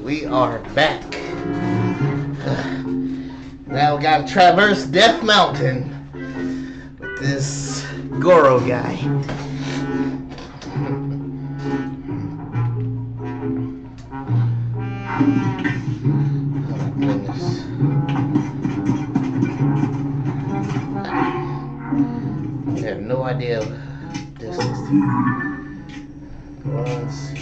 We are back. Now we gotta traverse Death Mountain with this Goro guy. Oh my goodness. I have no idea what this is. Let's see.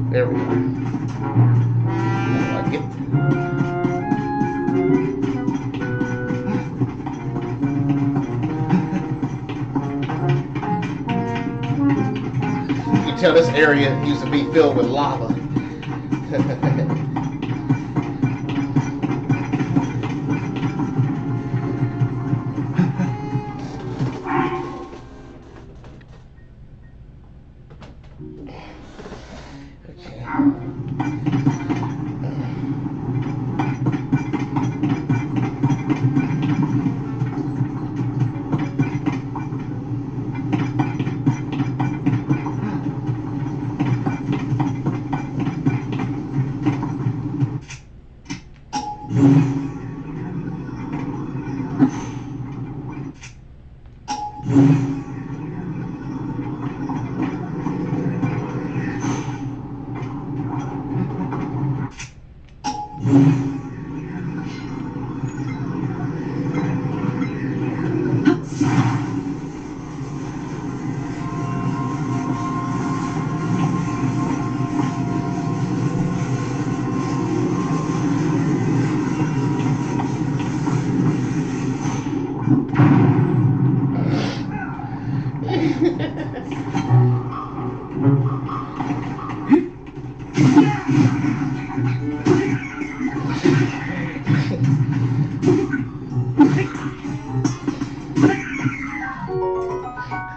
There we are. I get you can tell this area used to be filled with lava.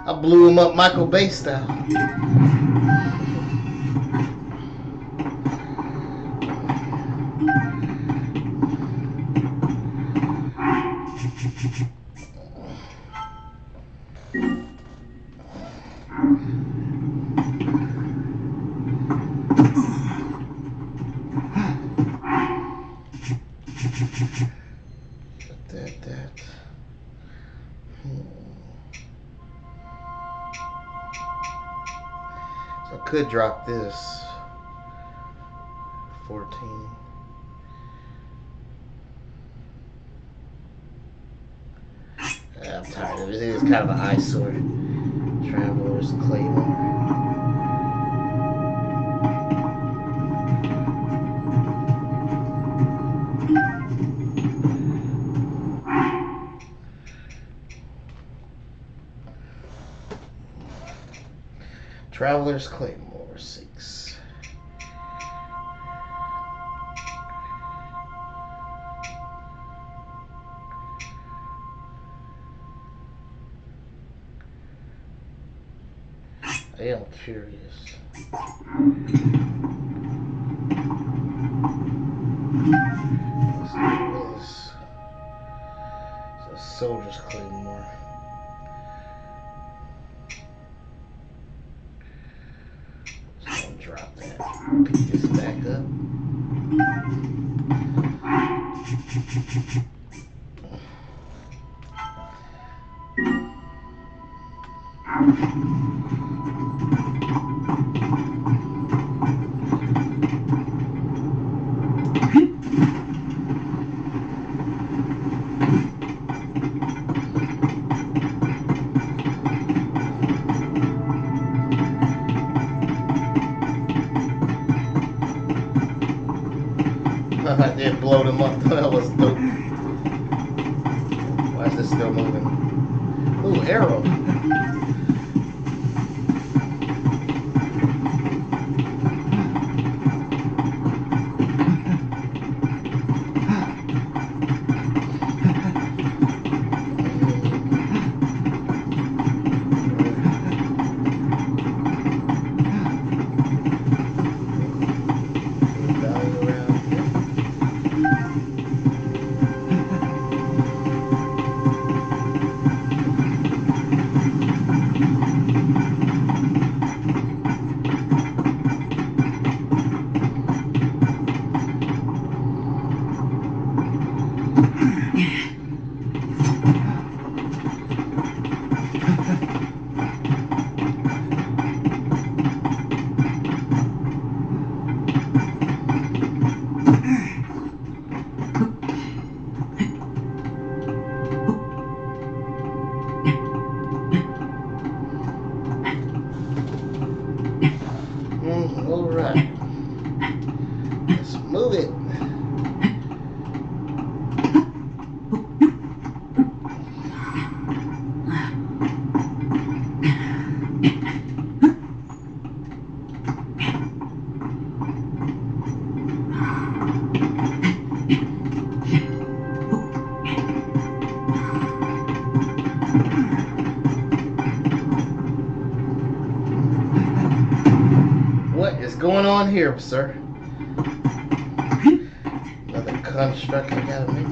I blew him up Michael Bay style. So I could drop this 14. I'm tired of it. It is kind of an eyesore. Traveler's Claymore. Traveler's Claymore 6. I am curious. Let's do this. It's a Soldier's Claymore. Drop that. Pick this back up. I did blow them up. That was dope. Why is this still moving? Ooh, arrow. Value around here. What is going on here, sir? Another construct I gotta make.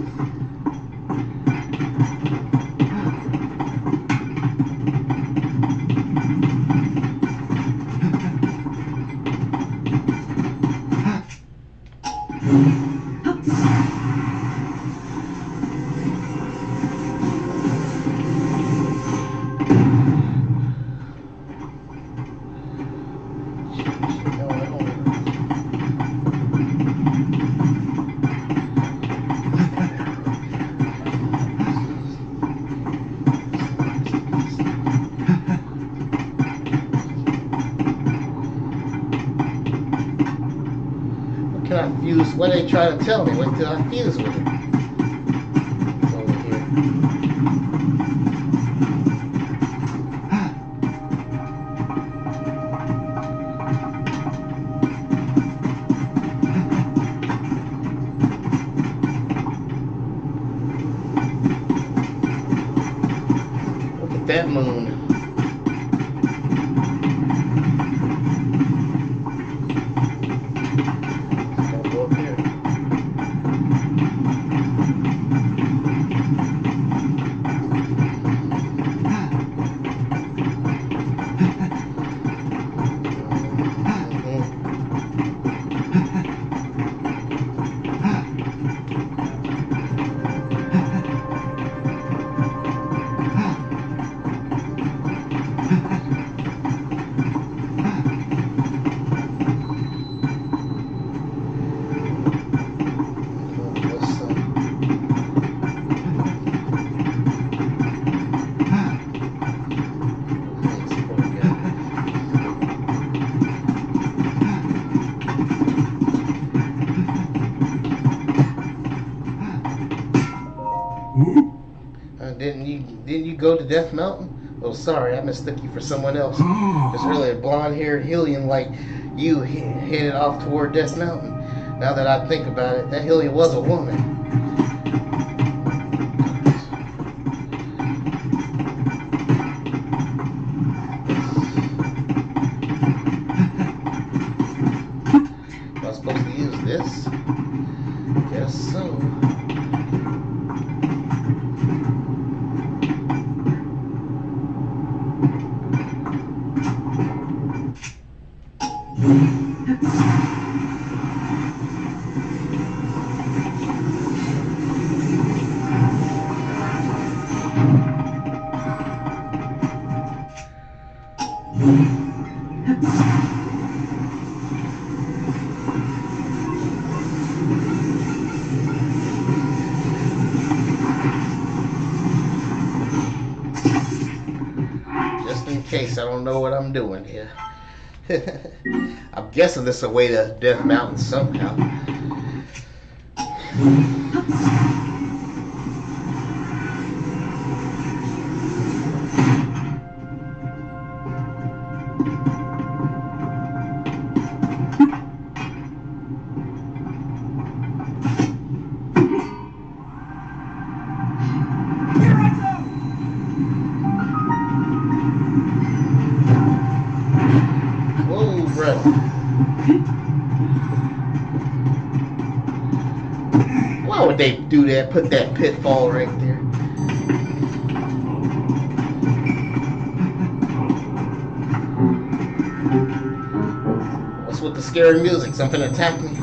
Can I fuse? What they try to tell me? Wait till I fuse with it. It's over here. Look at that moon. Didn't you go to Death Mountain? Oh, sorry, I mistook you for someone else. It's really a blonde-haired Hylian like you headed off toward Death Mountain. Now that I think about it, that Hylian was a woman. Am I supposed to use this? Guess so. Just in case I don't know what I'm doing here. I'm guessing this is a way to Death Mountain somehow. Why would they do that? Put that pitfall right there. What's with the scary music? Something attacked me?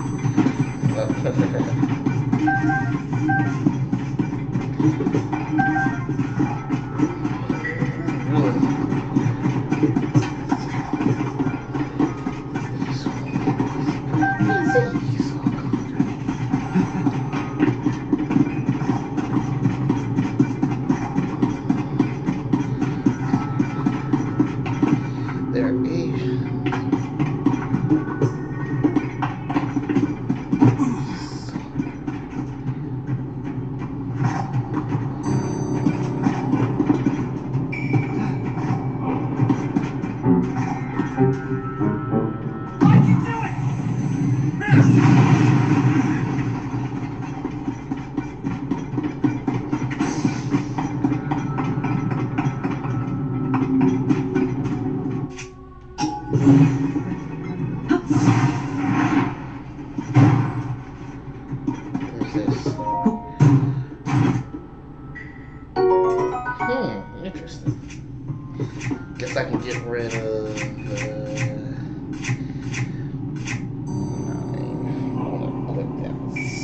guess I can get rid of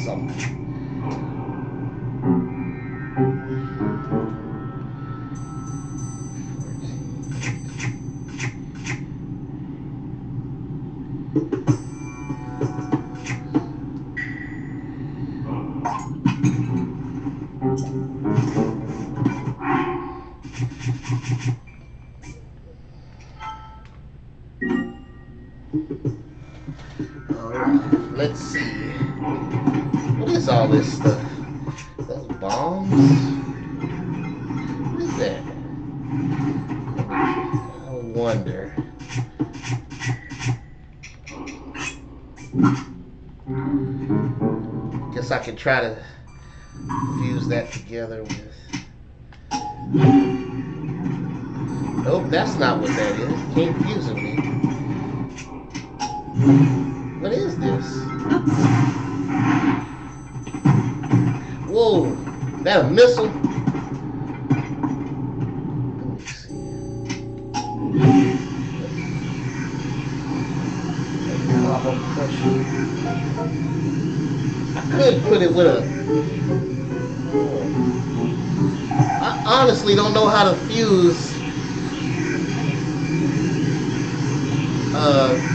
something. Alright, let's see. What is all this stuff? Those bombs? What is that? I wonder. Guess I could try to fuse that together with... Nope, that's not what that is. Can't fuse it with me. What is this? Whoa, is that a missile? Let me see. I could put it with a... I honestly don't know how to fuse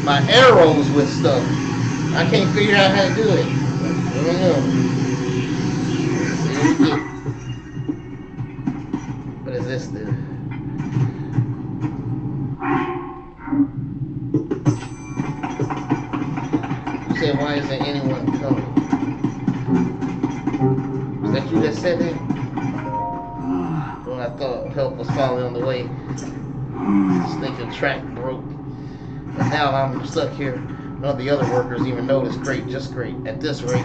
my arrows with stuff. I can't figure out how to do it. I don't know. What does this do? You said, why isn't anyone coming? Is that you that said that? Well, I thought help was falling on the way. This thinking track broke. And now I'm stuck here. None of the other workers even notice. Great, just great. At this rate,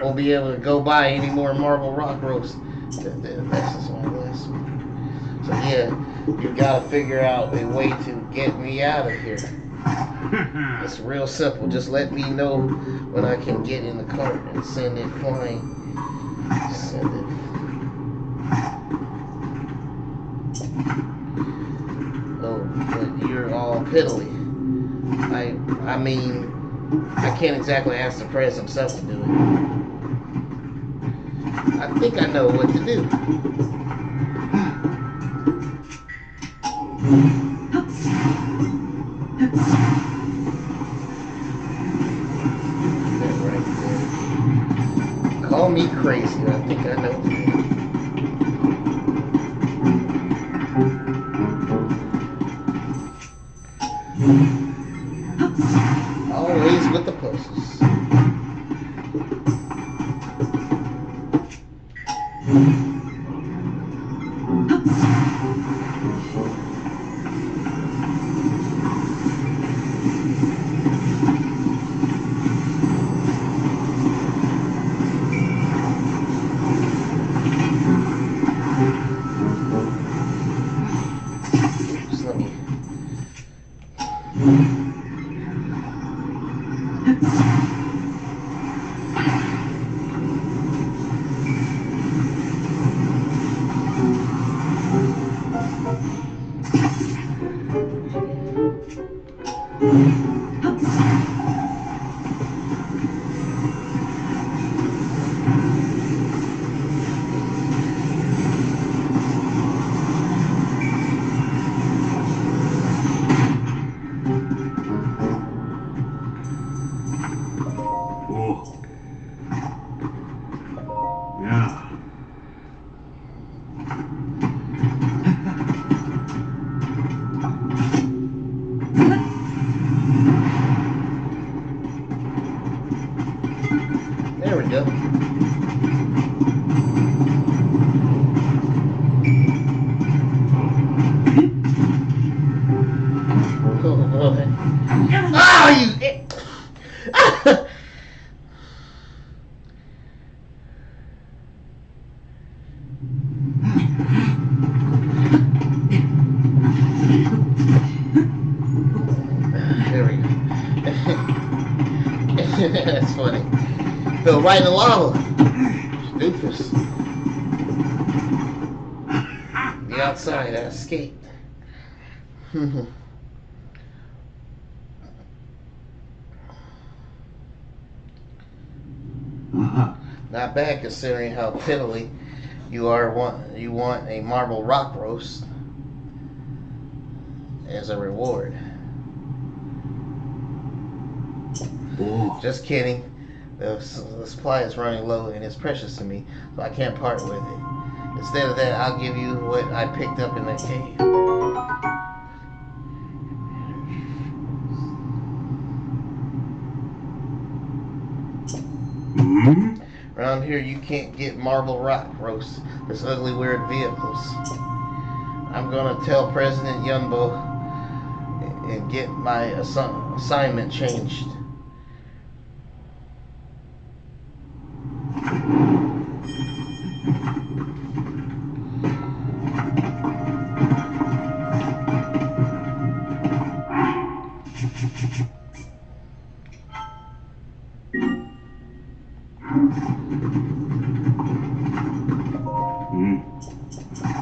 won't be able to go by any more marble rock roasts. That's just my last one. So yeah, you gotta figure out a way to get me out of here. It's real simple. Just let me know when I can get in the cart and send it flying. Send it. Oh, but you're all piddly. I mean, I can't exactly ask the press himself to do it. I think I know what to do. Right there. Call me crazy, I think I know what to do. Always with the pulses. Just let me... There we go. Oh, boy. Oh, you... There we go. That's funny. Fell right in the lava. Doofus. The outside, I escaped. Not bad considering how piddly you are. You want a marble rock roast as a reward. Oh. Just kidding. The supply is running low and it's precious to me, so I can't part with it. Instead of that, I'll give you what I picked up in the cave. Around here, you can't get marble rock roast. There's ugly, weird vehicles. I'm gonna tell President Yunbo and get my assignment changed.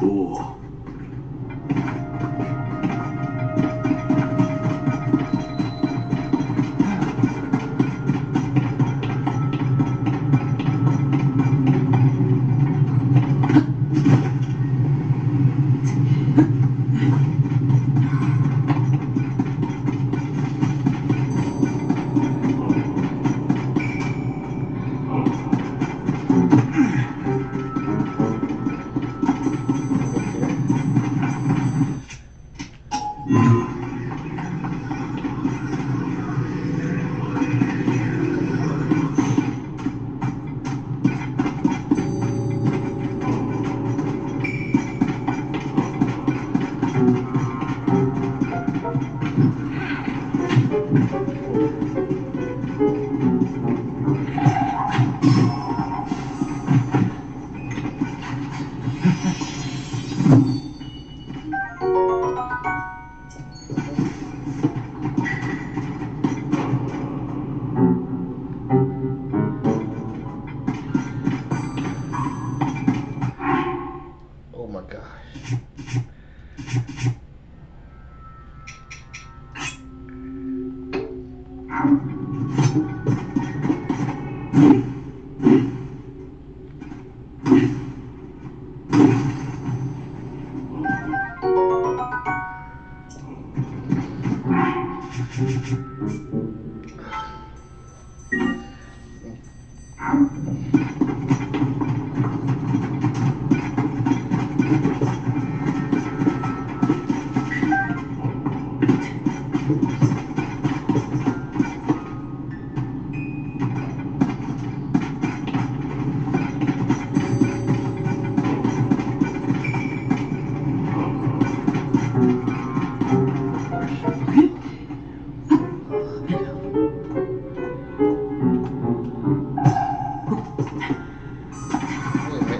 Oh. Oh my gosh.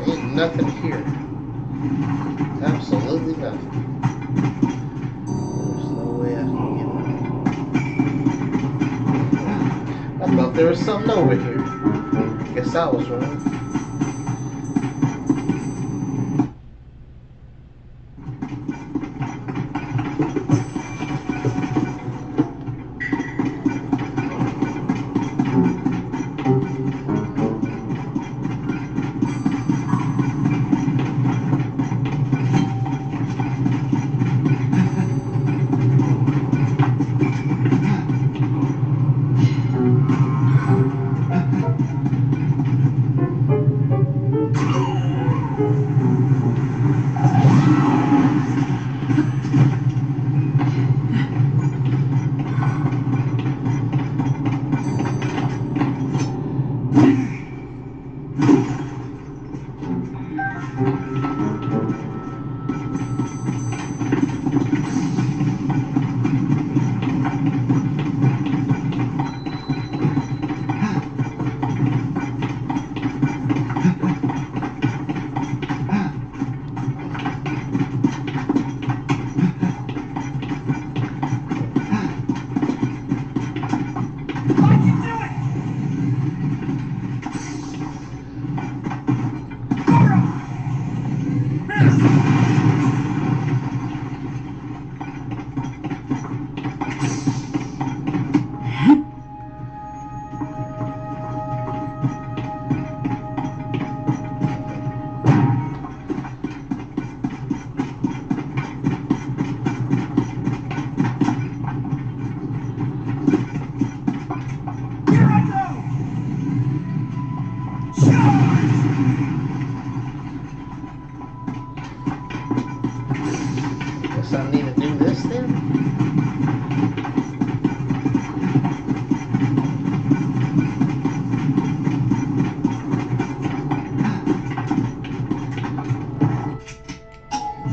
Ain't nothing here. Absolutely nothing. There's no way I can get it. I thought there was something over here. Guess I was wrong.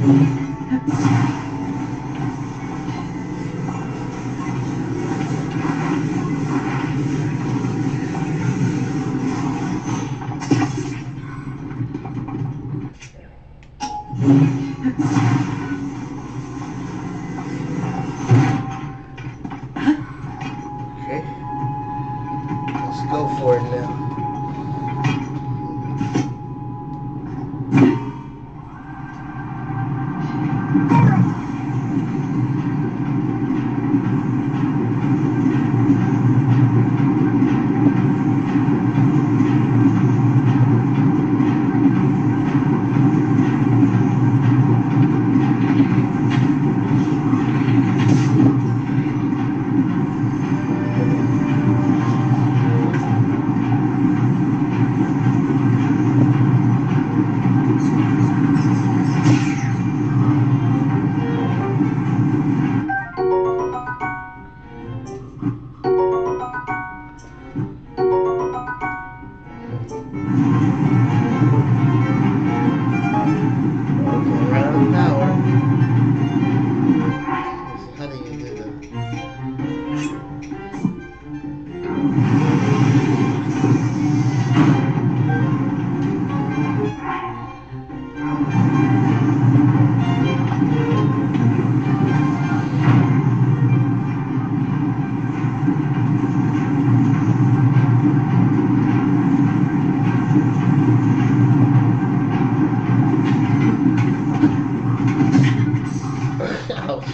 Okay. Let's go for it now. Okay, we're out of power. How do you do that? Ouch.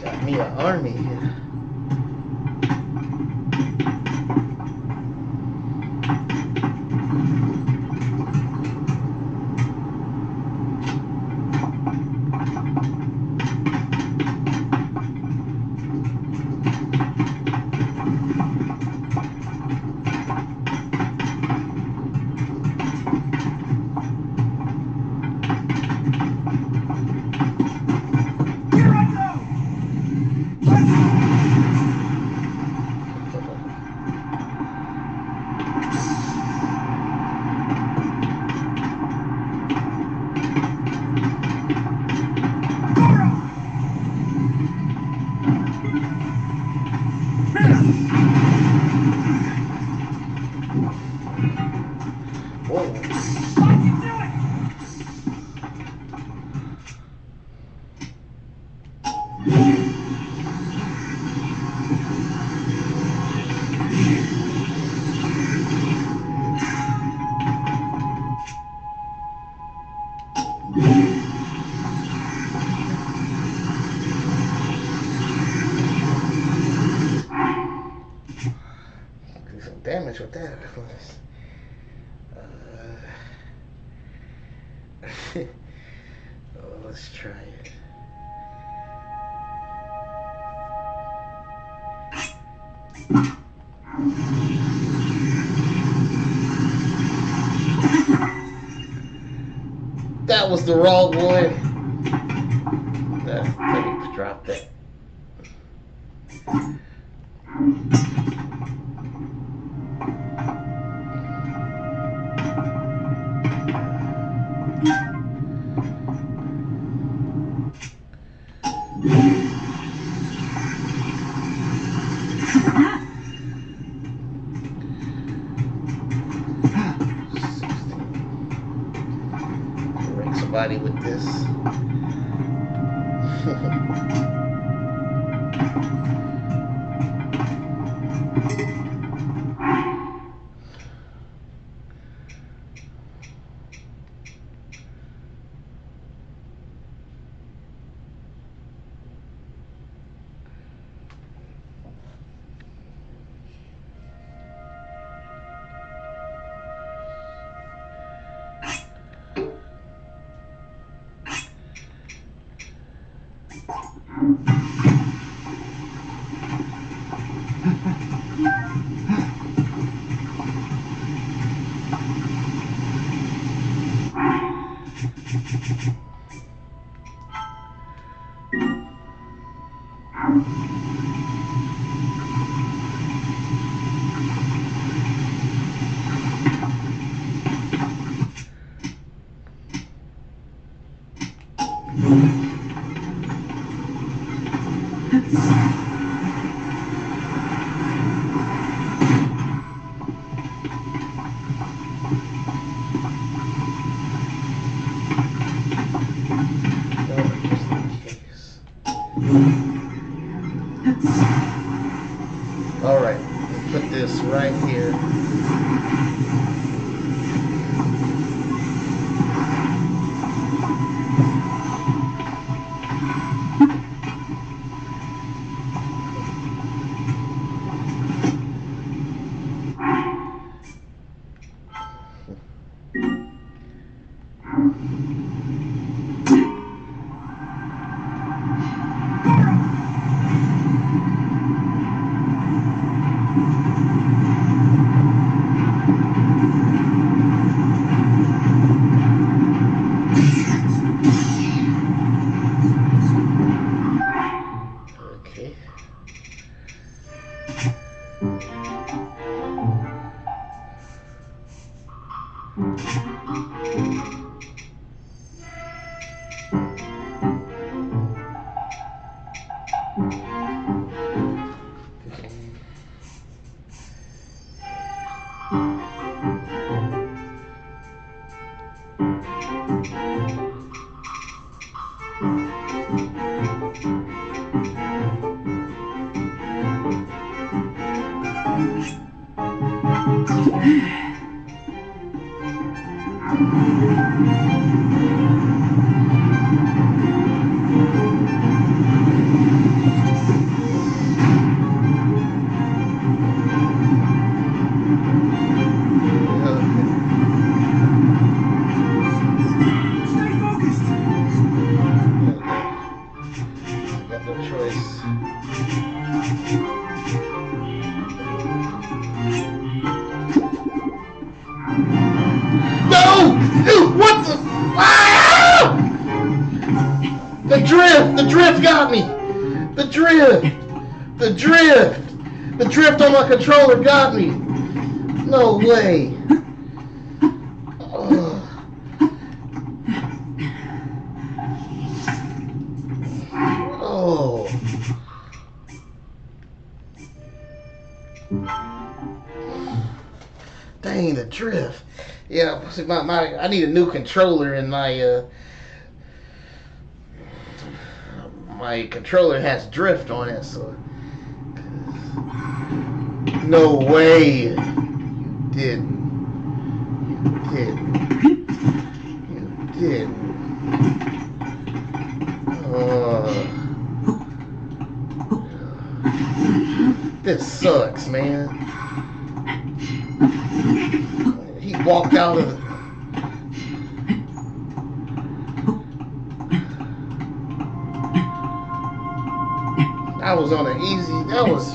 Got me an army here. Whoa. Do some damage with that. Oh, let's try it. That was the wrong one. Tape dropped it. Wreck somebody with this. Alright, put this right here. Okay. Got no choice. No! Dude, what the? Ah! The drift! The drift got me! The drift! The drift! The drift on my controller got me! No way! Ugh. Oh. Dang, the drift. Yeah, see, I need a new controller, and my controller has drift on it, so. No way. You didn't. You didn't. You didn't. This sucks, man. He walked out of the... That was on an easy... That was...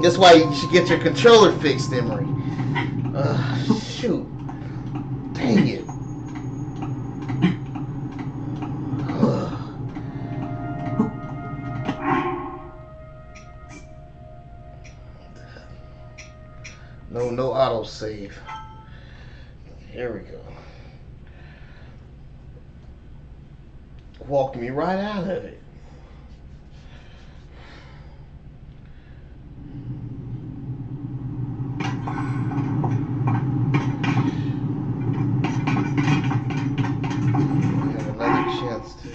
That's why you should get your controller fixed, Emery. Shoot. Dang it. No autosave. Here we go. Walked me right out of it. Have another chance to.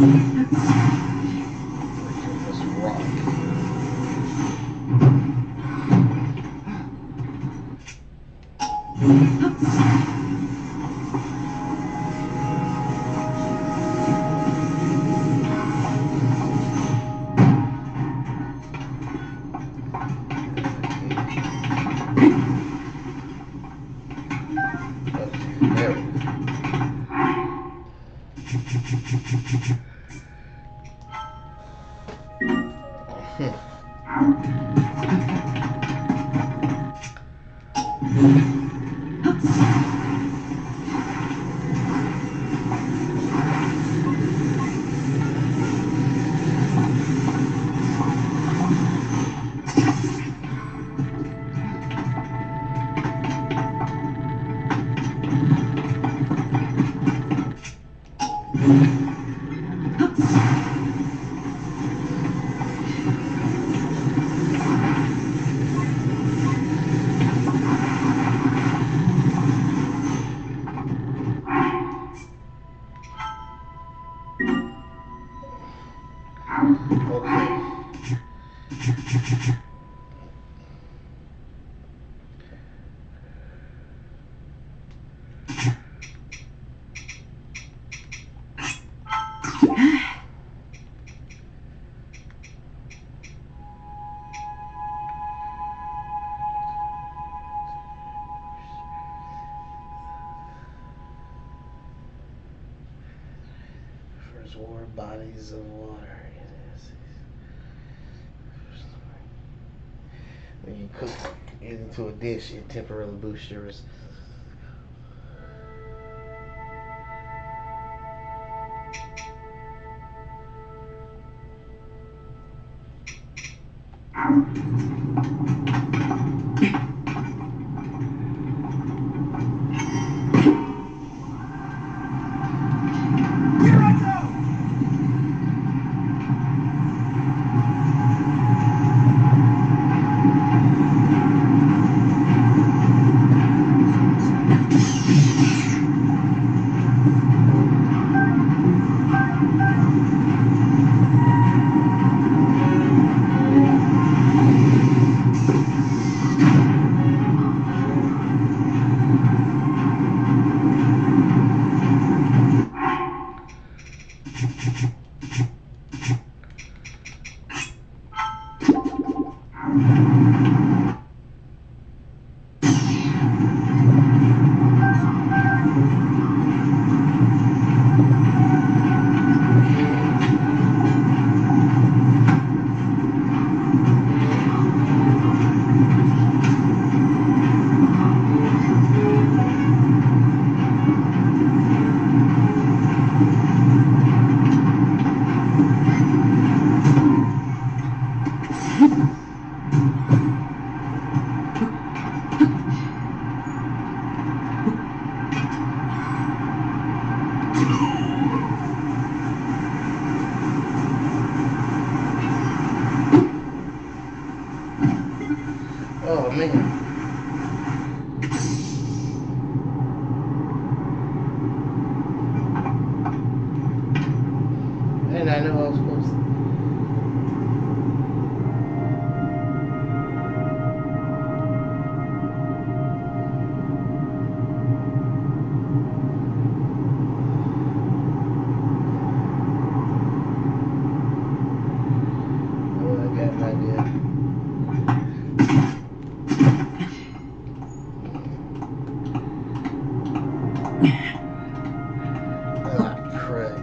This rock. There we go. First war bodies of water. When you cook it into a dish, it temporarily boosts your resistance. Oh man. And I know I was supposed to. Oh, I got an idea. Ah, crud.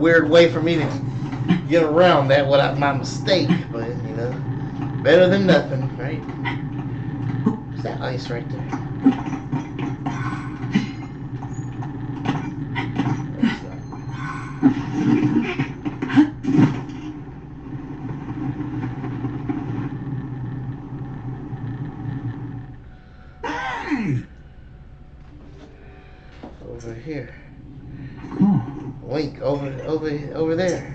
weird way for me to get around that without my mistake. But better than nothing, right? Is that ice right there? Hey! Over here. Link over there.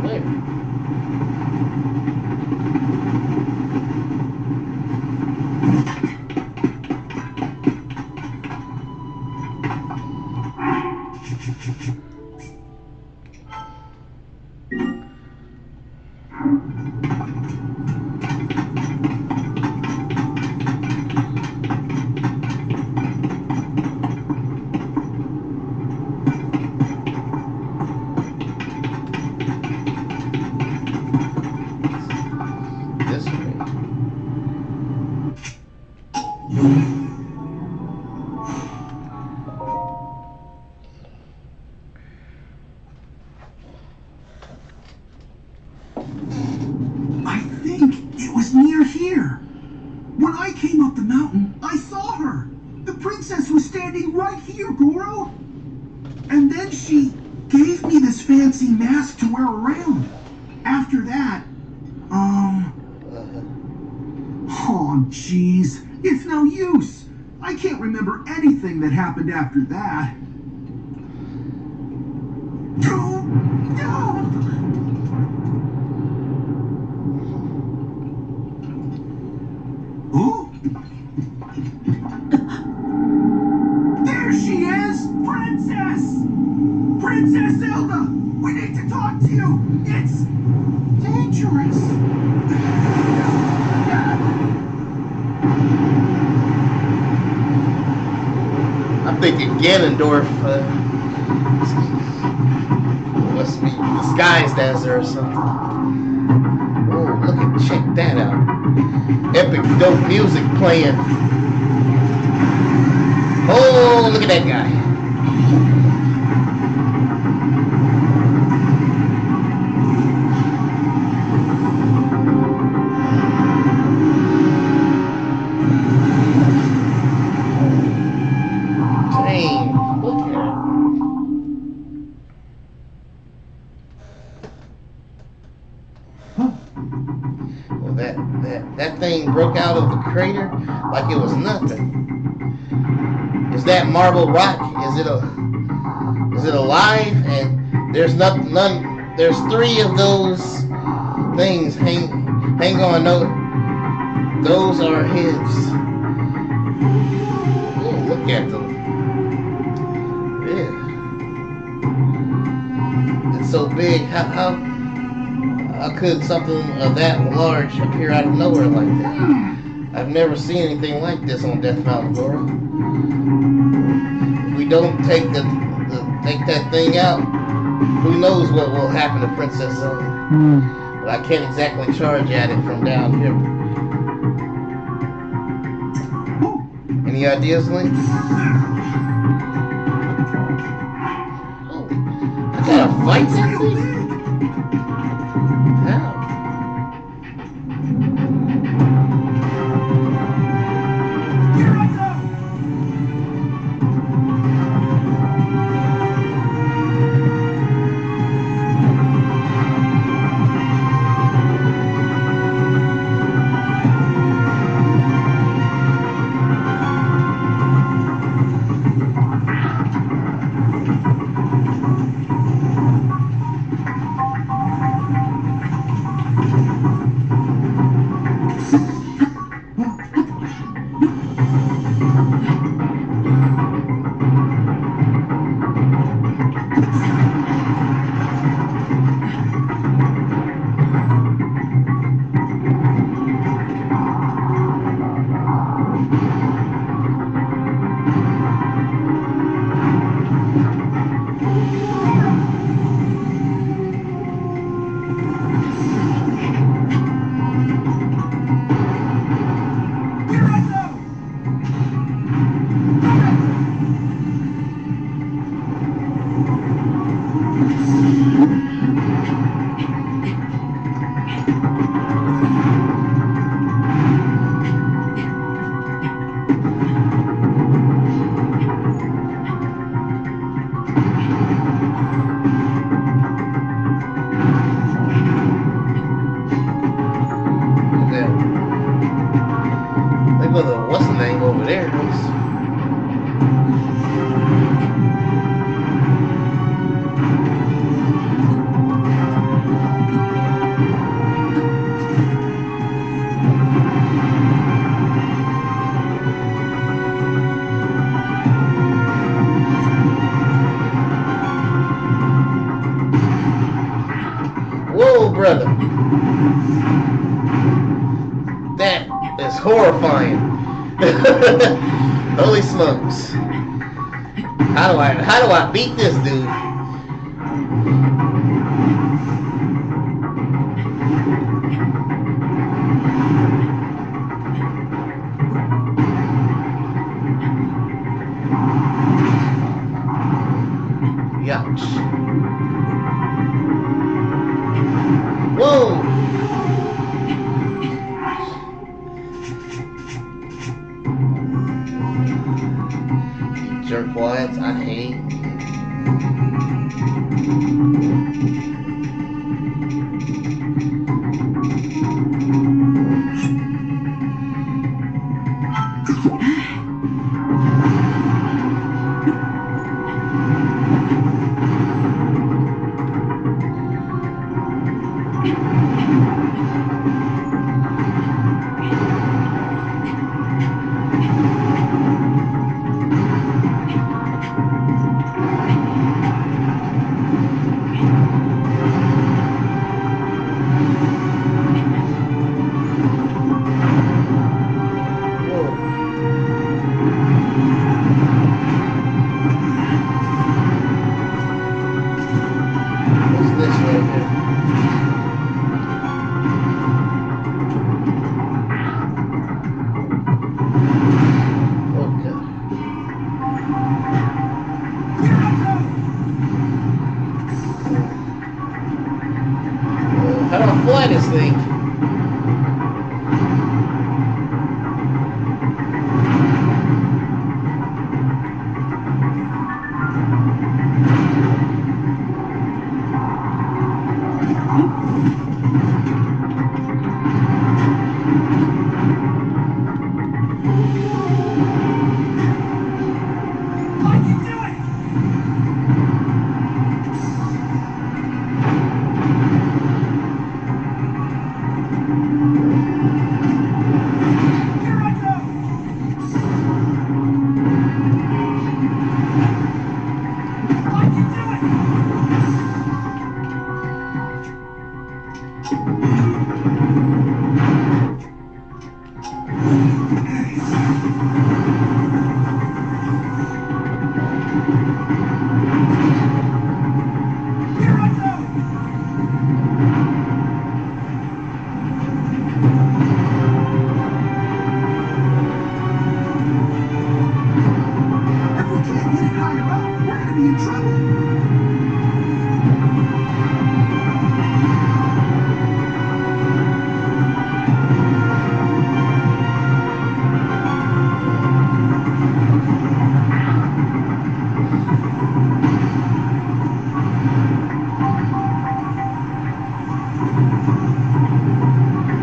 Where? This way. I think it was near here. When I came up the mountain, I saw her. The princess was standing right here, Goro. And then she gave me this fancy mask to wear around. After that, oh, jeez. It's no use. I can't remember anything that happened after that. No! Oh? There she is! Princess! Princess Zelda! We need to talk to you! It's dangerous! I'm thinking Ganondorf must be disguised as her or something. Oh, check that out. Epic dope music playing. Oh, look at that guy. Dang, look at it. Well, that thing broke out of the crater like it was nothing. Is that marble rock? Is it alive? And there's none. There's 3 of those things. Hang on. No, those are heads. Oh, look at them. Yeah. It's so big. How could something of that large appear out of nowhere like that? I've never seen anything like this on Death Mountain, Goro. If we don't take that thing out, who knows what will happen to Princess Zelda? But I can't exactly charge at it from down here. Any ideas, Link? Oh, I gotta fight that thing? How? And then, look at the what's the name over there? Whoa, brother. That is horrifying. Holy smokes. How do I beat this dude? Youch. Whoa! Jerkwads, I hate. How do I fly this thing?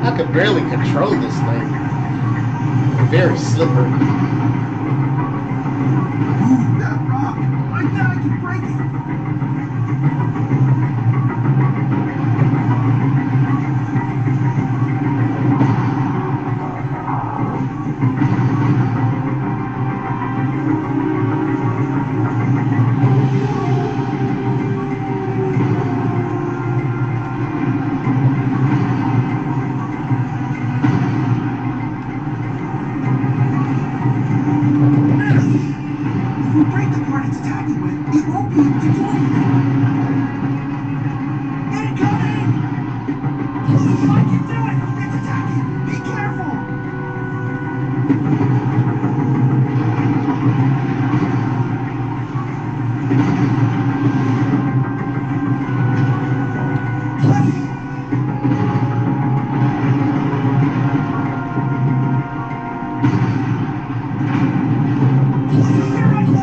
I could barely control this thing. Very slippery. Ooh, that rock! I bet I can break it! If we break the part it's attacking with, it won't be able to do anything. Incoming! I can do it! It's attacking! Be careful! Here I go!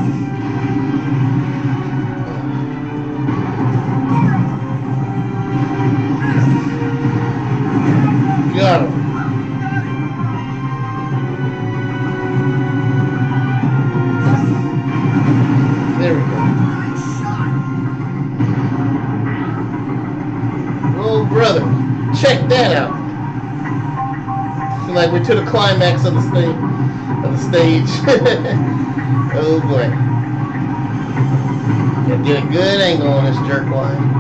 there we go. Good shot. Oh, brother. Check that out. Seems like we're to the climax of the stage. Oh, boy. Gotta get a good angle on this jerk line.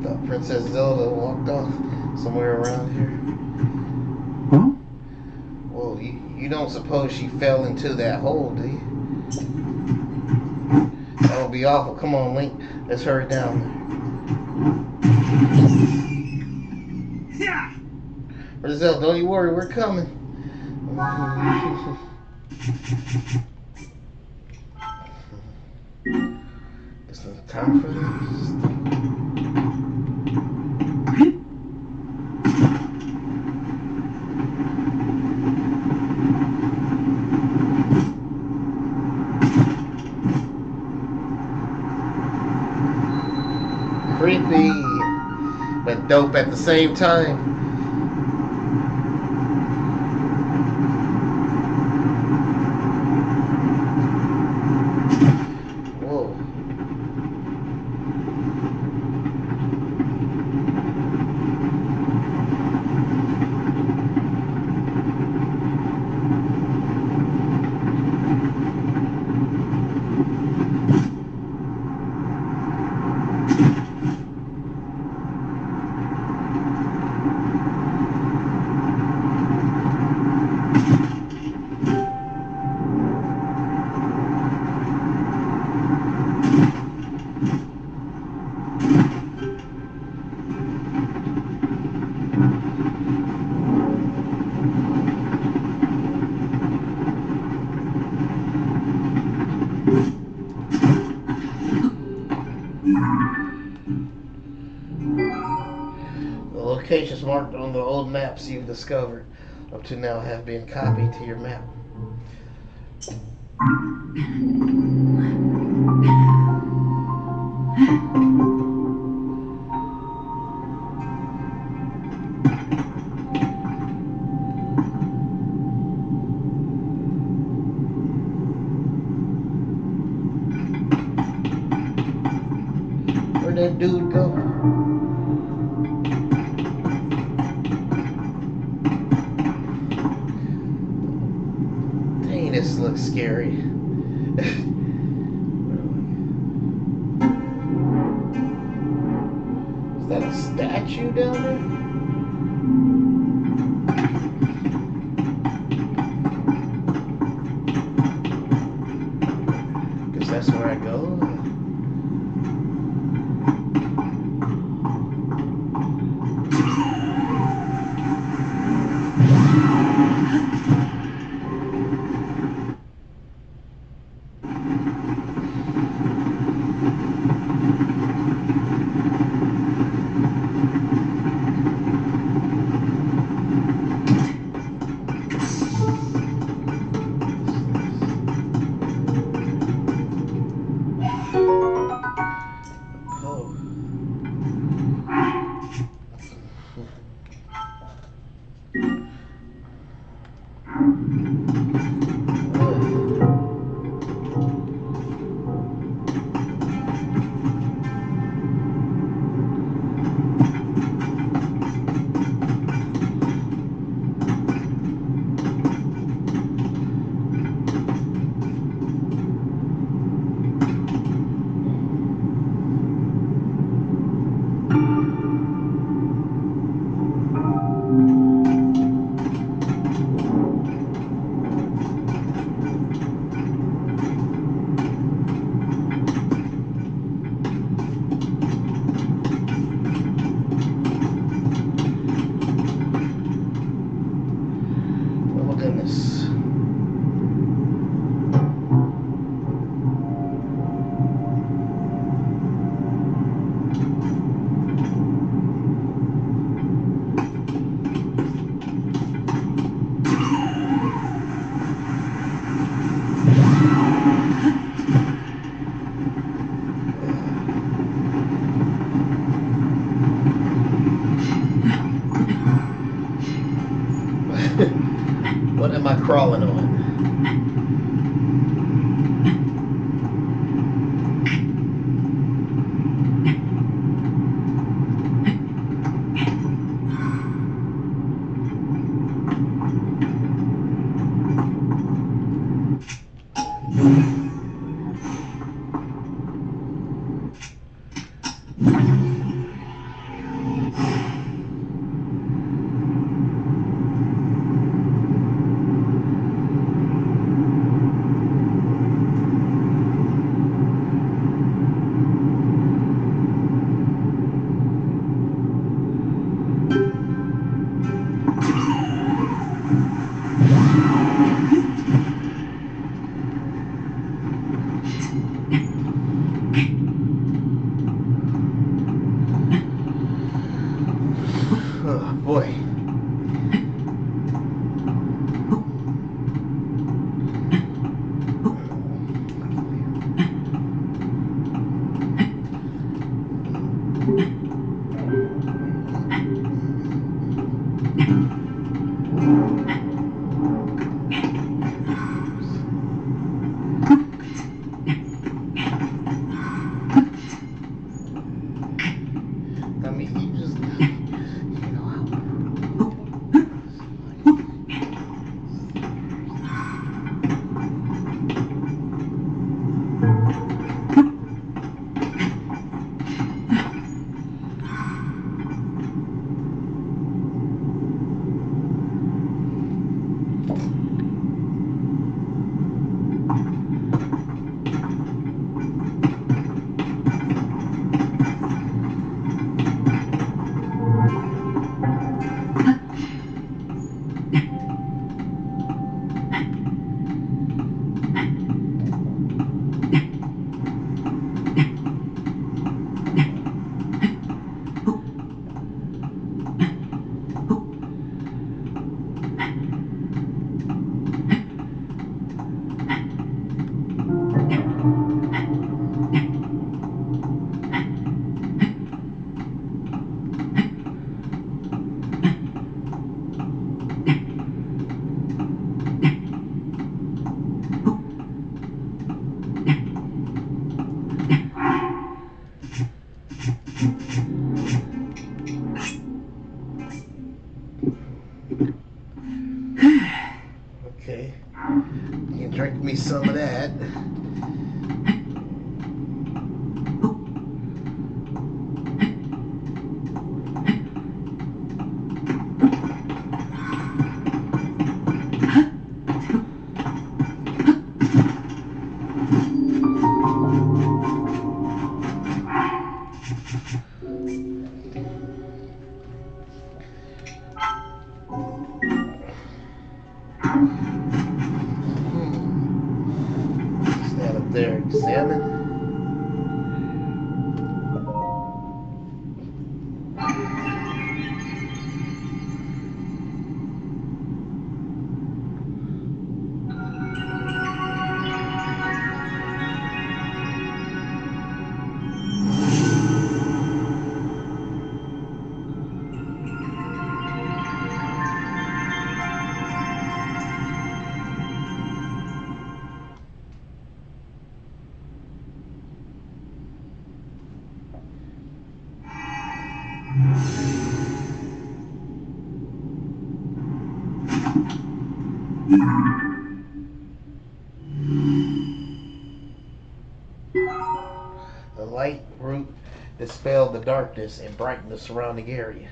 Thought Princess Zelda walked off somewhere around here. Huh? Well, you don't suppose she fell into that hole, do you? That would be awful. Come on, Link. Let's hurry down there. Yeah. Princess Zelda, don't you worry. We're coming. There's no time for this. Creepy, but dope at the same time. Whoa. The locations marked on the old maps you've discovered up to now have been copied to your map. Where'd that dude go? Dang, this looks scary. Is that a statue down there? Guess that's where I go. I crawling on? Oh boy. I mean, you just, you know how. Okay. You can drink me some of that. Stand up there, examine. The light root dispelled the darkness and brightened the surrounding area.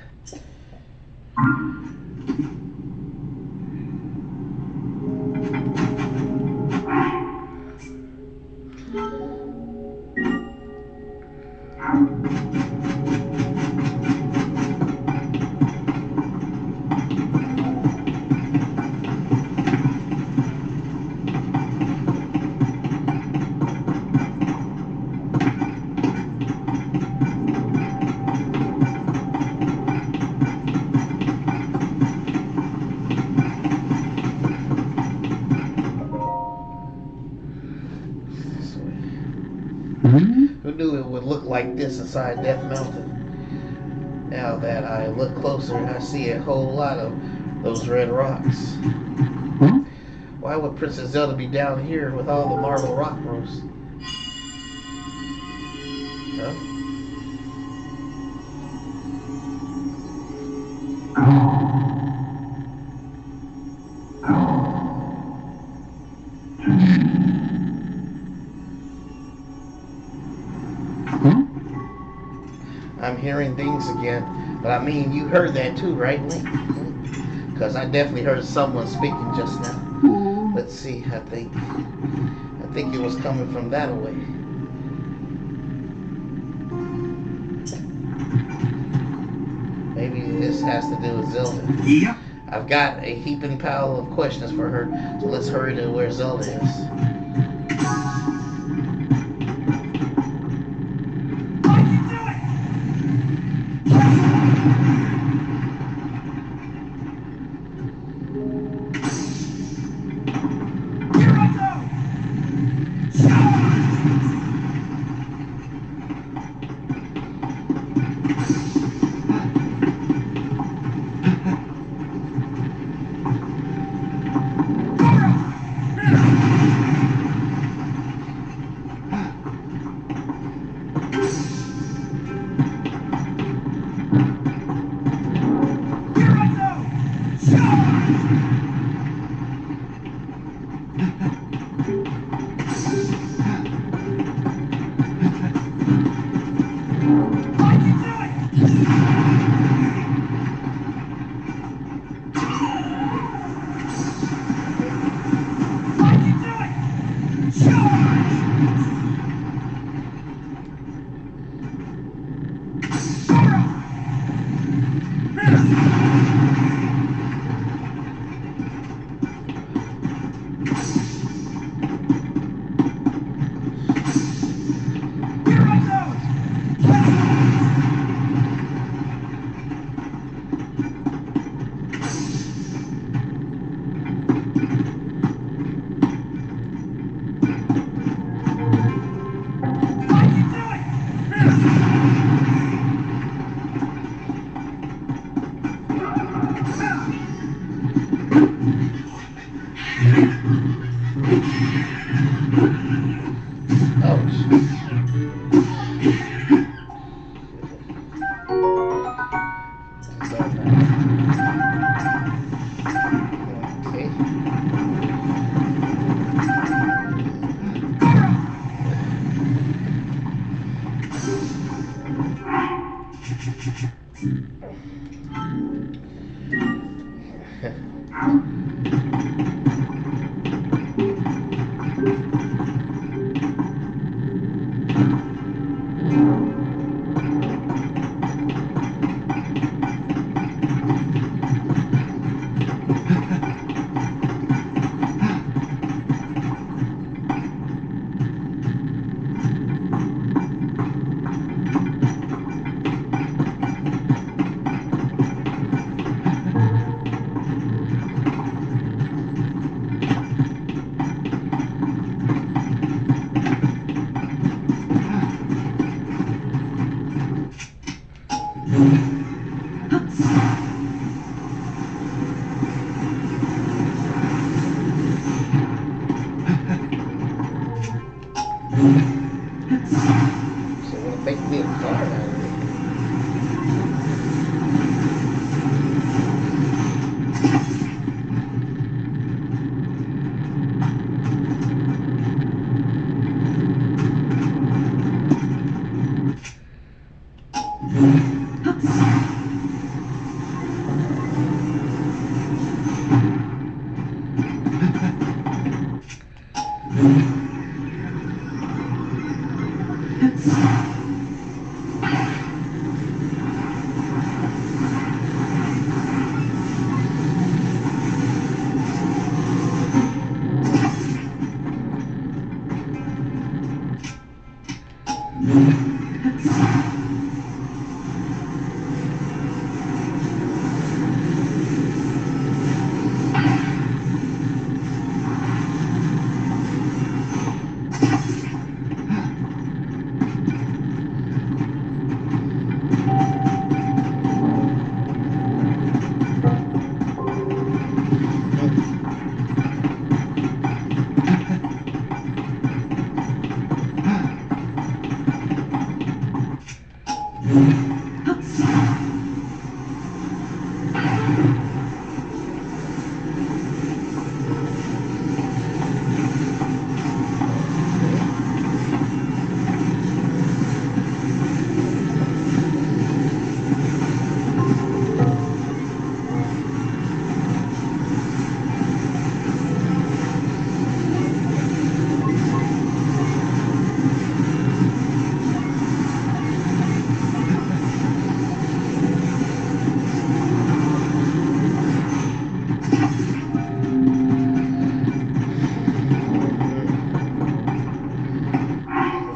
Who knew it would look like this inside Death Mountain? Now that I look closer, I see a whole lot of those red rocks. Why would Princess Zelda be down here with all the marble rock rose? Huh? I'm hearing things again. But I mean, you heard that too, right, Link? Because I definitely heard someone speaking just now. Let's see, I think it was coming from that way. Maybe this has to do with Zelda. Yep. I've got a heaping pile of questions for her, so let's hurry to where Zelda is.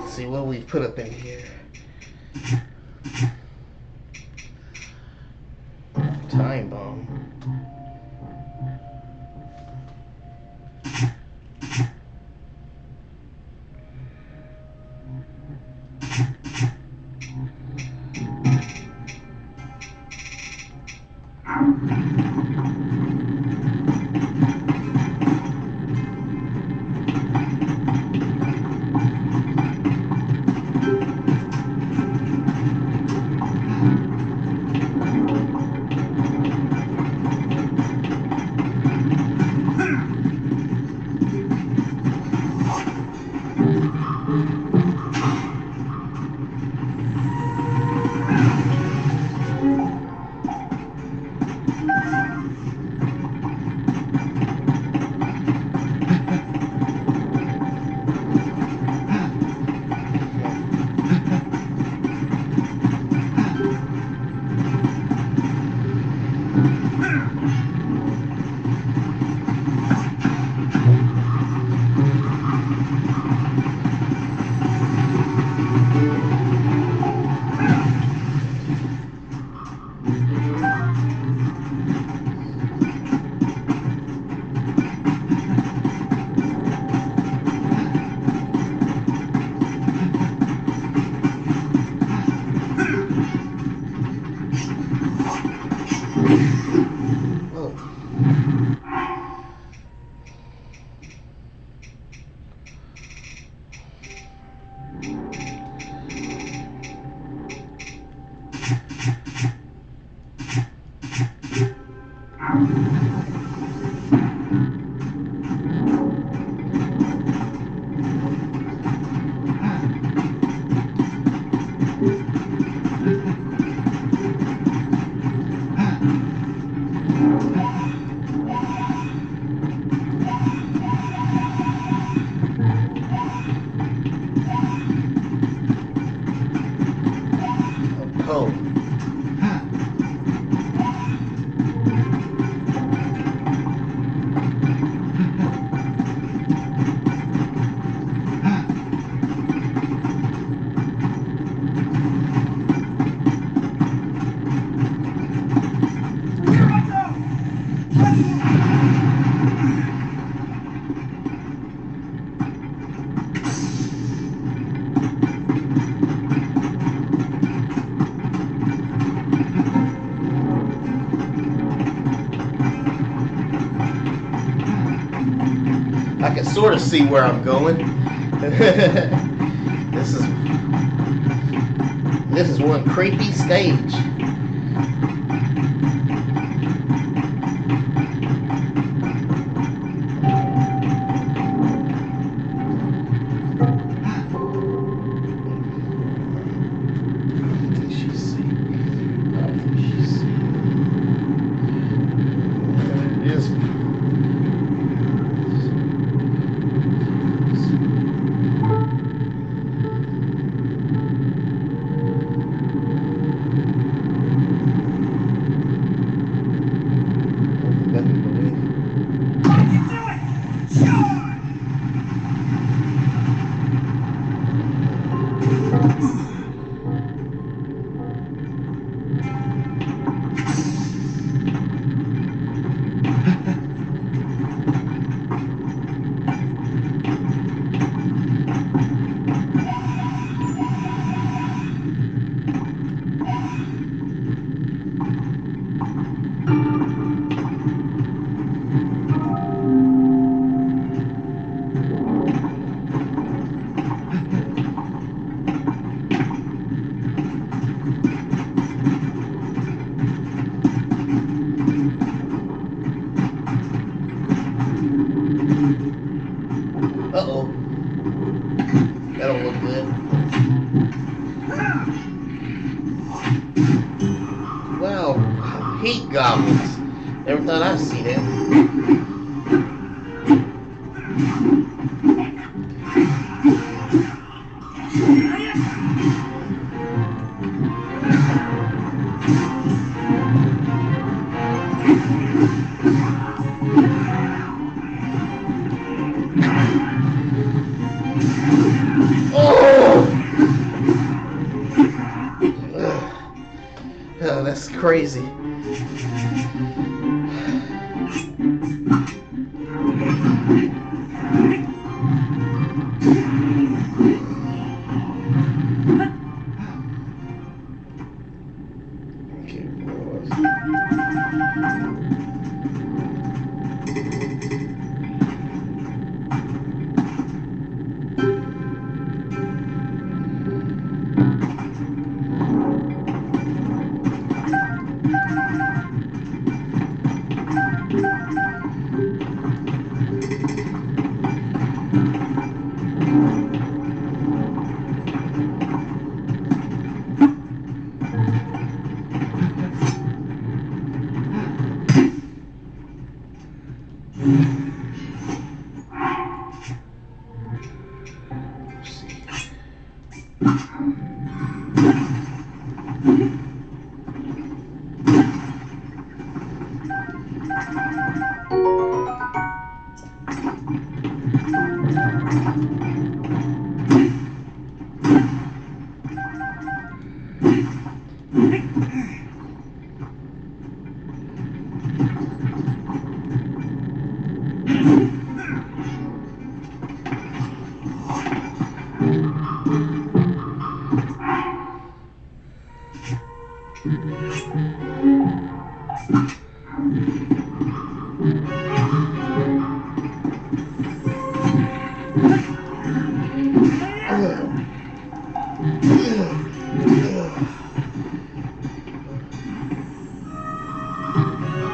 Let's see what we've put up in here. Time bomb. Oh. I can sort of see where I'm going. This is one creepy stage. That don't look good. Wow, heat goblins. Never thought I'd see that. Oh, that's crazy.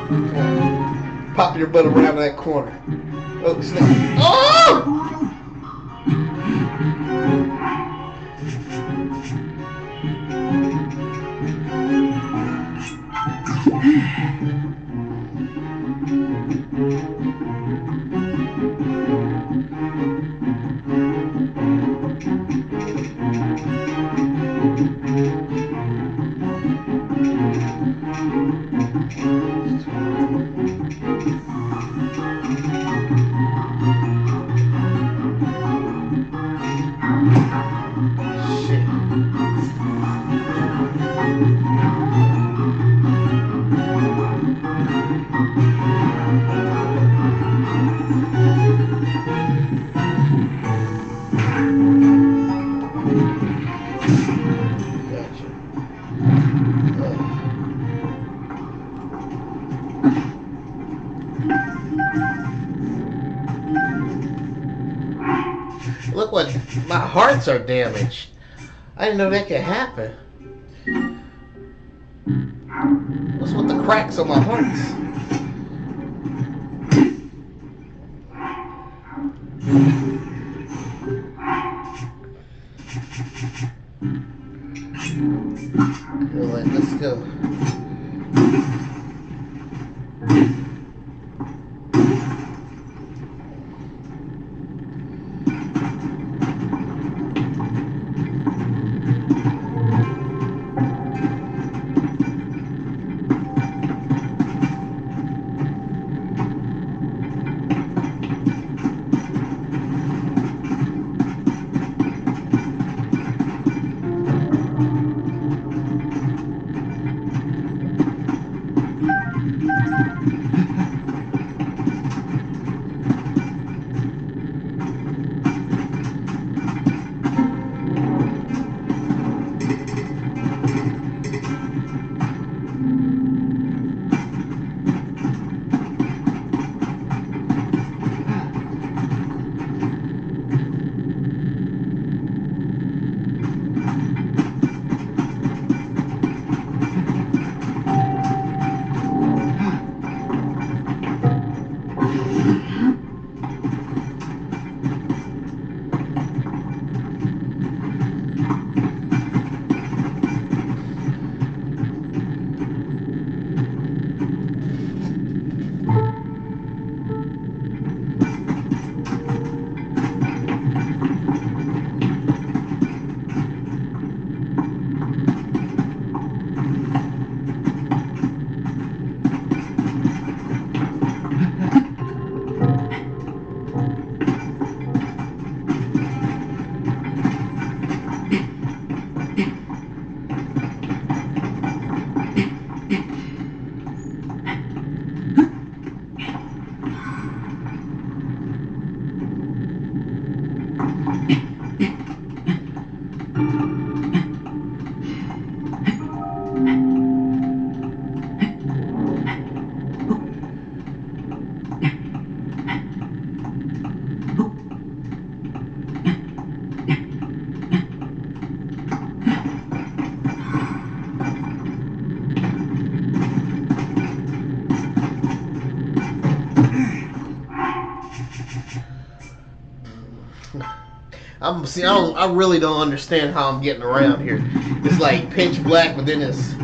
Okay, pop your butt around that corner. Oh, snap. Oh! Look what, my hearts are damaged. I didn't know that could happen. What's with the cracks on my hearts? Alright, let's go. I really don't understand how I'm getting around here. It's like pitch black, but then it's.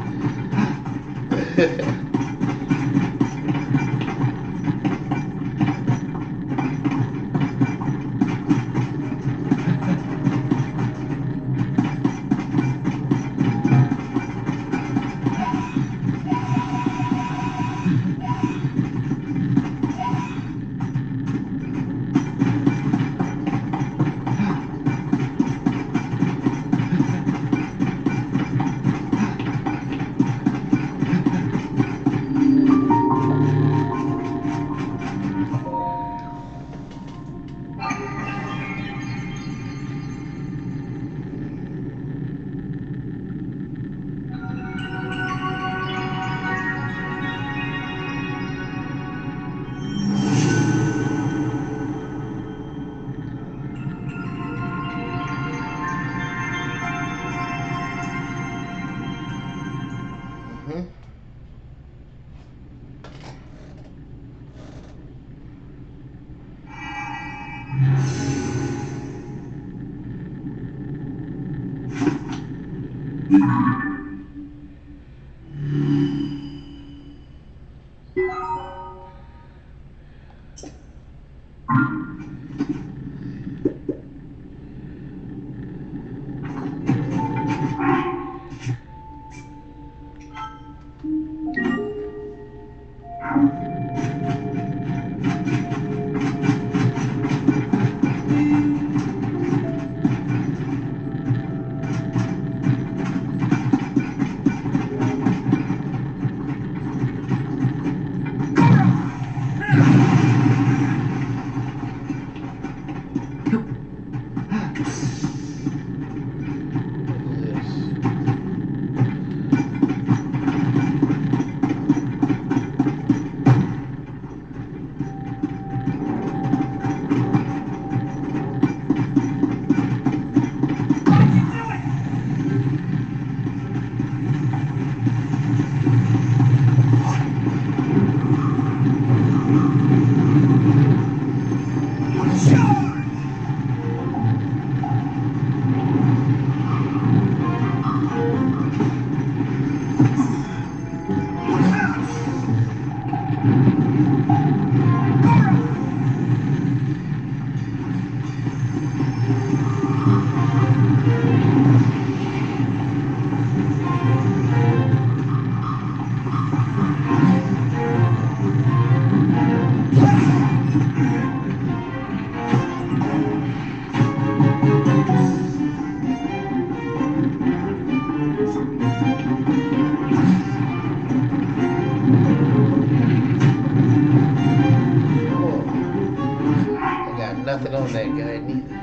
Mhm. I got nothing on that guy neither.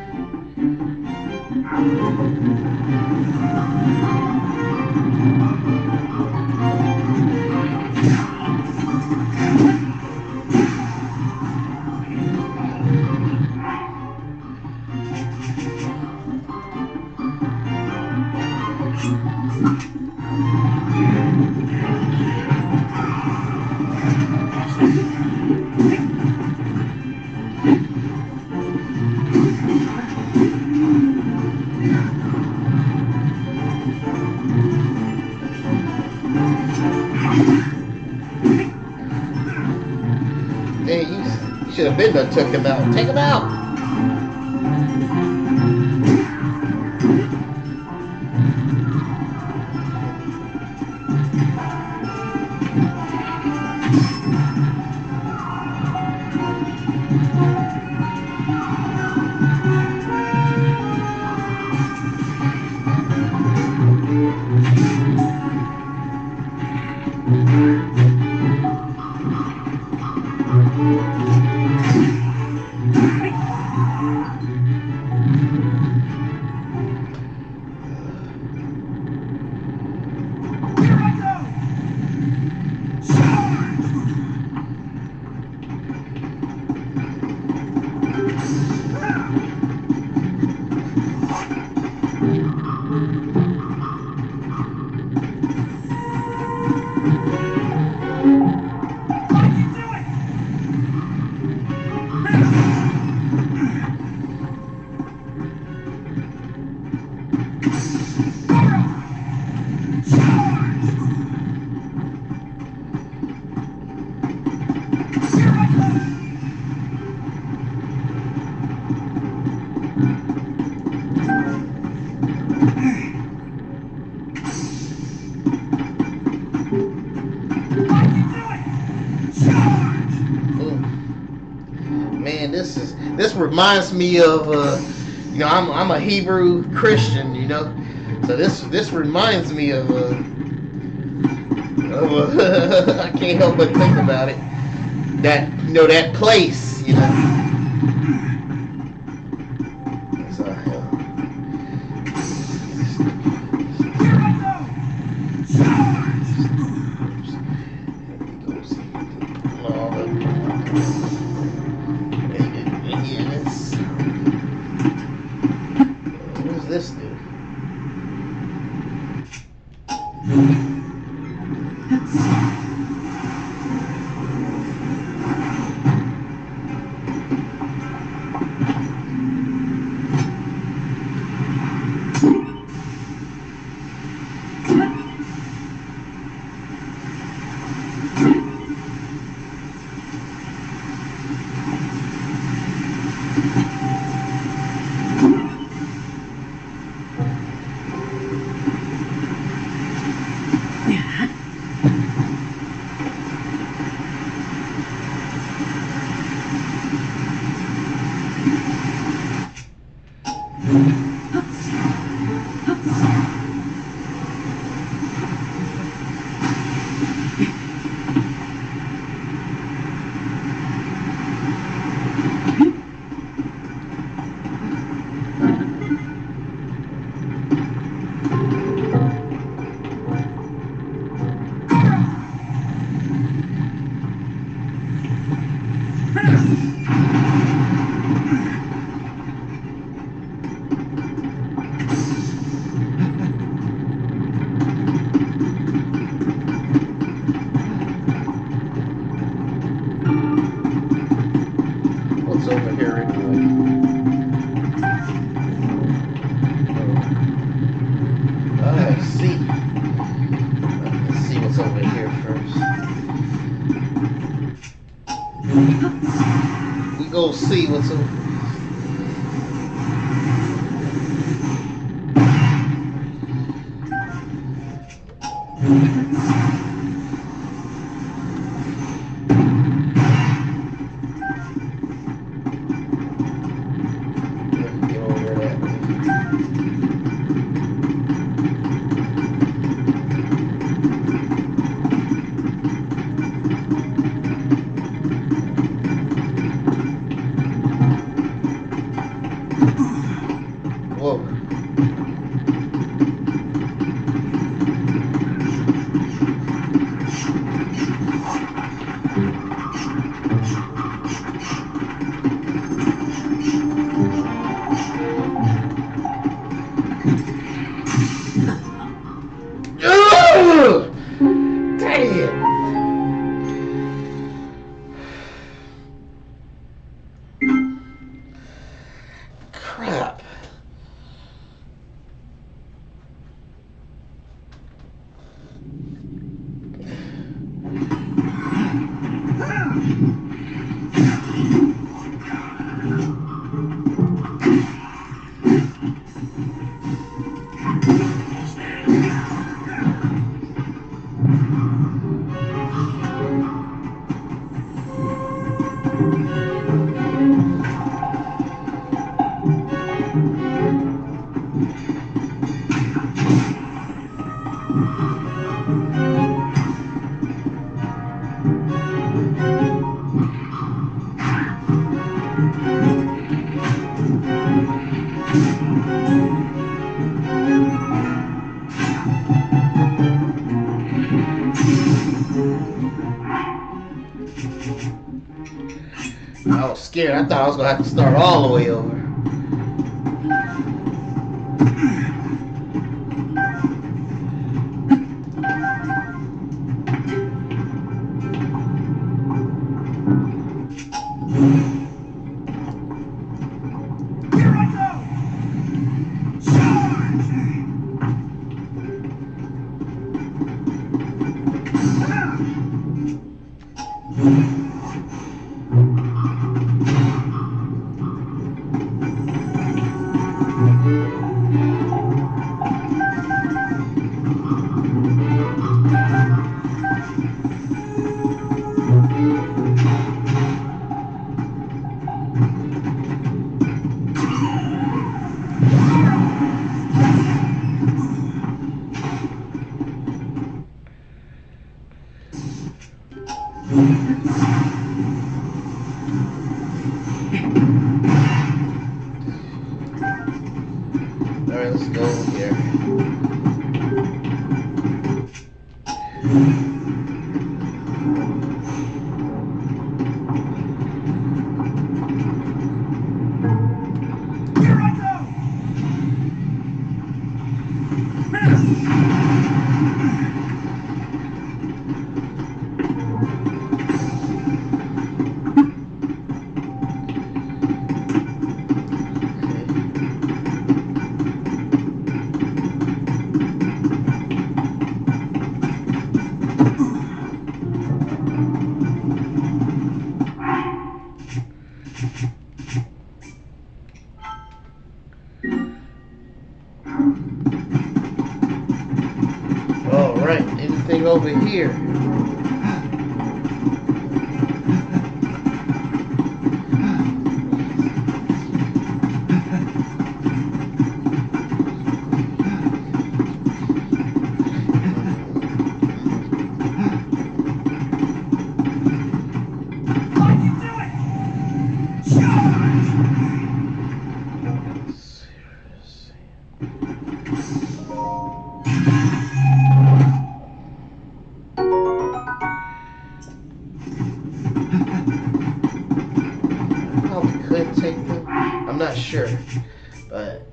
Hey, you should have been done took him out. Take him out! reminds me of you know, I'm a Hebrew Christian, you know, so this reminds me of I can't help but think about it. That, you know, that place, you know. So, what does this do? What's over here anyway? I see. Let's see what's over here first. We go see what's over. Get over that. Whoa. Ugh! Damn! Crap. I was scared. I thought I was gonna have to start all the way over. Here I go! Charge! here. Here I All right, anything over here? Probably could take them. I'm not sure, but.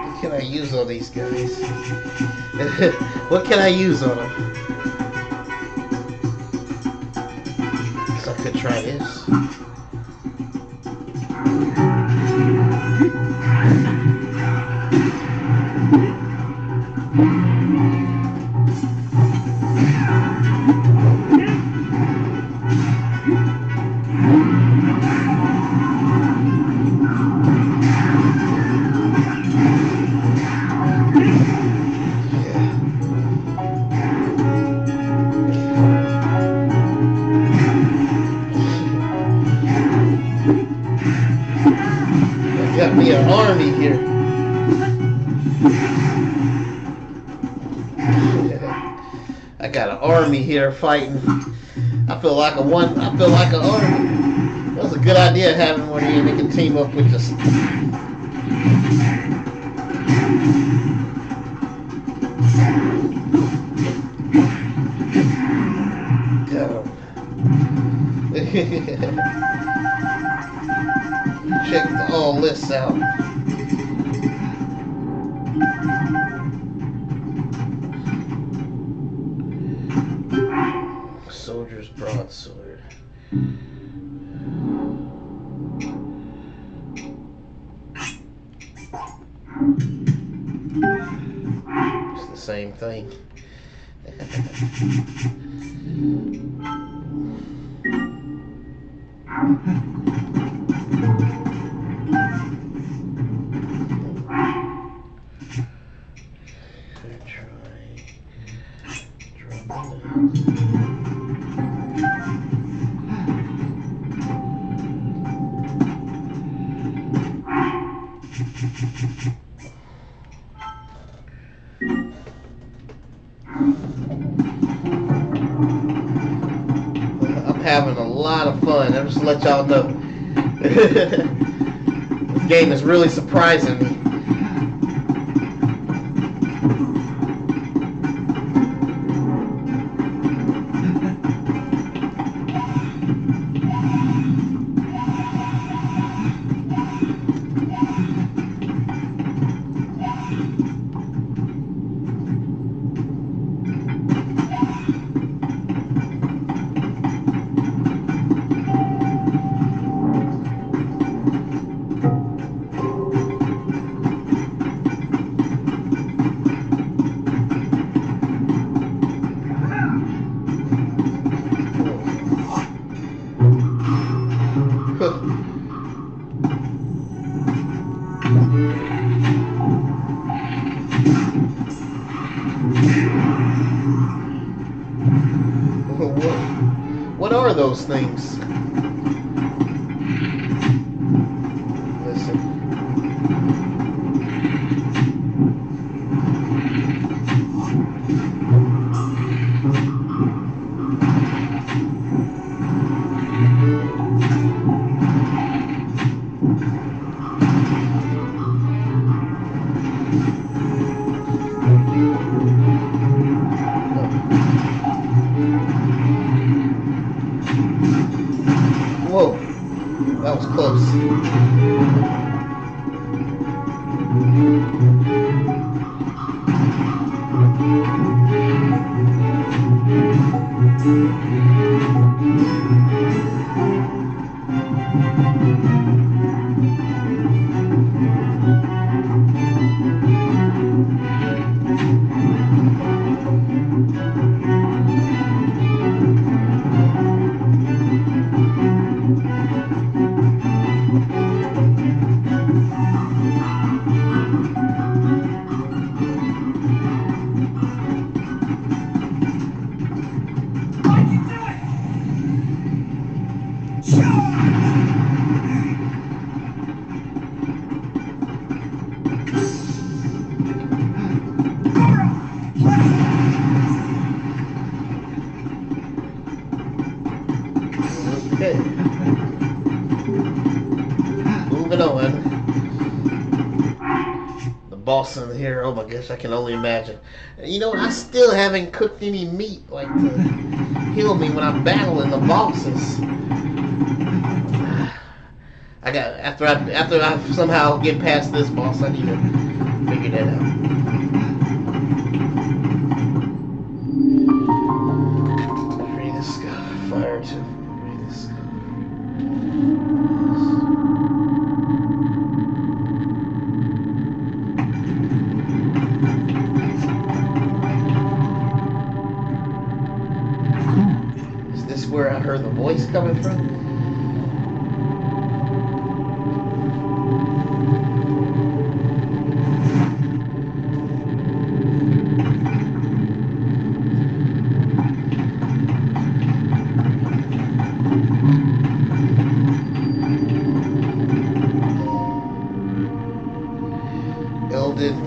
What can I use on these guys? What can I use on them? So I could try this. Got me an army here. I got an army here fighting. I feel like an army. That was a good idea having one here. They can team up with us. Check all this out. Soldier's broadsword. It's the same thing. I'm having a lot of fun. I'm just to let y'all know. This game is really surprising me. What are those things? Listen. Whoa, that was close. Okay. Moving on. The boss in here, oh my gosh, I can only imagine. You know, I still haven't cooked any meat like to heal me when I'm battling the bosses. I got after I somehow get past this boss, I need to figure that out. Free the sky, fire to free the sky. Is this where I heard the voice coming from?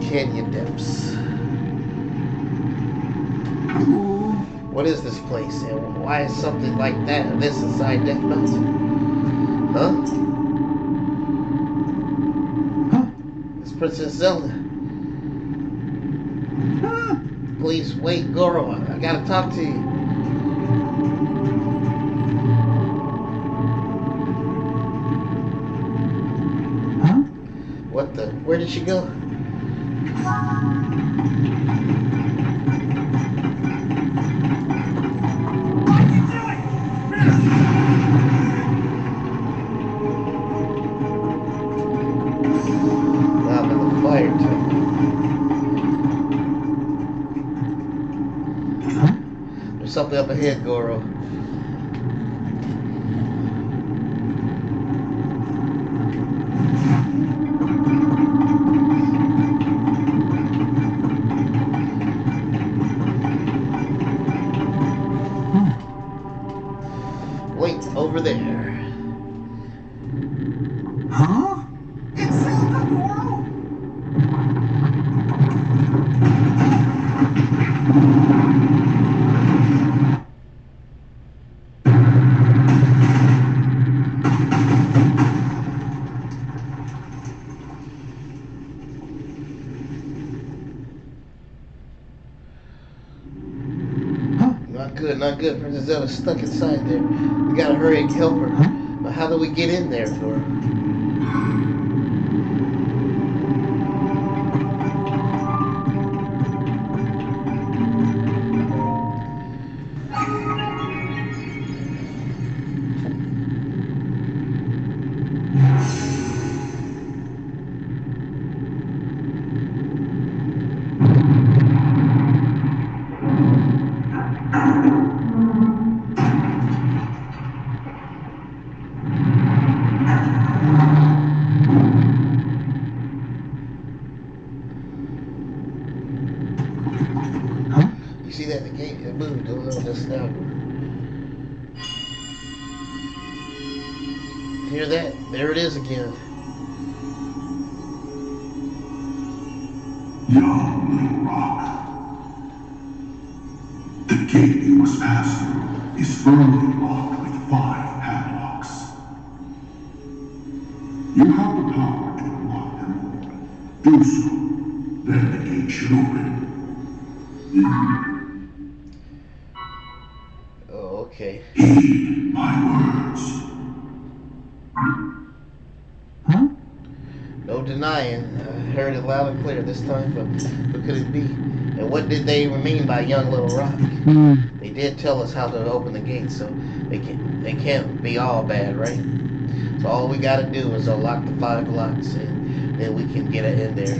Canyon depths. What is this place, and why is something like that this inside Death Mountain? Huh? It's Princess Zelda. Please wait, Goro. I gotta talk to you. What the? Where did she go? I'm in the fire too. There's something up ahead, Goro. Wait, over there. Huh? It's Zelda, Goro! Not good. Princess Zelda's stuck inside there. We gotta hurry and help her. But how do we get in there, Goro? You see that the gate moved a little just now. Hear that? There it is again. Young little rock. The gate you must pass through is firmly locked with 5 padlocks. You have the power to unlock them all. Do so, then the gate should open. Oh, okay. Heed my words. Huh? No denying. I heard it loud and clear this time, but who could it be? And what did they mean by young little rock? They did tell us how to open the gate, so they can't be all bad, right? So all we gotta do is unlock the 5 locks, and then we can get it in there.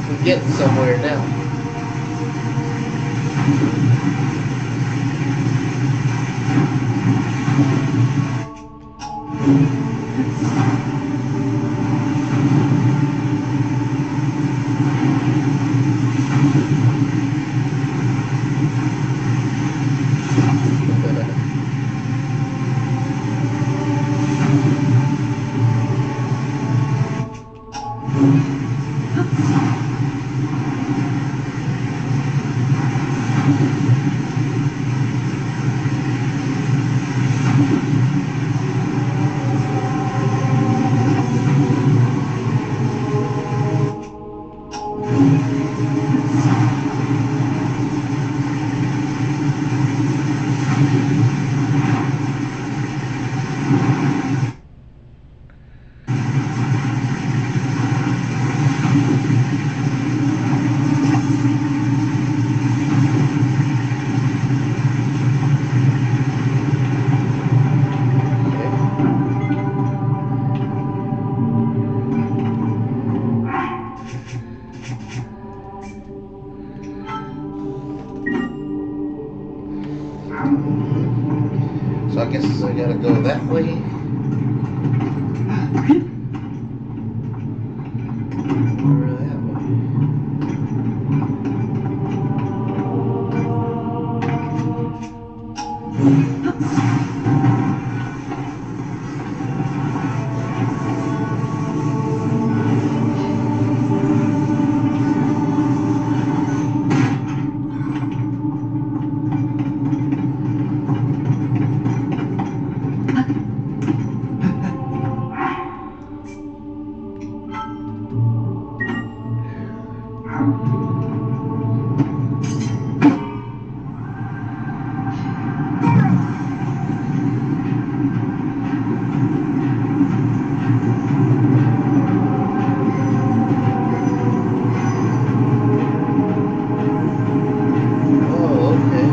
We're getting somewhere now. I guess I gotta go that way. Or that way. Oh, okay.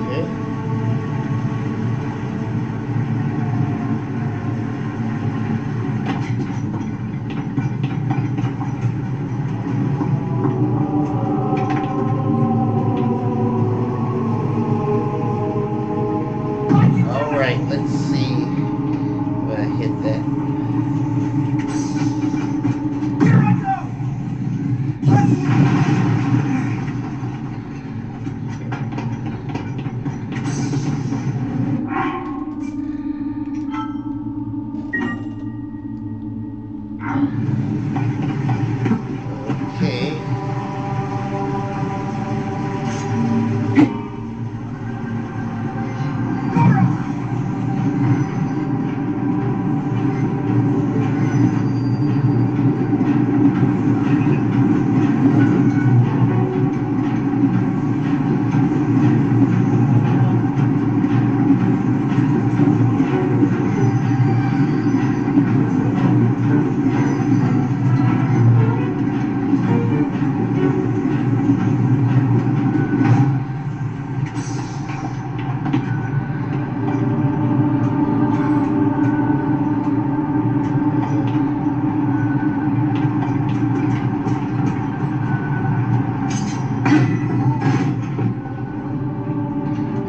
Okay. Alright, let's see if I hit that. Here I Okay.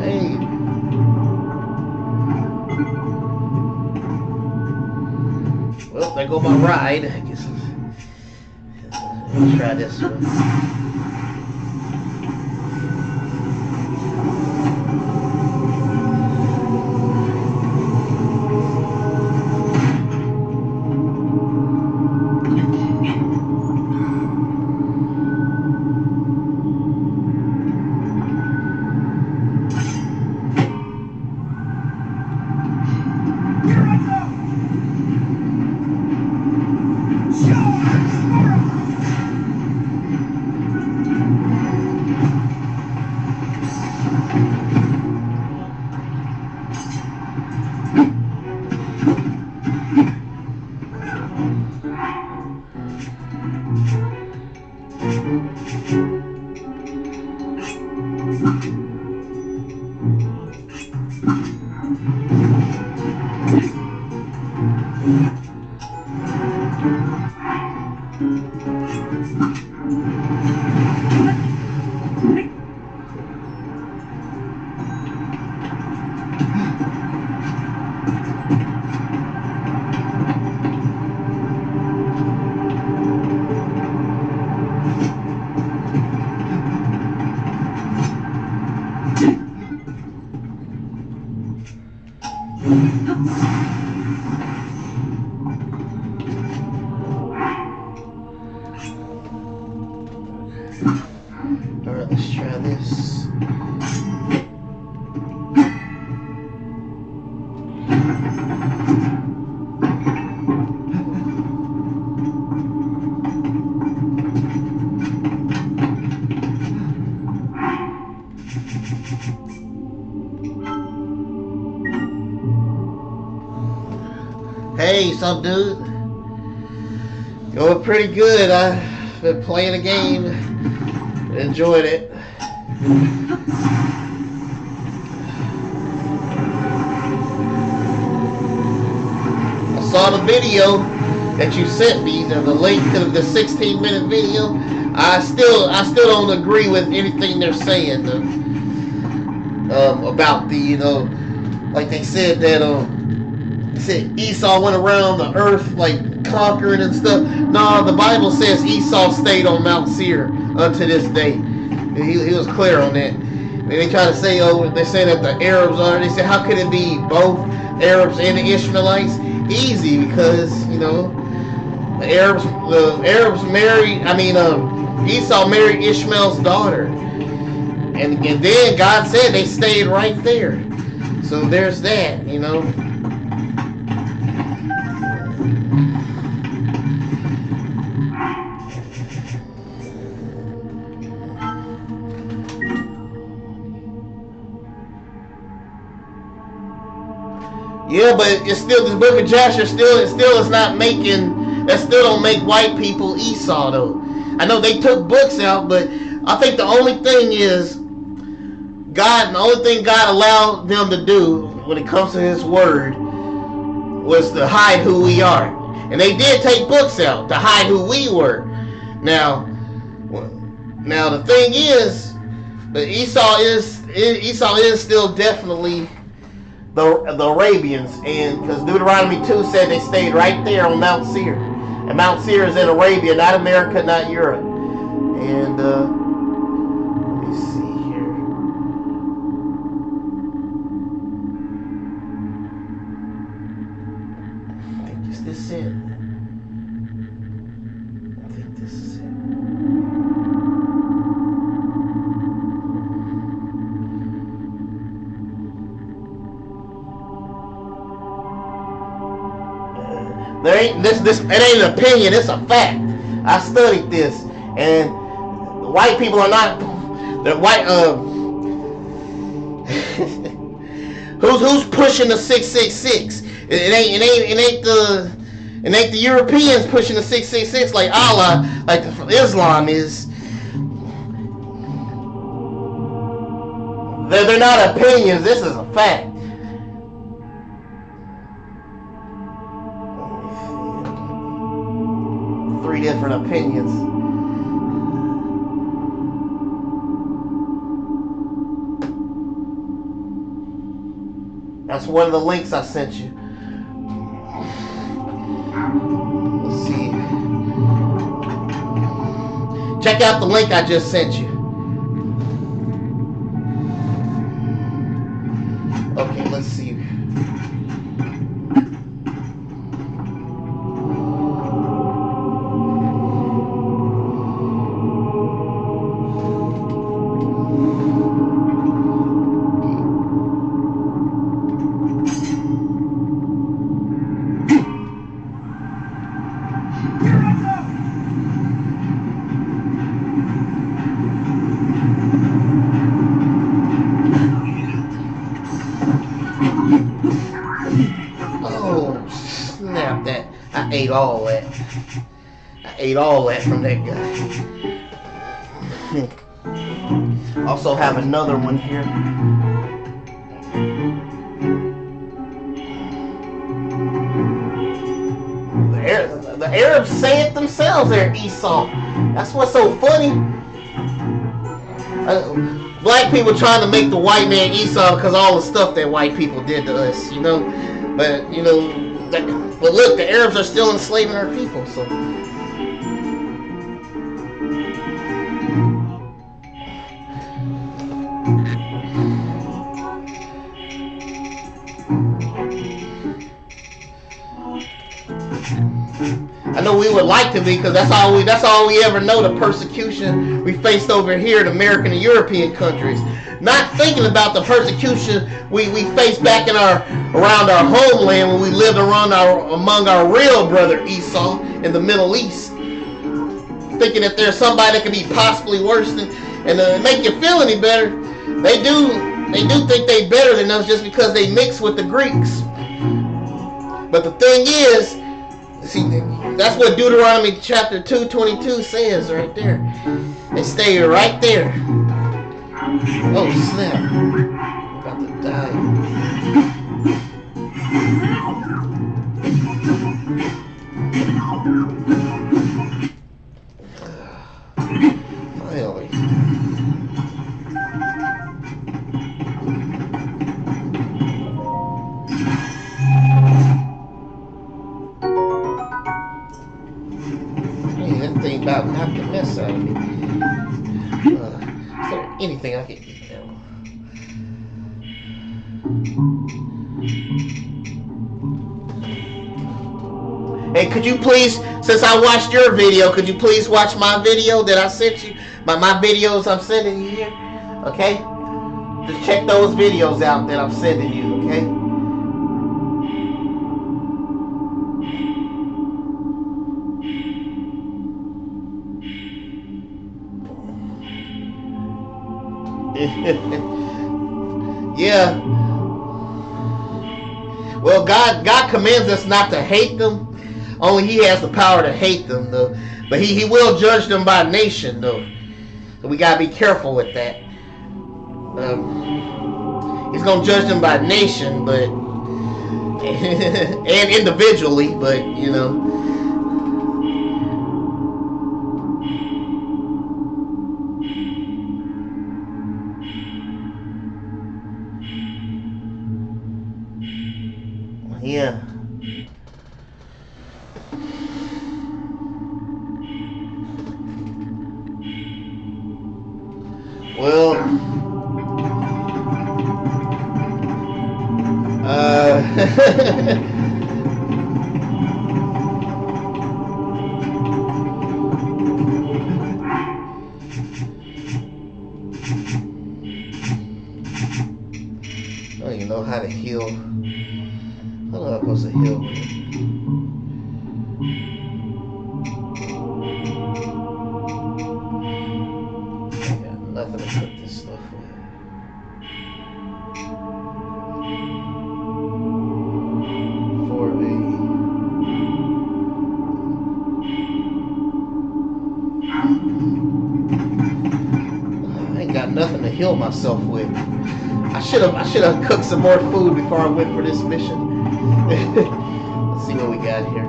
Hey. Well, there go my ride. I guess let's try this one. Alright, let's try this. Hey, sup, dude? Going pretty good. I've been playing a game. Enjoyed it. I saw the video that you sent me, the link to the 16-minute video. I still don't agree with anything they're saying about the, like they said that said Esau went around the earth like conquering and stuff. No, the Bible says Esau stayed on Mount Seir unto this day. He was clear on that. And they try to say, they say that the Arabs are. They say, how could it be both Arabs and the Ishmaelites? Easy, because the Arabs married. Esau married Ishmael's daughter, and then God said they stayed right there. So there's that, Yeah, but it's still, this book of Joshua still is not making, that still don't make white people Esau though. I know they took books out, but I think the only thing God allowed them to do when it comes to His word was to hide who we are. And they did take books out to hide who we were. Now the thing is, but Esau is still definitely the Arabians, and because Deuteronomy 2 said they stayed right there on Mount Seir, and Mount Seir is in Arabia, not America, not Europe. And let me see here. I think this is it. I think this is it. There ain't this. It ain't an opinion. It's a fact. I studied this, and white people are not the white. Who's pushing the 666? It ain't the Europeans pushing the 666 like Allah, like Islam is. They're not opinions. This is a fact. Three different opinions. That's one of the links I sent you. Let's see. Check out the link I just sent you. Okay, let's see. I ate all that from that guy. Also have another one here. The Arabs say it themselves, they're Esau. That's what's so funny. Black people trying to make the white man Esau because all the stuff that white people did to us, But, but look, the Arabs are still enslaving our people, so. I know we would like to be, because that's all we ever know, the persecution we faced over here in American and European countries. Not thinking about the persecution we faced back around our homeland when we lived among our real brother Esau in the Middle East. Thinking that there's somebody that could be possibly worse than, and to make you feel any better, they do think they better than us just because they mix with the Greeks. But the thing is, see, that's what Deuteronomy chapter 2:22 says right there. They stay right there. Oh snap! I'm about to die. Finally. Hey, that thing about knocked the mess out of me. Is there anything I can eat now? Hey, could you please, since I watched your video, could you please watch my video that I sent you? My videos I'm sending you here, okay? Just check those videos out that I'm sending you, okay? Yeah. Well, God commands us not to hate them. Only He has the power to hate them, though. But He will judge them by nation, though. So we gotta be careful with that. He's gonna judge them by nation, but and individually, but you know. Yeah. Well, I don't even know how to heal. How am I supposed to heal? Nothing to cook this stuff with. I ain't got nothing to heal myself with. I should have cooked some more food before I went for this mission. Let's see what we got here.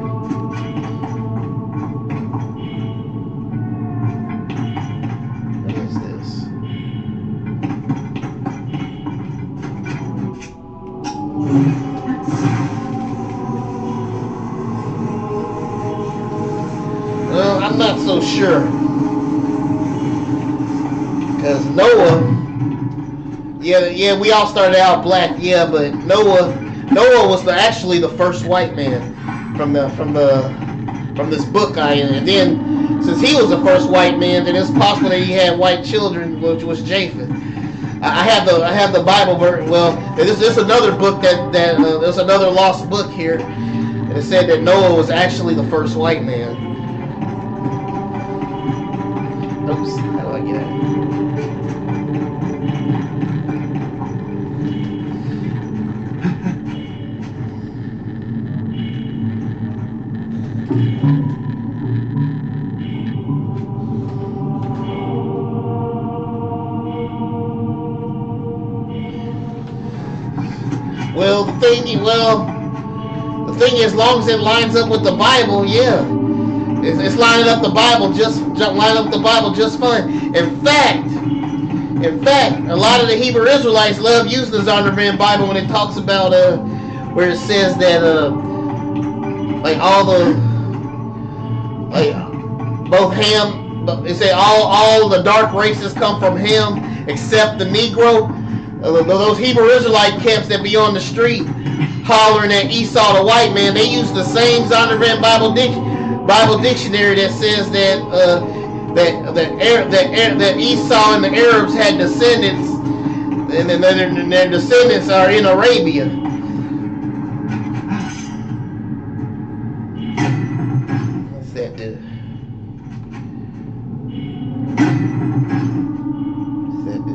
Well, I'm not so sure, because Noah, yeah, we all started out black, yeah, but Noah was actually the first white man from this book, and then since he was the first white man, then it's possible that he had white children, which was Japheth. I have the Bible version. Well, this is another book that there's another lost book here, and it said that Noah was actually the first white man. Oops, how do I get out? Well, the thing is, as long as it lines up with the Bible, yeah, it's lining up the Bible just fine. In fact, a lot of the Hebrew Israelites love using the Zondervan Bible when it talks about where it says that like all the both Ham, it say all the dark races come from Ham except the Negro. Those Hebrew Israelite camps that be on the street hollering at Esau the white man, they use the same Zondervan Bible Bible dictionary that says that that Esau and the Arabs had descendants, and their descendants are in Arabia. What's that do? What's that do?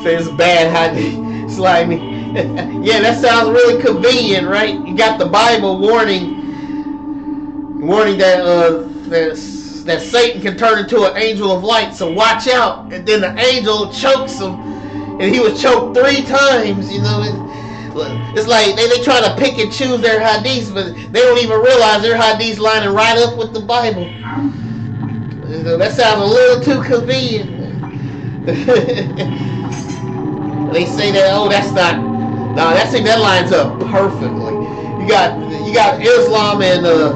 So it's bad how slimy. Yeah, that sounds really convenient, right? You got the Bible warning that Satan can turn into an angel of light, so watch out. And then the angel chokes him, and he was choked 3 times. You know, it's like they try to pick and choose their hadiths, but they don't even realize their hadiths lining right up with the Bible. You know, that sounds a little too convenient. They say that, oh, that's not. No, that lines up perfectly. You got Islam and the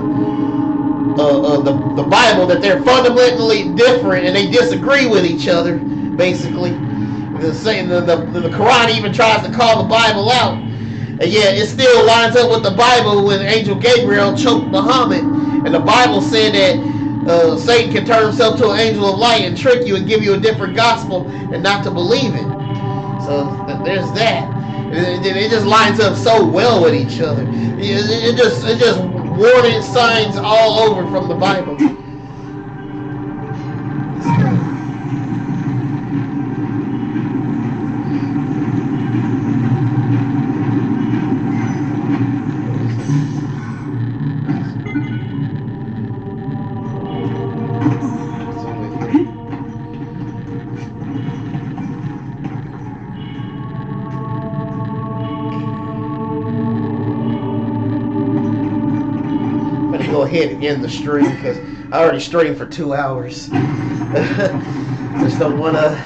Bible, that they're fundamentally different and they disagree with each other. Basically, the Quran even tries to call the Bible out, and yet it still lines up with the Bible when Angel Gabriel choked Muhammad, and the Bible said that Satan can turn himself to an angel of light and trick you and give you a different gospel and not to believe it. So there's that. It just lines up so well with each other. It just warning signs all over from the Bible. Go ahead and end the stream because I already streamed for 2 hours. Just don't want to.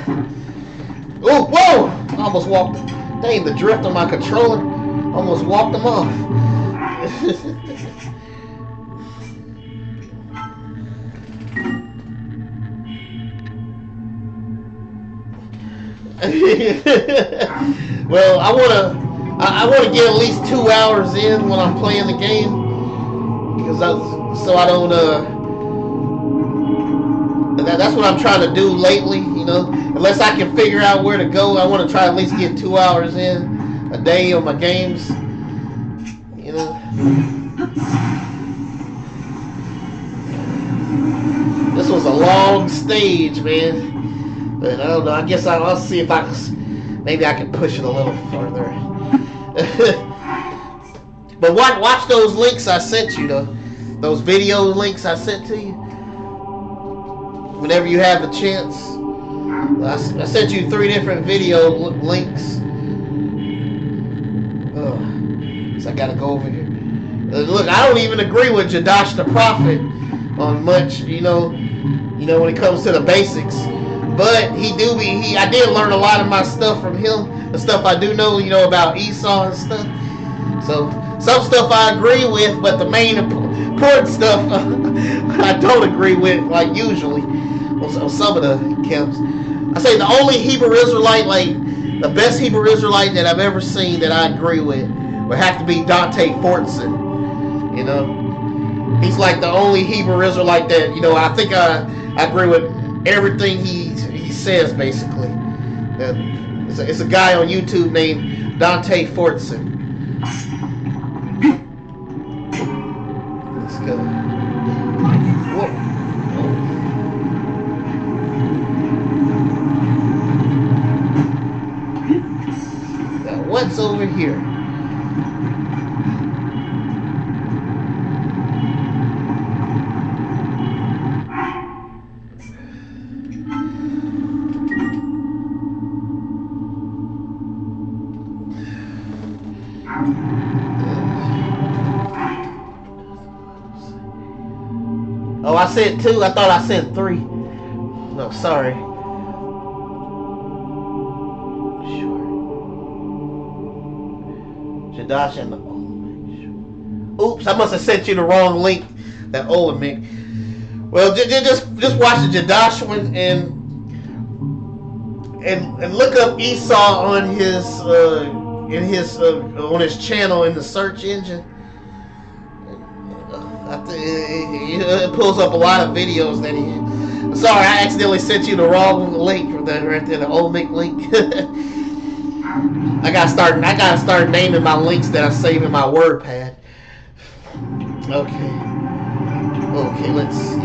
Oh, whoa! I almost walked. Dang, the drift on my controller almost walked them off. Well, I wanna get at least 2 hours in when I'm playing the game. So I don't that's what I'm trying to do lately, you know. Unless I can figure out where to go, I want to try at least get 2 hours in a day on my games, you know. This was a long stage, man, but I don't know. I guess I'll see if maybe I can push it a little further. But watch those links I sent you, though. Those video links I sent to you. Whenever you have the chance. I sent you 3 different video links. So I gotta go over here. Look, I don't even agree with Jadash the Prophet on much, you know, when it comes to the basics. But I did learn a lot of my stuff from him. The stuff I do know, about Esau and stuff. So some stuff I agree with, but the main important stuff I don't agree with, like usually on some of the camps. I say the only Hebrew Israelite, like the best Hebrew Israelite that I've ever seen that I agree with would have to be Dante Fortson. He's like the only Hebrew Israelite that I think I agree with everything he says basically. It's a guy on YouTube named Dante Fortson. Let's go. Whoa. Now what's over here? Oh, I said 2. I thought I said 3. No, sorry. Jadash and the Olympic. Oops, I must have sent you the wrong link. That Olympic. Well, just watch the Jadash one and look up Esau on his on his channel in the search engine. It pulls up a lot of videos that he. Sorry, I accidentally sent you the wrong link for that right there, the Olympic link. I gotta start naming my links that I save in my WordPad. Okay. Okay, let's see.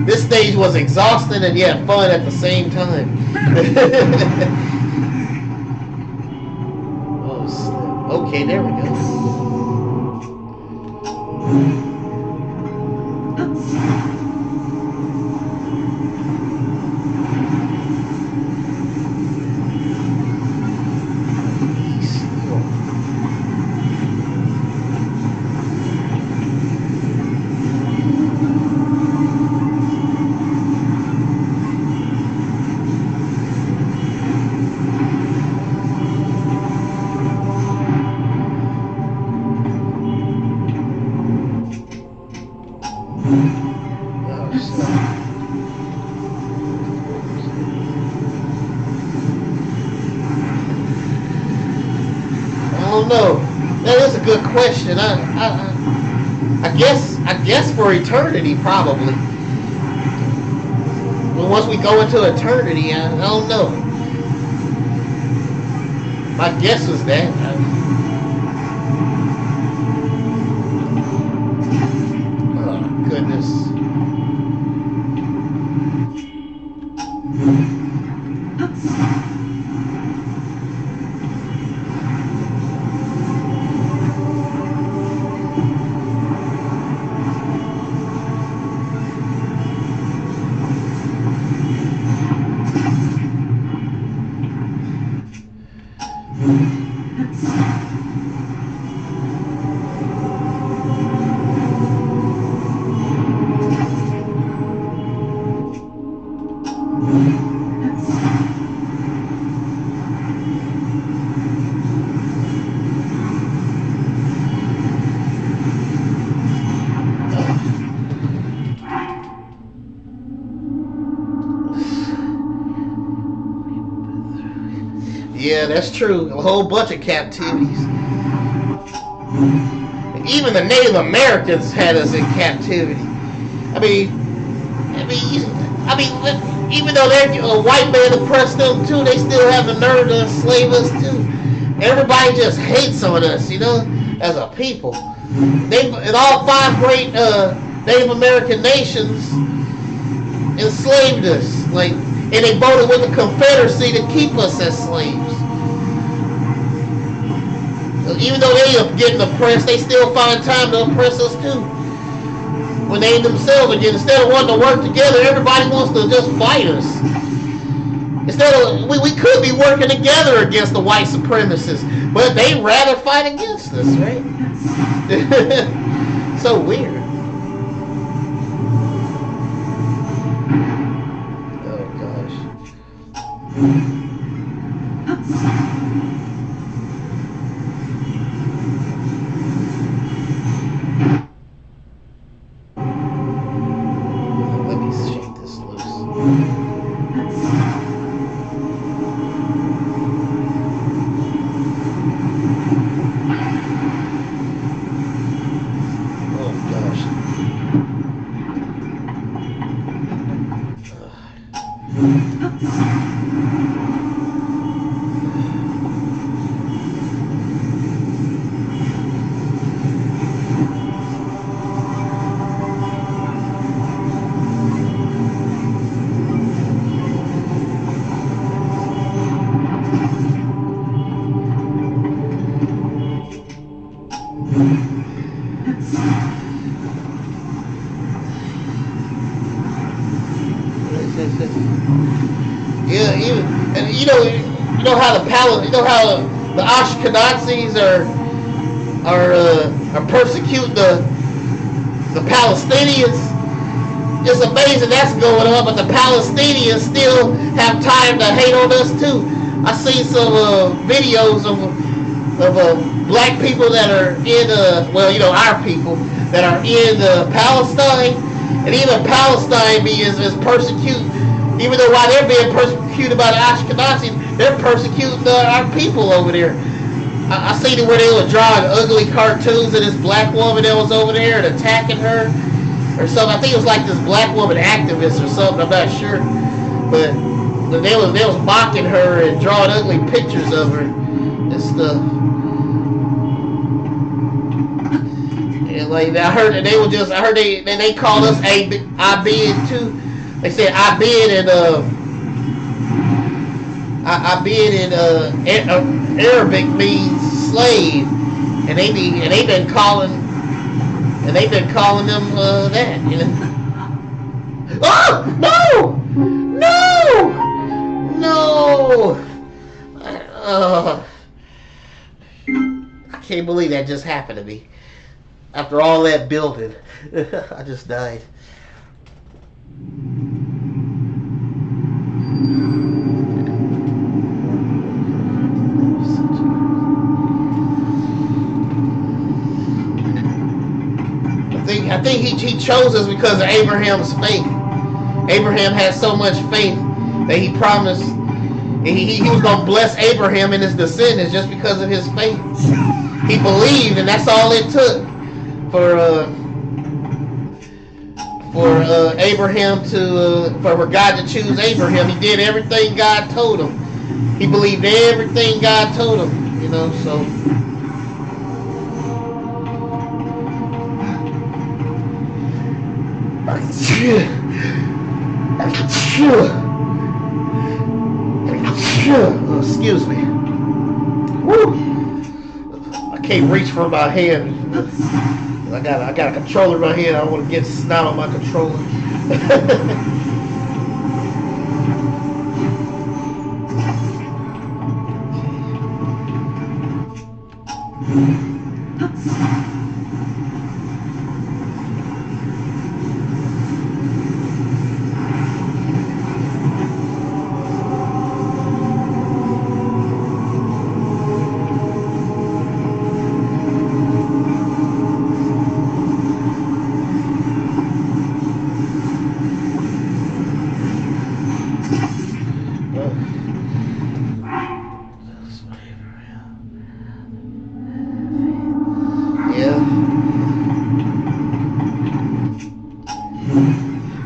This stage was exhausting and yet fun at the same time. Oh, snap. Okay, there we go. No, that is a good question. I guess for eternity probably. Well, once we go into eternity, I don't know. My guess was that. Oh goodness. Yeah, that's true. A whole bunch of captivities. Even the Native Americans had us in captivity. I mean, even though they're a white man oppressed them too, they still have the nerve to enslave us too. Everybody just hates on us, you know, as a people. In all 5 great Native American nations enslaved us, and they voted with the Confederacy to keep us as slaves. Even though they are getting oppressed, they still find time to oppress us too. When they themselves again, instead of wanting to work together, everybody wants to just fight us. Instead of we could be working together against the white supremacists, but they rather fight against us, right? So weird. Oh gosh. Yeah, and you know how the Ashkenazis are persecuting the Palestinians. It's amazing that's going on, but the Palestinians still have time to hate on us too. I see some videos of black people that are in our people that are in Palestine, and even Palestine is persecuted. Even though while they're being persecuted by the Ashkenazis, they're persecuting our people over there. I seen it where they were drawing ugly cartoons of this black woman that was over there and attacking her or something. I think it was like this black woman activist or something. I'm not sure, but they was mocking her and drawing ugly pictures of her and stuff. And like I heard that they called us Abid too. They said Abid and Arabic means slave, and they've been calling them that, you know. Oh no! I can't believe that just happened to me. After all that building, I just died. I think he chose us because of Abraham's faith. Abraham had so much faith that he promised he was going to bless Abraham and his descendants just because of his faith. He believed, and that's all it took for Abraham for God to choose Abraham. He did everything God told him. He believed everything God told him, you know, so. Excuse me. Woo. I can't reach for my hand. I got a controller in my hand. I don't want to get snot on my controller.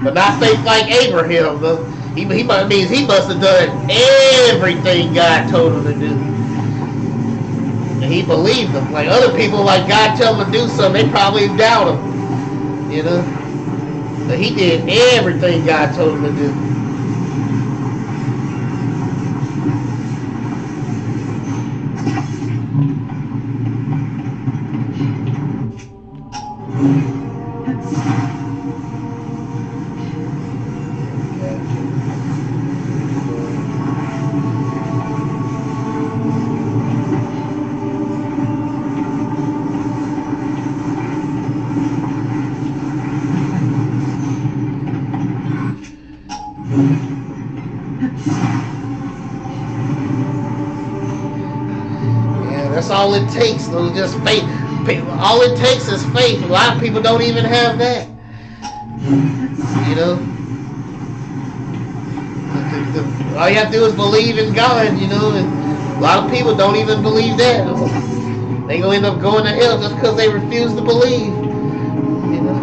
But not faith like Abraham, though. He must have done everything God told him to do. And he believed him. Like other people, like God tell them to do something, they probably doubt him. You know? But he did everything God told him to do. That's all it takes, though, just faith. All it takes is faith. A lot of people don't even have that. You know? All you have to do is believe in God, you know? And a lot of people don't even believe that. They gonna end up going to hell just because they refuse to believe. You know?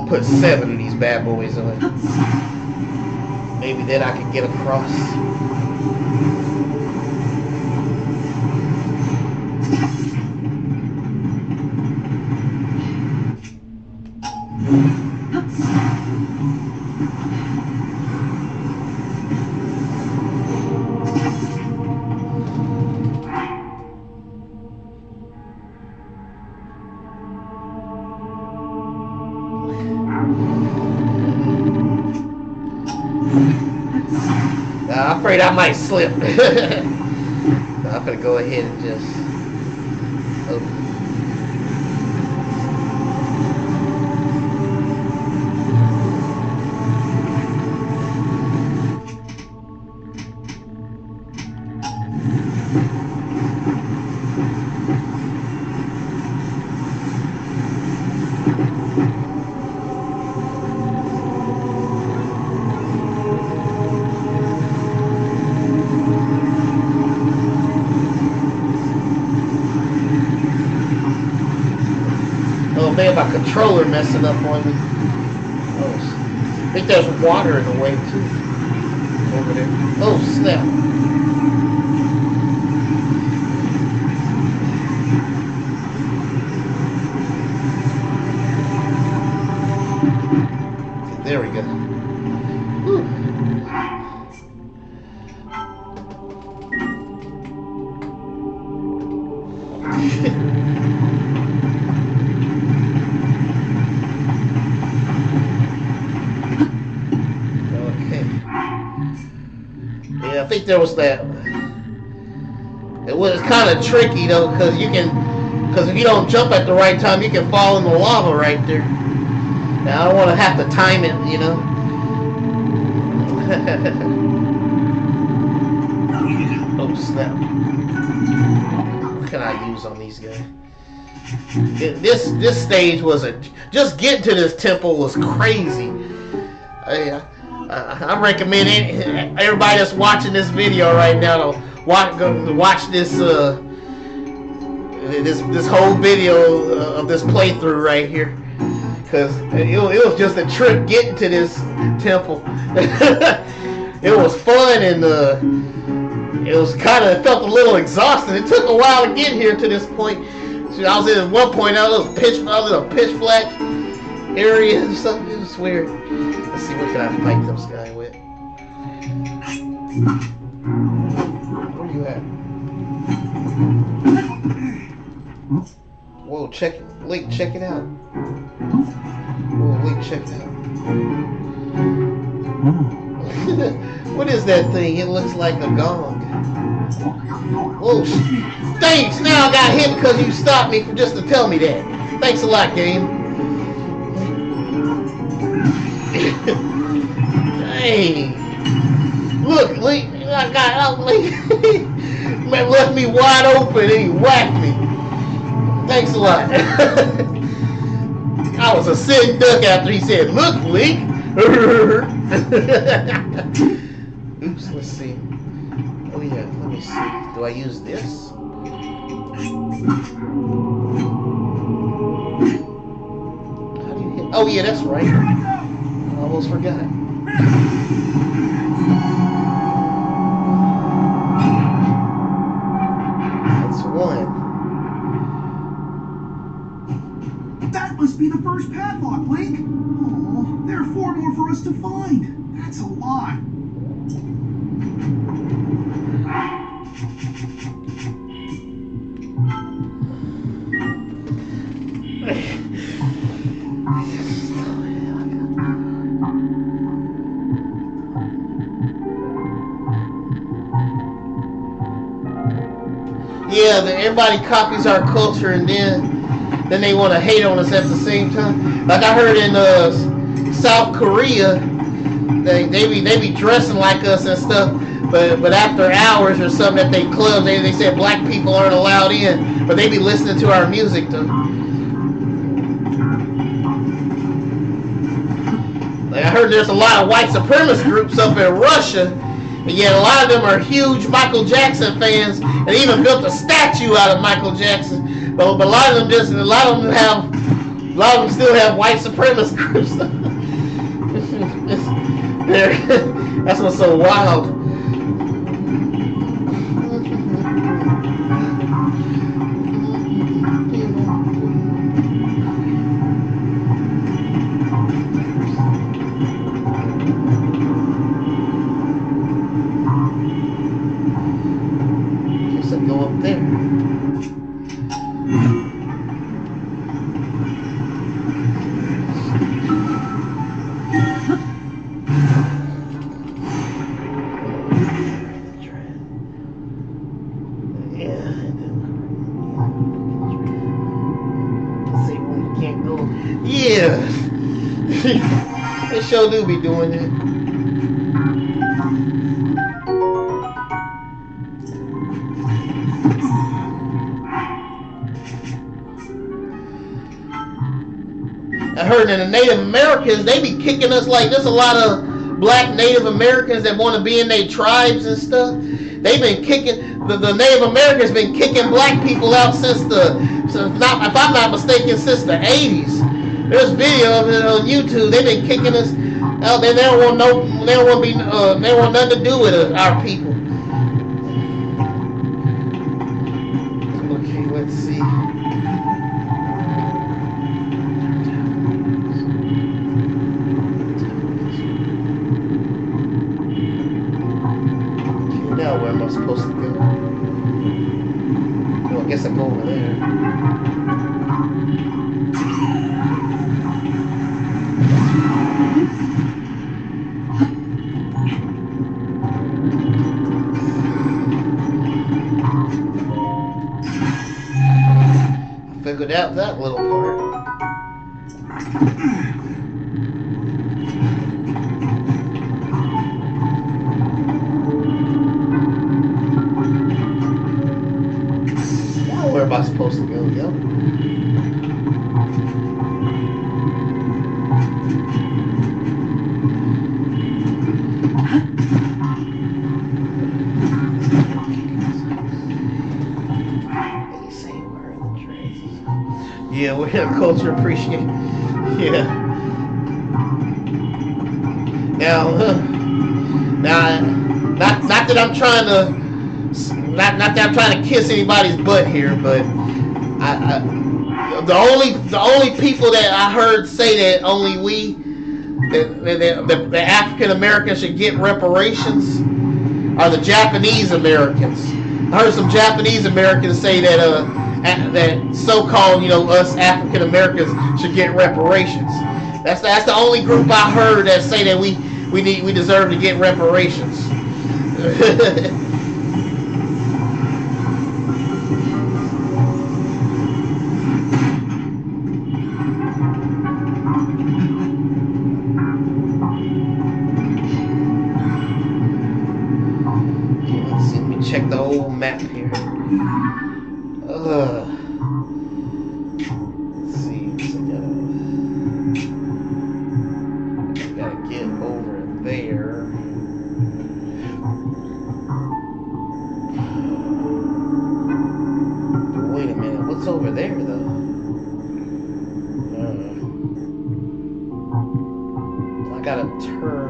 Put 7 of these bad boys on. Maybe then I can get across. afraid I might slip. I'm gonna go ahead and just open. Oh man, my controller messing up on me. Oh, I think there's water in the way too. Over there. Oh snap. There we go. Whew. Yeah, I think there was that. It was kind of tricky though, because if you don't jump at the right time, you can fall in the lava right there. Now I don't want to have to time it, you know. Oh snap! What can I use on these guys? This stage was just getting to this temple was crazy. I recommend everybody that's watching this video right now to watch this this whole video of this playthrough right here, because it was just a trip getting to this temple. It was fun, and it was it felt a little exhausting. It took a while to get here to this point. So I was at one point I was in a pitch black area and stuff. It was weird. Let's see, what can I fight this guy with? Where you at? Whoa, Link, check it out. Whoa, Link, check it out. What is that thing? It looks like a gong. Whoa, thanks! Now I got hit because you stopped me just to tell me that. Thanks a lot, game. Dang. Look, Link, I got out, Link. Man left me wide open and he whacked me. Thanks a lot. I was a sitting duck after he said, "Look, Link." Oops, let's see. Oh yeah, let me see. Do I use this? How do you hit? Oh yeah, that's right. I almost forgot. That's one. That must be the first padlock, Link. Oh, there are 4 more for us to find. That's a lot. Yeah, everybody copies our culture, and then they want to hate on us at the same time. Like I heard in South Korea, they be dressing like us and stuff, but after hours or something at they clubs, they said black people aren't allowed in, but they be listening to our music though. Like I heard there's a lot of white supremacist groups up in Russia. And yet a lot of them are huge Michael Jackson fans, and even built a statue out of Michael Jackson. But a lot of them still have white supremacist groups. That's what's so wild. Go up there. Yeah. They sure do be doing it. I heard that the Native Americans, they be kicking us like there's a lot of black Native Americans that want to be in their tribes and stuff. They've been kicking, the Native Americans been kicking black people out since not, if I'm not mistaken, since the 80s. There's video of it on YouTube. They've been kicking us out. They don't want no, they don't want be, they don't want nothing to do with our people. Okay, let's see. Now where am I supposed to go? Well, I guess I go over there. I figured out that little part. Where am I supposed to go? Yep. Yeah, we're in culture appreciation. Yeah. Now, not that I'm trying to. Not that I'm trying to kiss anybody's butt here, but the only people that I heard say that only the African Americans should get reparations are the Japanese Americans. I heard some Japanese Americans say that that so-called us African Americans should get reparations. That's the only group I heard that say that we deserve to get reparations. Check the old map here. Let's see. I gotta get over there. Wait a minute. What's over there, though? I gotta turn.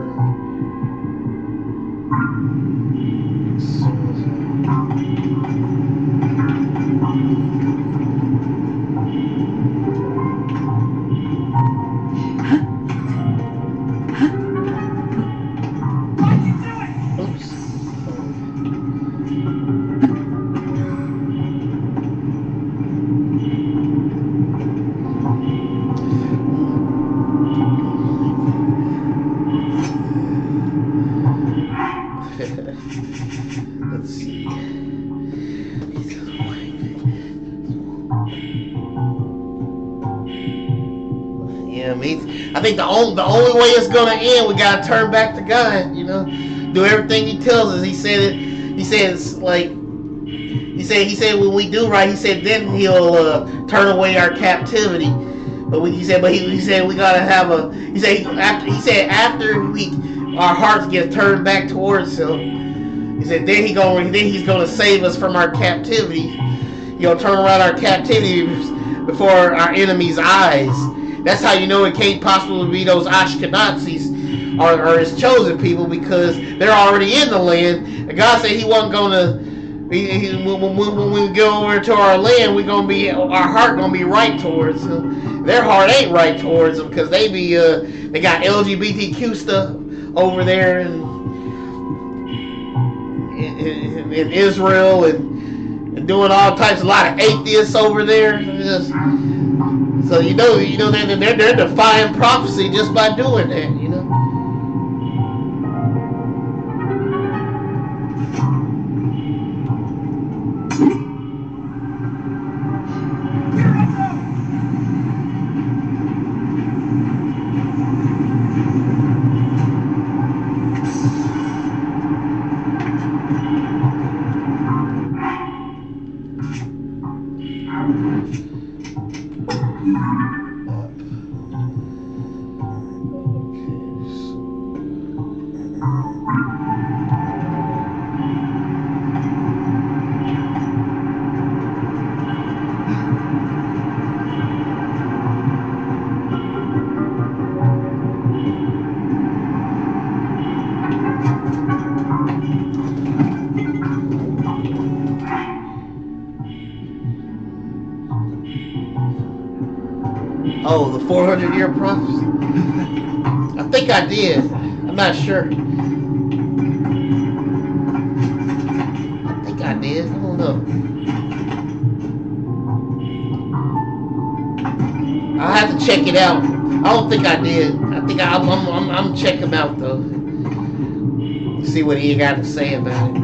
Let's see. Yeah, I think the only way it's gonna end, we gotta turn back to God. Do everything He tells us. He said when we do right, He said then He'll turn away our captivity. But he said we gotta have He said after our hearts get turned back towards Him. He said then He's gonna save us from our captivity. He'll turn around our captivity before our enemies' eyes. That's how you know it can't possibly be those Ashkenazis or His chosen people, because they're already in the land. And God said He wasn't gonna. When we go over to our land, our heart gonna be right towards Him. Their heart ain't right towards Him because they got LGBTQ stuff over there in Israel and doing all types, a lot of atheists over there. So they're defying prophecy just by doing that. Oh, the 400-year prophecy? I think I did. I'm not sure. I think I did. I don't know. I'll have to check it out. I don't think I did. I think I'm checking him out though. See what he got to say about it.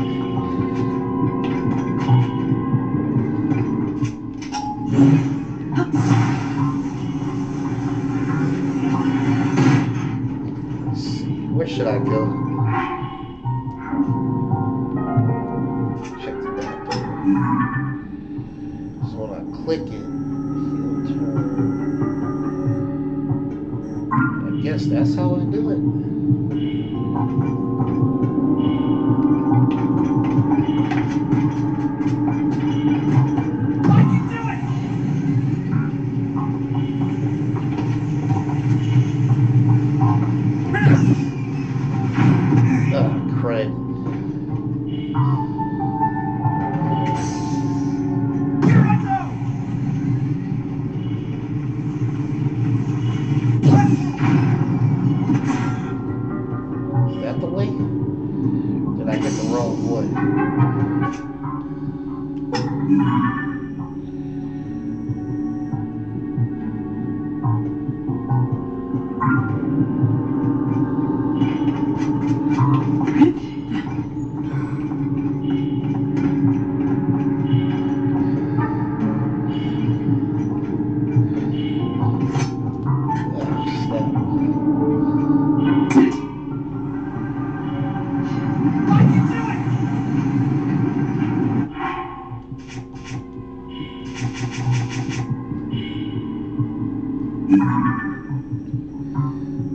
Let's see. Where should I go? Check the map. So when I click it, he'll turn. I guess that's how I do it. Crud. Is that the way? Did I get the wrong one?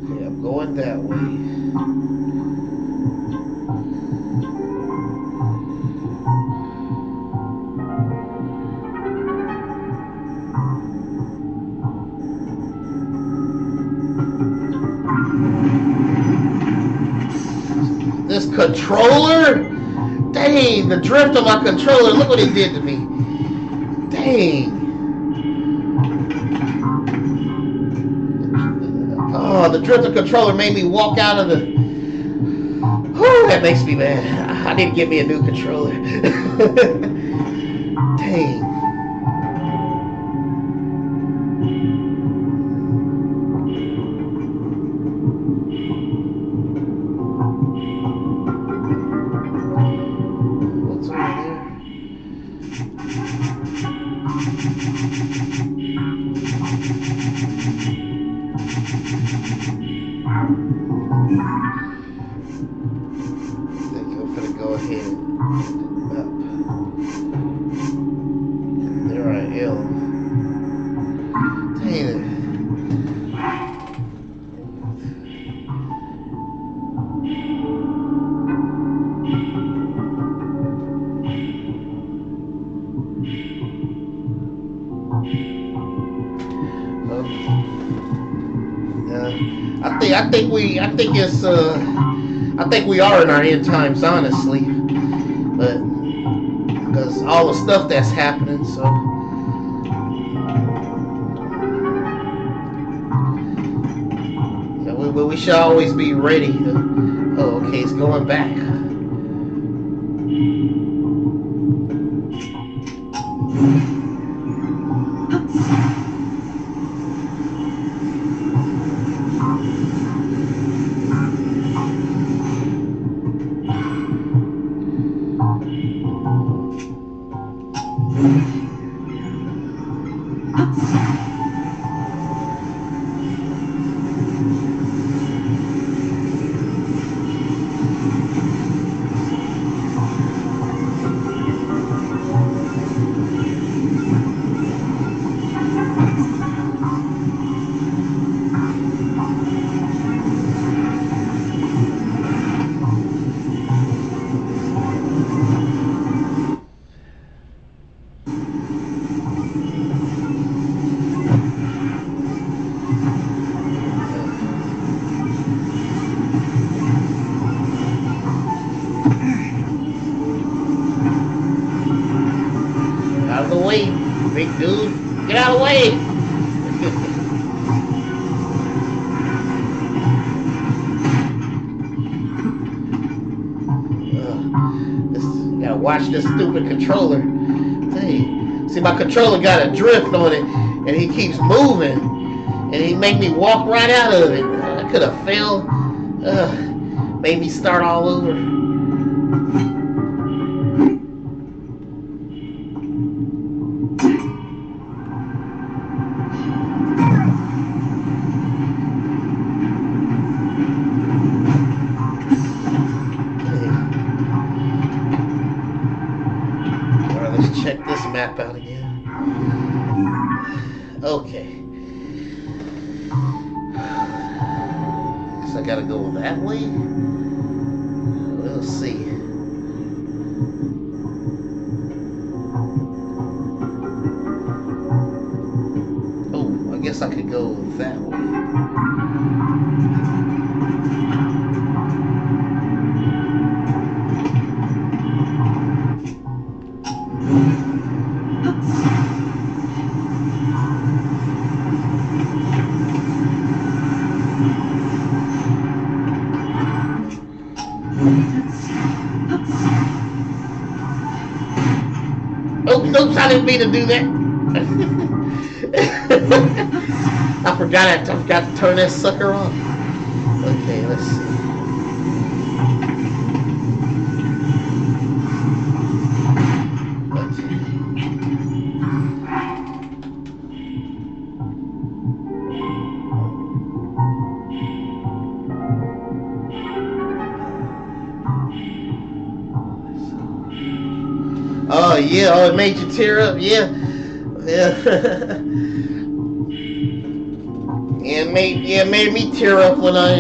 Okay, I'm going that way. This controller? Dang, the drift of my controller. Look what he did to me. Dang. Oh, the drift of controller made me walk out of the... Whew, that makes me mad. I need to get me a new controller. Dang. What's over there? I think I'm gonna go ahead and map. There I am. Dang it. I think we are in our end times, honestly, but because all the stuff that's happening, so yeah, we should always be ready to. Oh, okay, it's going back. Out of the way, big dude. Get out of the way. Gotta watch this stupid controller. Hey, see, my controller got a drift on it, and he keeps moving, and he make me walk right out of it. I could have fell. Made me start all over. Check this map out again. Okay. Guess I gotta go that way. We'll see. Oh, I guess I could go that way. Oops, I didn't mean to do that. I forgot to turn that sucker off. Okay, let's see. Oh yeah, oh it made you tear up, yeah. It made me tear up when I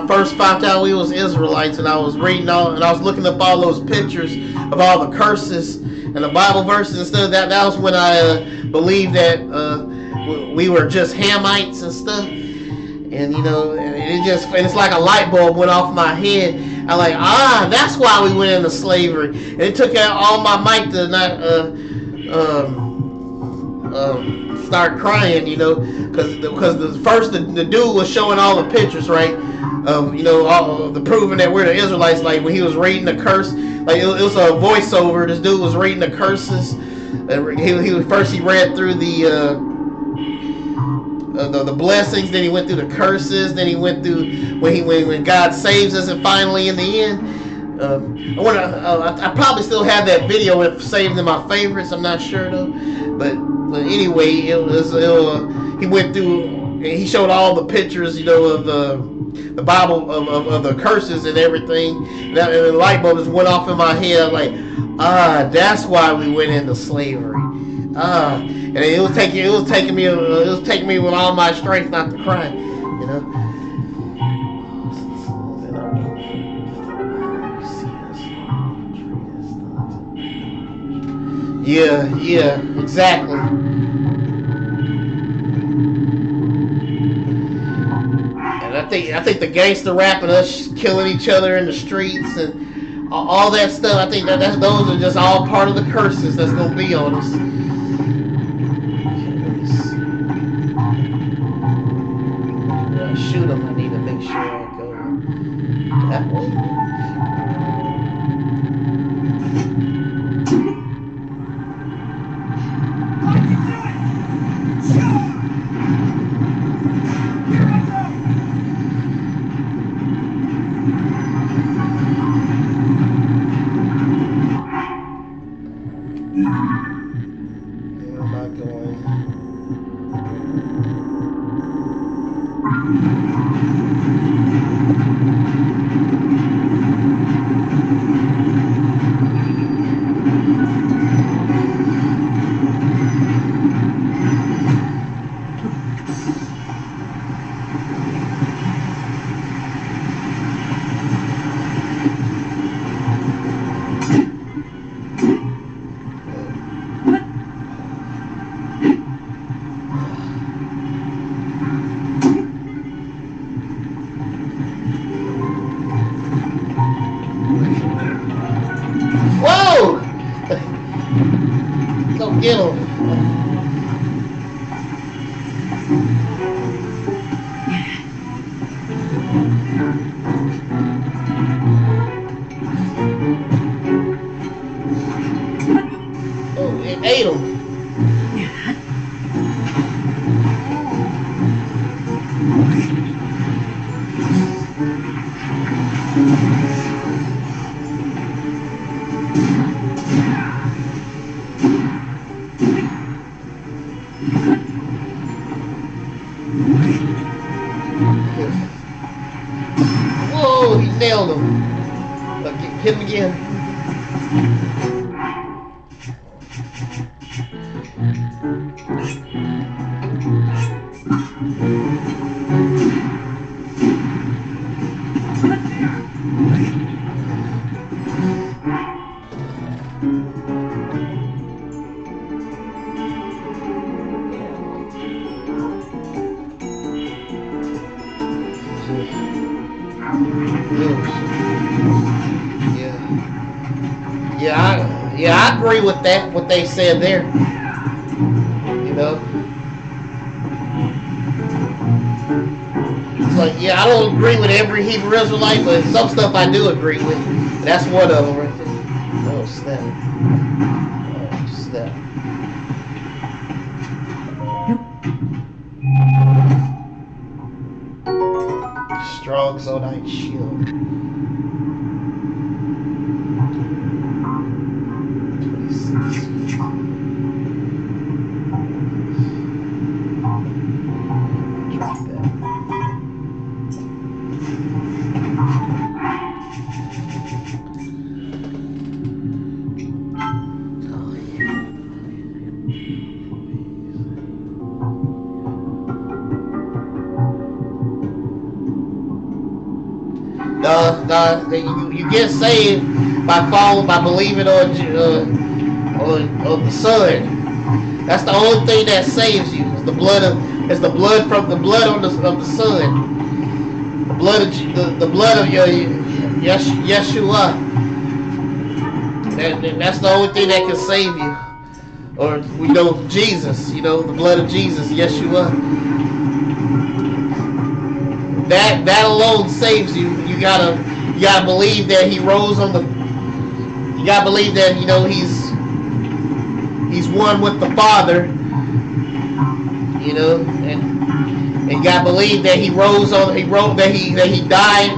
first found out we was Israelites, and I was reading and I was looking up all those pictures of all the curses and the Bible verses and stuff. That was when I believed that we were just Hamites and stuff. And it's like a light bulb went off my head. I'm like, that's why we went into slavery. And it took out all my might to not start crying, because the dude was showing all the pictures, right, of all the proving that we're the Israelites. Like when he was reading the curse, like it was a voiceover. This dude was reading the curses. He read through the blessings, then he went through the curses, then he went through when God saves us, and finally in the end, I probably still have that video if saved in my favorites. I'm not sure though, but anyway, he went through and he showed all the pictures, of the Bible of the curses and everything. And the light bulb just went off in my head. Like, that's why we went into slavery. And it was taking me with all my strength not to cry, Yeah, exactly. And I think the gangster rap and us killing each other in the streets and all that stuff, I think those are just all part of the curses that's gonna be on us. Shoot him, I need to make sure I go that way. Where am I going? Get him. Oh, it ate him. Whoa, he nailed him. Look, hit him again. Yeah, I agree with that. What they said there, you know. It's like, yeah, I don't agree with every Hebrew Israelite, but some stuff I do agree with. That's one of them right there. Oh snap! Oh snap! Strong Zonite shield. 26. Drop that. Oh yeah. You get saved by believing on the Son. That's the only thing that saves you. It's the blood from the blood of the Son. The blood of your Yeshua. That's the only thing that can save you. Or we know Jesus. You know the blood of Jesus, Yeshua. That alone saves you. You gotta believe that He rose on the. You gotta believe that He's one with the Father. You know, and you gotta believe that He He died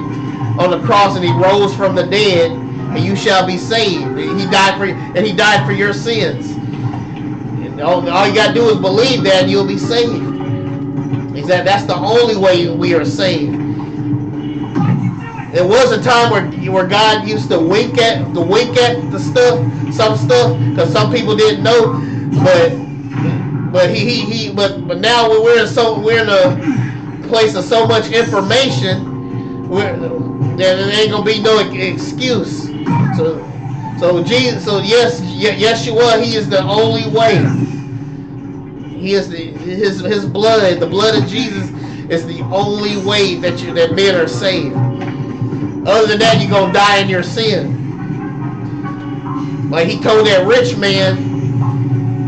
on the cross and He rose from the dead, and you shall be saved. He died for your sins. And all you gotta do is believe that, and you'll be saved. That's the only way we are saved. There was a time where God used to wink at the stuff, some stuff, because some people didn't know, but now we're in a place of so much information, that there ain't gonna be no excuse. So yes, Yeshua, He is the only way. He is his blood, the blood of Jesus is the only way that men are saved. Other than that, you're gonna die in your sin. Like He told that rich man,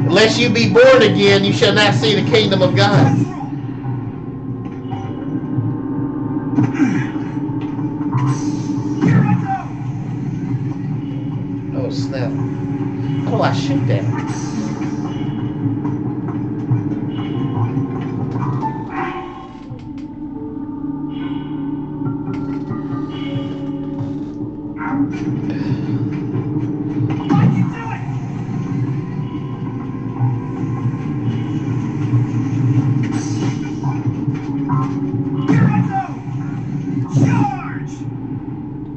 unless you be born again, you shall not see the kingdom of God. Oh snap! How do I shoot that?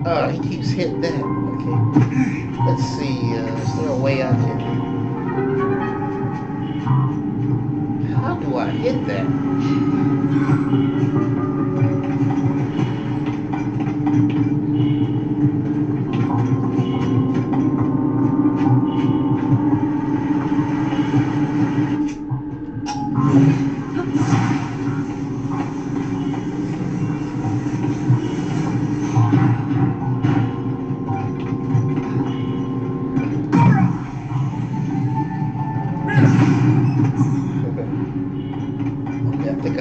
Oh, he keeps hitting that. Okay. Let's see. Is there a way I can... How do I hit that?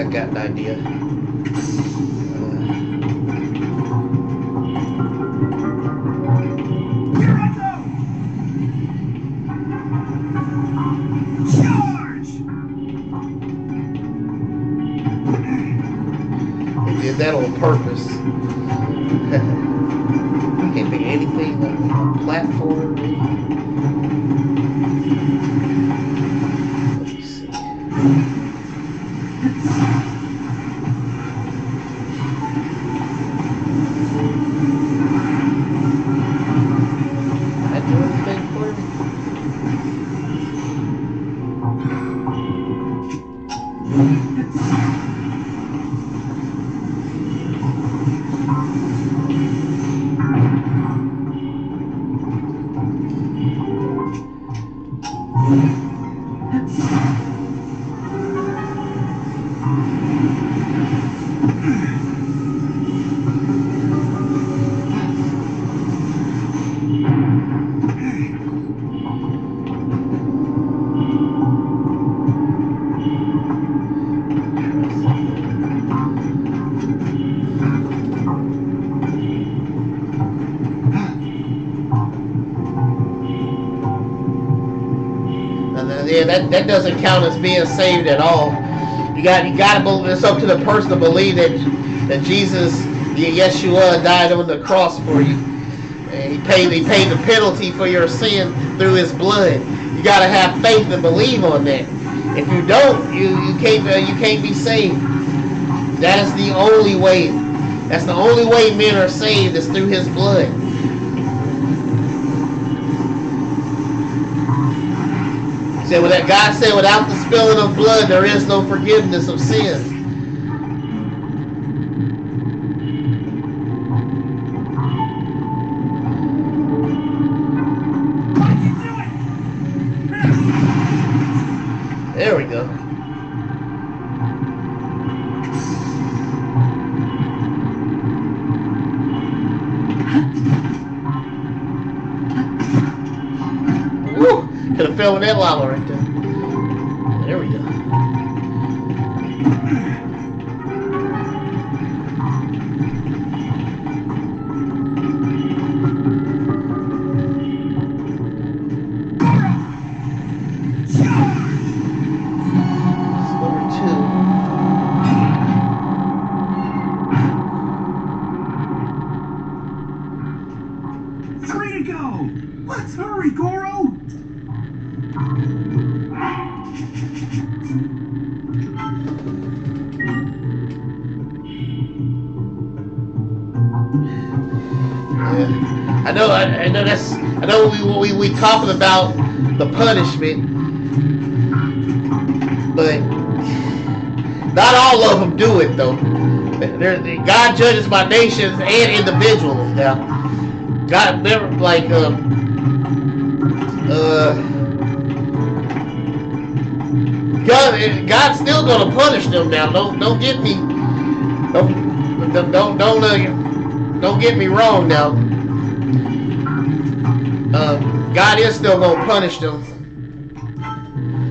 I got an idea. Here I go! Charge! They did that on purpose. Can't think of anything like a platform. Let me see. Did I do anything for me? Yeah, that doesn't count as being saved at all. You gotta believe. It's up to the person to believe that Jesus, Yeshua, died on the cross for you. And he paid the penalty for your sin through his blood. You gotta have faith and believe on that. If you don't, you can't be saved. That is the only way. That's the only way men are saved, is through his blood. God said, without the spilling of blood, there is no forgiveness of sins. There we go. Woo! Could have fell with that lava right there. There we go. Let's hurry, Goro! I know we talking about the punishment, but not all of them do it though. God judges by nations and individuals now. God never like God's still gonna punish them now. Don't get me don't get me wrong now. God is still gonna punish them,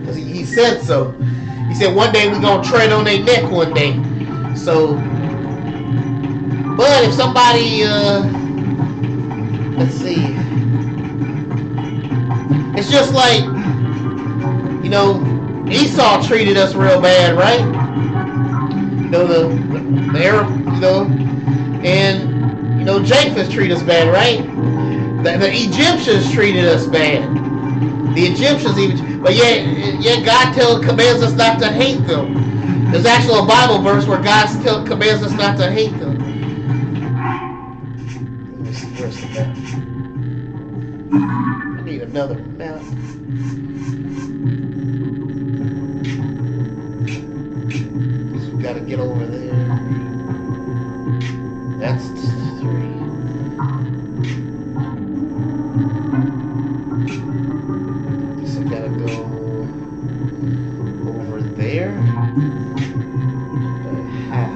because he said so. He said one day we're gonna tread on their neck one day. So, but if somebody let's see, it's just like, you know, Esau treated us real bad, right? You know, the Arab, you know, and you know, Japheth treated us bad, right? The Egyptians treated us bad. The Egyptians even, but yet God commands us not to hate them. There's actually a Bible verse where God still commands us not to hate them. Let me see, where's the map? I need another map. So we gotta get over there. That's 3. So we gotta go over there. How?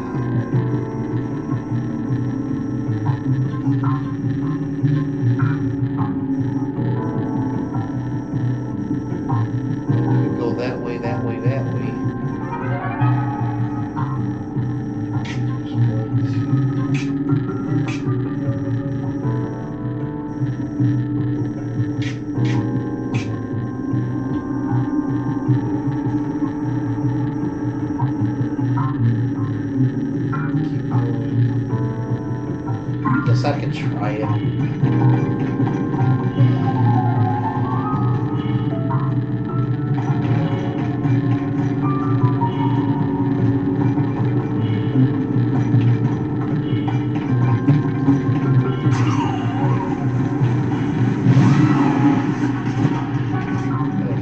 Go that way, that way, that way. quiet.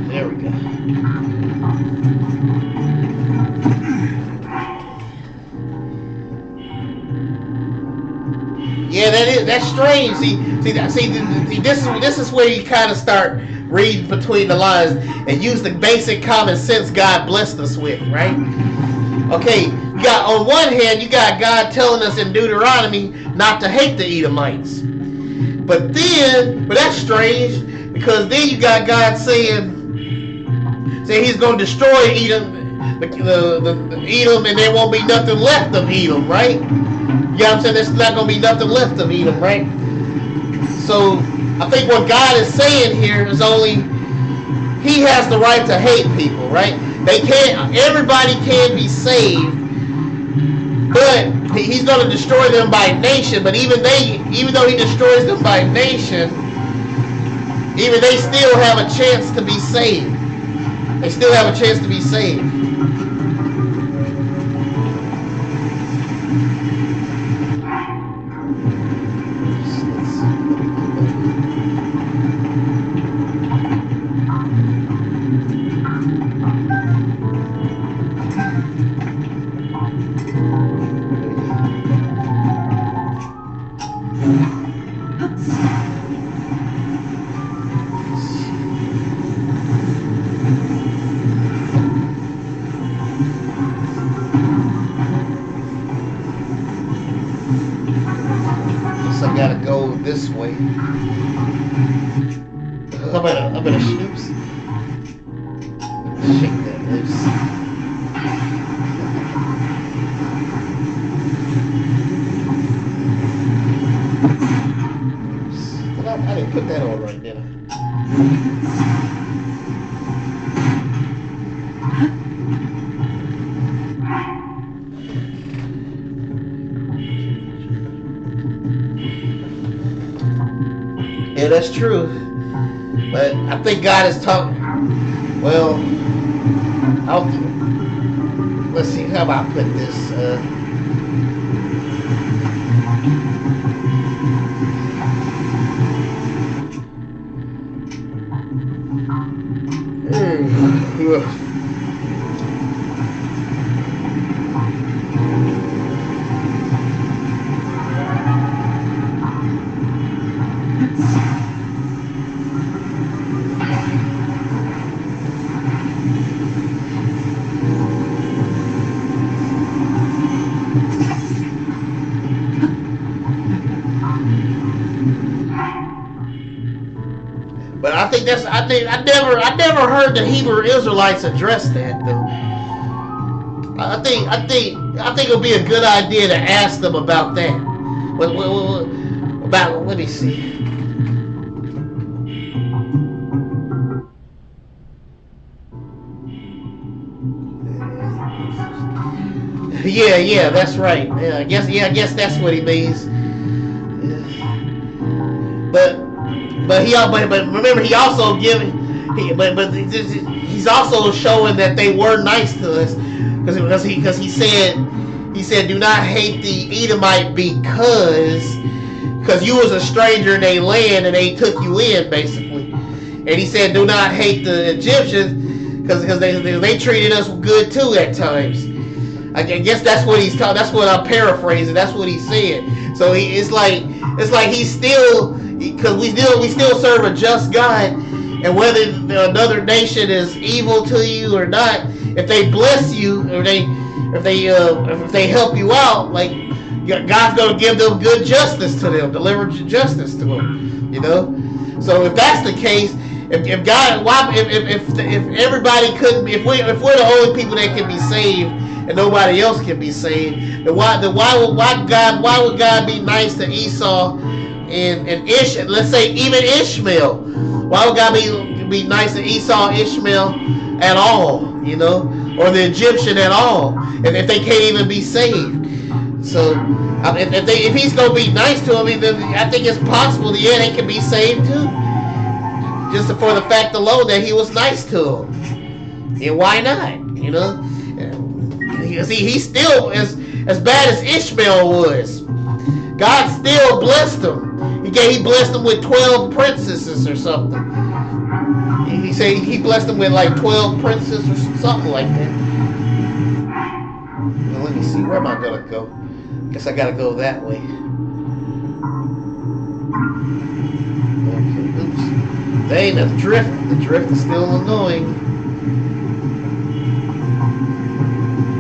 There we go. Yeah, that's strange. This is where you kind of start reading between the lines and use the basic common sense God blessed us with, right? Okay, you got on one hand you got God telling us in Deuteronomy not to hate the Edomites, but that's strange because then you got God saying He's going to destroy Edom, the Edom, and there won't be nothing left of Edom, right? You know what I'm saying? There's not going to be nothing left of Edom, right? So I think what God is saying here is only He has the right to hate people, right? Everybody can be saved, but He's going to destroy them by nation. But even though He destroys them by nation, even they still have a chance to be saved. They still have a chance to be saved. I gotta go this way. I'm gonna oops. Shake that loose. Oops. I didn't put that on right, did I? Yeah, that's true. But I think God is talking. Well, let's see how I put this. But I think I never heard the Hebrew Israelites address that though. I think it would be a good idea to ask them about that. Let me see. Yeah, that's right. Yeah, I guess that's what he means. But remember he also he's also showing that they were nice to us because he said do not hate the Edomite because you was a stranger in their land and they took you in basically, and he said do not hate the Egyptians because they treated us good too at times. I guess that's what he's talking. That's what I'm paraphrasing. That's what he said. So it's like he's still, because we still serve a just God, and whether another nation is evil to you or not, if they bless you or if they help you out, like God's gonna give them good justice to them, deliver justice to them. You know. So if that's the case, if God, if everybody couldn't, if we're the only people that can be saved and nobody else can be saved, then why would God be nice to Esau and let's say even Ishmael? Why would God be nice to Esau, Ishmael at all, you know, or the Egyptian at all, if they can't even be saved? So if he's gonna be nice to him, then I think it's possible that yeah, they can be saved too, just for the fact alone that he was nice to him. And why not? You know, he's still as bad as Ishmael was. God still blessed him. He blessed him with 12 princesses or something. He said he blessed him with like 12 princesses or something like that. Well, let me see. Where am I gonna go? Guess I gotta go that way. Okay, oops. Dang, the drift. The drift is still annoying.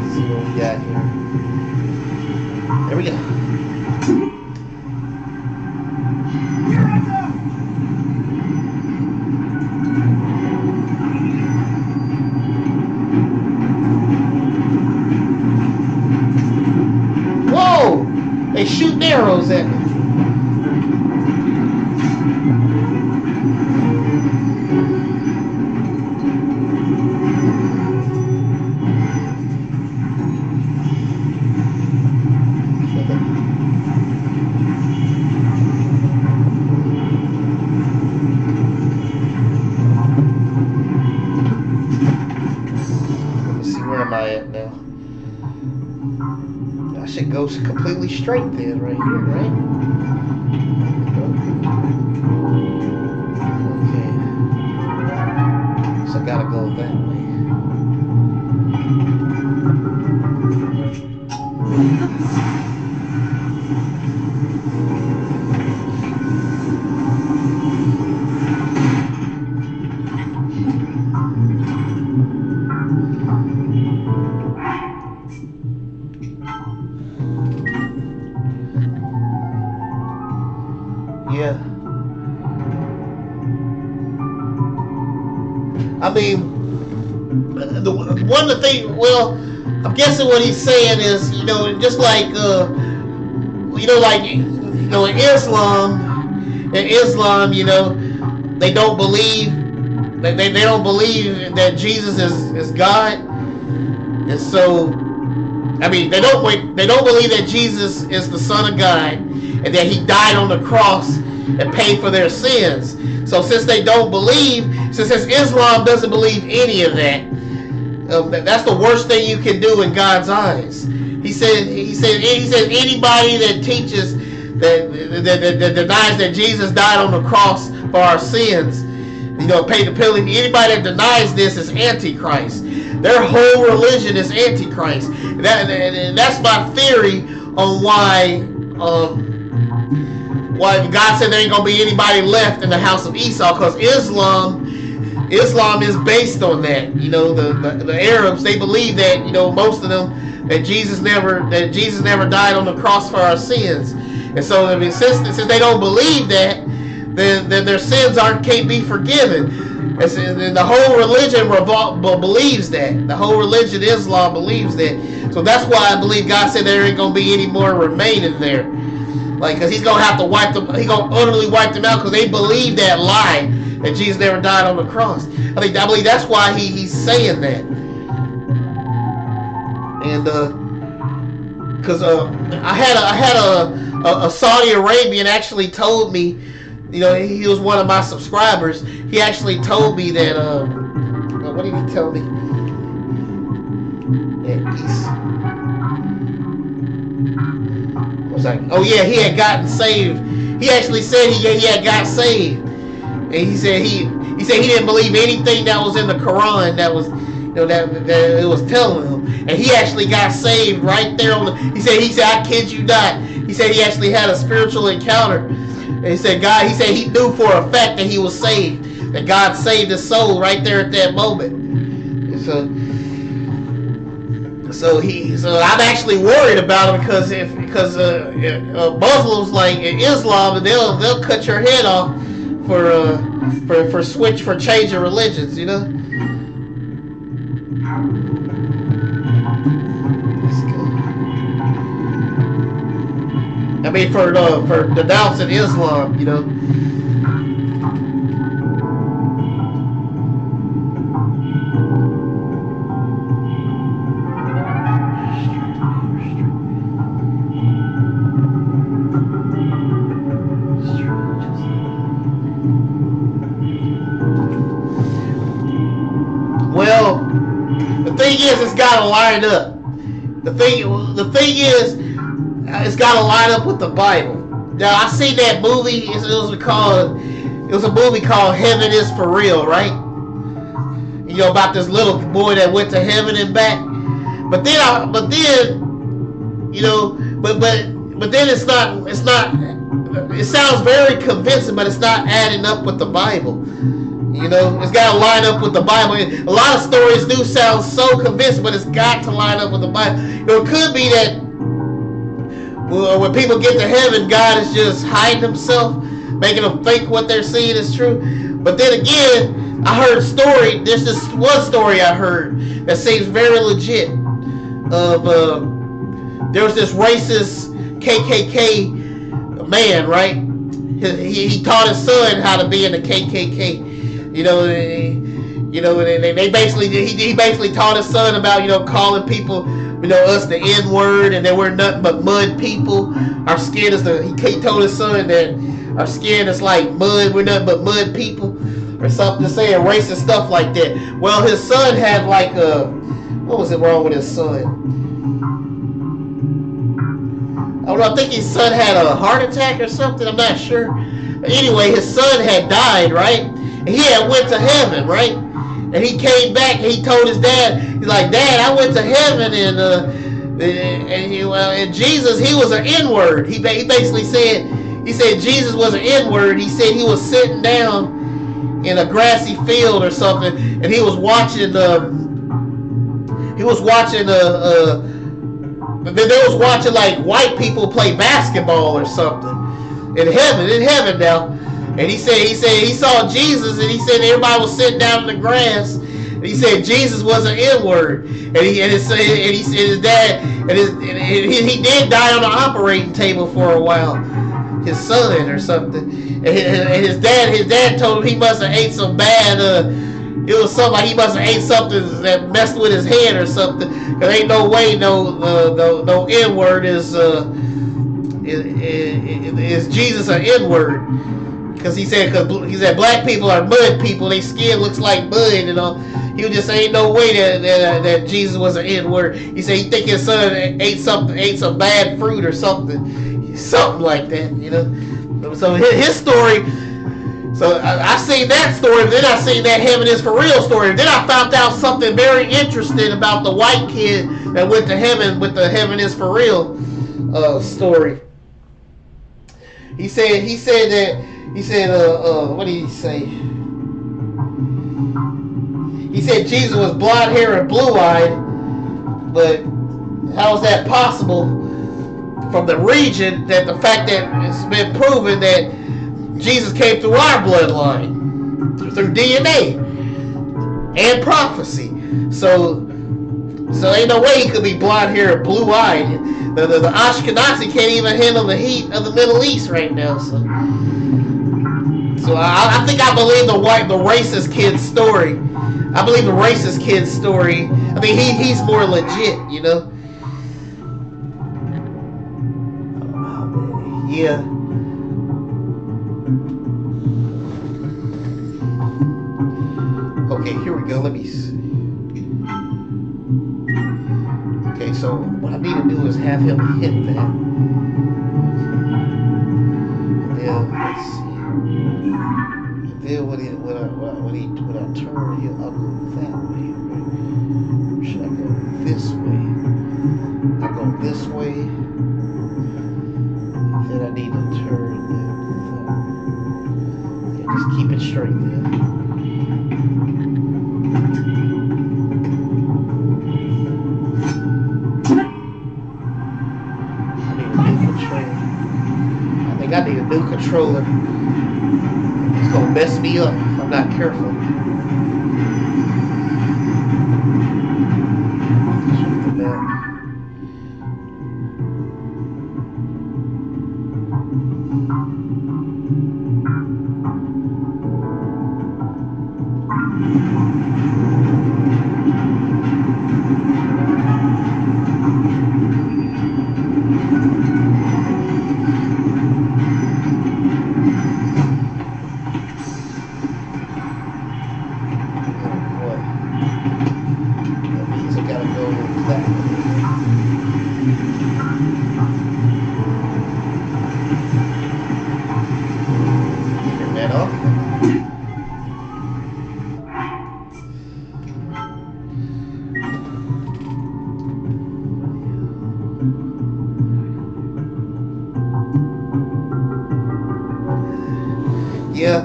Let's see what we got here. There we go. Whoa! They shoot arrows at me. It goes completely straight then, right here, right? Okay. So I gotta go that way. Yeah. I mean, one of the things, well, I'm guessing what he's saying is, you know, just like, in Islam, you know, they don't believe, they don't believe that Jesus is God. And so, I mean, they don't believe that Jesus is the Son of God and that he died on the cross and paid for their sins. So since they don't believe, since Islam doesn't believe any of that, that's the worst thing you can do in God's eyes. He said anybody that teaches that denies that Jesus died on the cross for our sins, you know, paid the penalty. Anybody that denies this is Antichrist. Their whole religion is Antichrist. That's my theory on why God said there ain't gonna be anybody left in the house of Esau, because Islam is based on that. You know, the Arabs, they believe that, you know, most of them, that Jesus never died on the cross for our sins. And so, I mean, since they don't believe that, then their sins can't be forgiven. And the whole religion believes that. The whole religion, Islam, believes that. So that's why I believe God said there ain't gonna be any more remaining there. Like, because he's gonna have to wipe them. He's gonna utterly wipe them out because they believe that lie that Jesus never died on the cross. I believe that's why he's saying that. And because I had a Saudi Arabian actually told me, you know, he was one of my subscribers. He actually told me that what did he tell me? He had gotten saved. He actually said he had got saved, and he said he didn't believe anything that was in the Quran that was, you know, that it was telling him, and he actually got saved right there on the. He said I kid you not. He said he actually had a spiritual encounter, and he said he knew for a fact that he was saved, that God saved his soul right there at that moment. And so I'm actually worried about him because Muslims, like in Islam, they'll cut your head off for changing religions, you know. I mean, for denouncing Islam, you know. The thing is, it's got to line up. The thing is, it's got to line up with the Bible. Now, I seen that movie. It was a movie called Heaven is for Real, right? You know, about this little boy that went to heaven and back. But then it's not. It sounds very convincing, but it's not adding up with the Bible. You know, it's got to line up with the Bible. A lot of stories do sound so convincing, but it's got to line up with the Bible. You know, it could be that when people get to heaven, God is just hiding himself, making them think what they're seeing is true. But then again, I heard a story. There's this one story I heard that seems very legit. There was this racist KKK man, right? He taught his son how to be in the KKK. He basically taught his son about, calling people, us the N-word, and that we're nothing but mud people. Our skin is he told his son that our skin is like mud, we're nothing but mud people, or something, saying racist stuff like that. Well, his son had what was it wrong with his son? I don't know, I think his son had a heart attack or something, I'm not sure. Anyway, his son had died, right? He had went to heaven, right? And he came back and he told his dad, he's like, Dad, I went to heaven and Jesus, he was an N-word. He basically said Jesus was an N-word. He said he was sitting down in a grassy field or something, and he was watching like white people play basketball or something in heaven now. And he said he saw Jesus, and he said everybody was sitting down in the grass. And he said Jesus was an N-word, and he said his dad he did die on the operating table for a while, his son or something. And his dad told him he must have ate some bad. It was something like he must have ate something that messed with his head or something. Cause ain't no way no N-word is Jesus an N-word. Because he said black people are mud people, their skin looks like mud and all. He was just saying no way that Jesus was an N-word. He said he think his son ate some bad fruit or something like that, So his story. So I seen that story, then I seen that Heaven is for Real story. Then I found out something very interesting about the white kid that went to heaven with the Heaven is for Real story. He said what did he say? He said Jesus was blonde hair and blue-eyed, but how is that possible from the region, that the fact that it's been proven that Jesus came through our bloodline, through DNA and prophecy. So ain't no way he could be blonde hair and blue-eyed. The Ashkenazi can't even handle the heat of the Middle East right now. So I think I believe the racist kid's story. I believe the racist kid's story. I mean, he's more legit, Yeah. Okay, here we go. Let me see. Okay, so what I need to do is have him hit that. And then let's see. And then when I turn, I'll go that way. Or should I go this way? I go this way. Then I need to turn. Yeah, just keep it straight there. I need a new controller. It's gonna mess me up if I'm not careful. Yeah.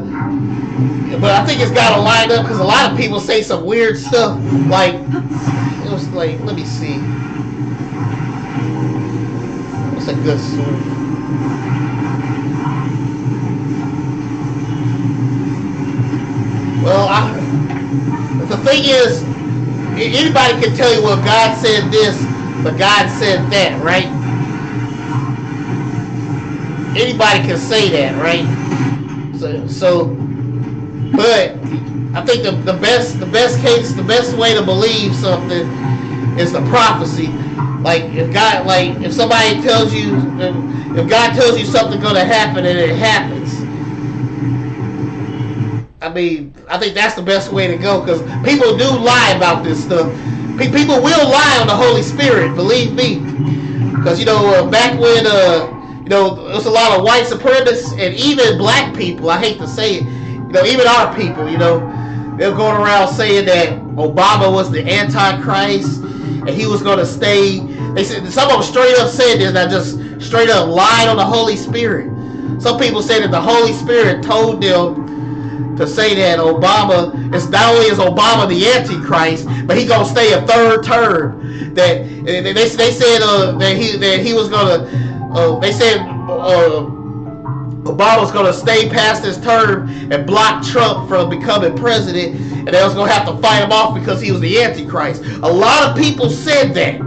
But I think it's got to line up because a lot of people say some weird stuff. Like, it was like, let me see. What's a good source? Well, the thing is, anybody can tell you, well, God said this, but God said that, right? Anybody can say that, right? But I think the best case, the best way to believe something is the prophecy. Like if somebody tells you, if God tells you something's going to happen and it happens, I mean, I think that's the best way to go because people do lie about this stuff. People will lie on the Holy Spirit, believe me. Because back when there was a lot of white supremacists and even black people. I hate to say it, even our people. They're going around saying that Obama was the Antichrist and he was going to stay. They said some of them straight up said this. That just straight up lied on the Holy Spirit. Some people say that the Holy Spirit told them to say that Obama is not only is Obama the Antichrist, but he gonna stay a third term. That they said that he was gonna. They said Obama was gonna stay past his term and block Trump from becoming president, and they was gonna have to fight him off because he was the Antichrist. A lot of people said that.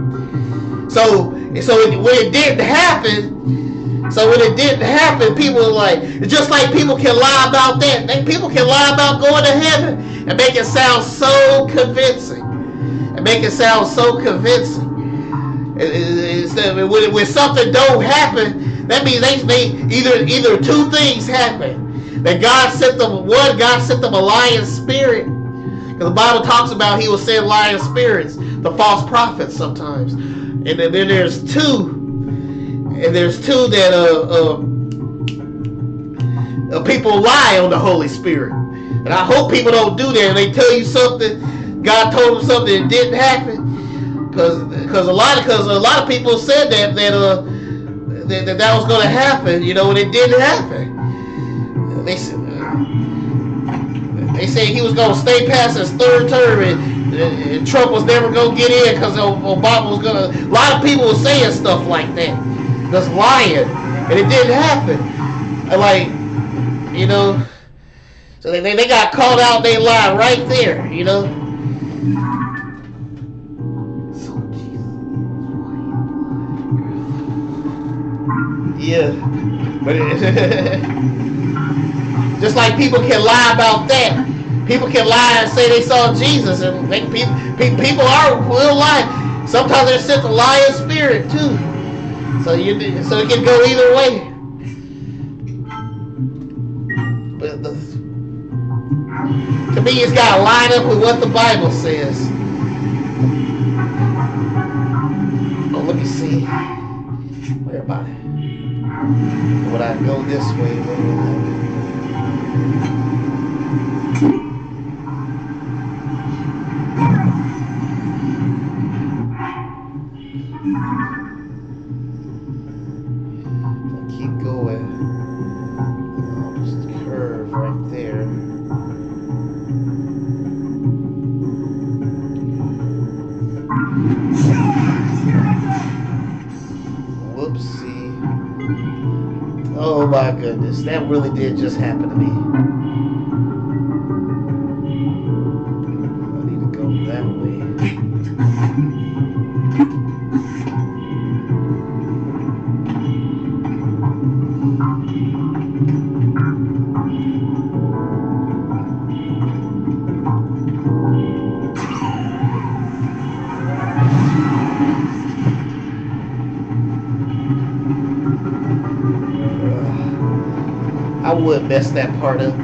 So when it didn't happen, people were like, just like people can lie about that. People can lie about going to heaven and make it sound so convincing. When something don't happen, that means they either two things happen. That God sent them a lying spirit. Because the Bible talks about he will send lying spirits, the false prophets sometimes. And then there's two. And there's two that people lie on the Holy Spirit. And I hope people don't do that. And they tell you something, God told them something that didn't happen. Because a lot of people said that was going to happen, and it didn't happen. They said he was going to stay past his third term and Trump was never going to get in because Obama was going to. A lot of people were saying stuff like that. Just lying, and it didn't happen. So they got called out. They lied right there, Yeah, but just like people can lie about that, people can lie and say they saw Jesus, and people will lie. Sometimes they're sent a lying spirit too. So it can go either way. But to me, it's got to line up with what the Bible says. Oh, let me see. Where about it? Would I go this way? Keep going. Just curve right there. Whoopsie. Oh my goodness, that really did just happen to me. I need to go that way. I would mess that part up.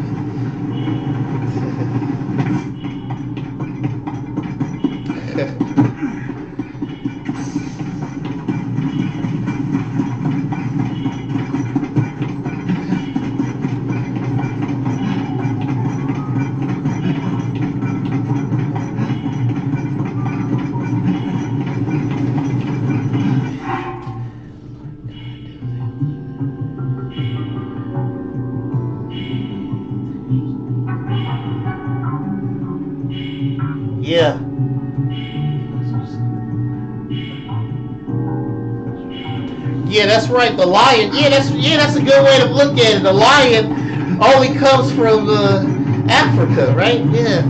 Yeah. Yeah, that's right. The lion. That's a good way to look at it. The lion only comes from Africa, right? Yeah.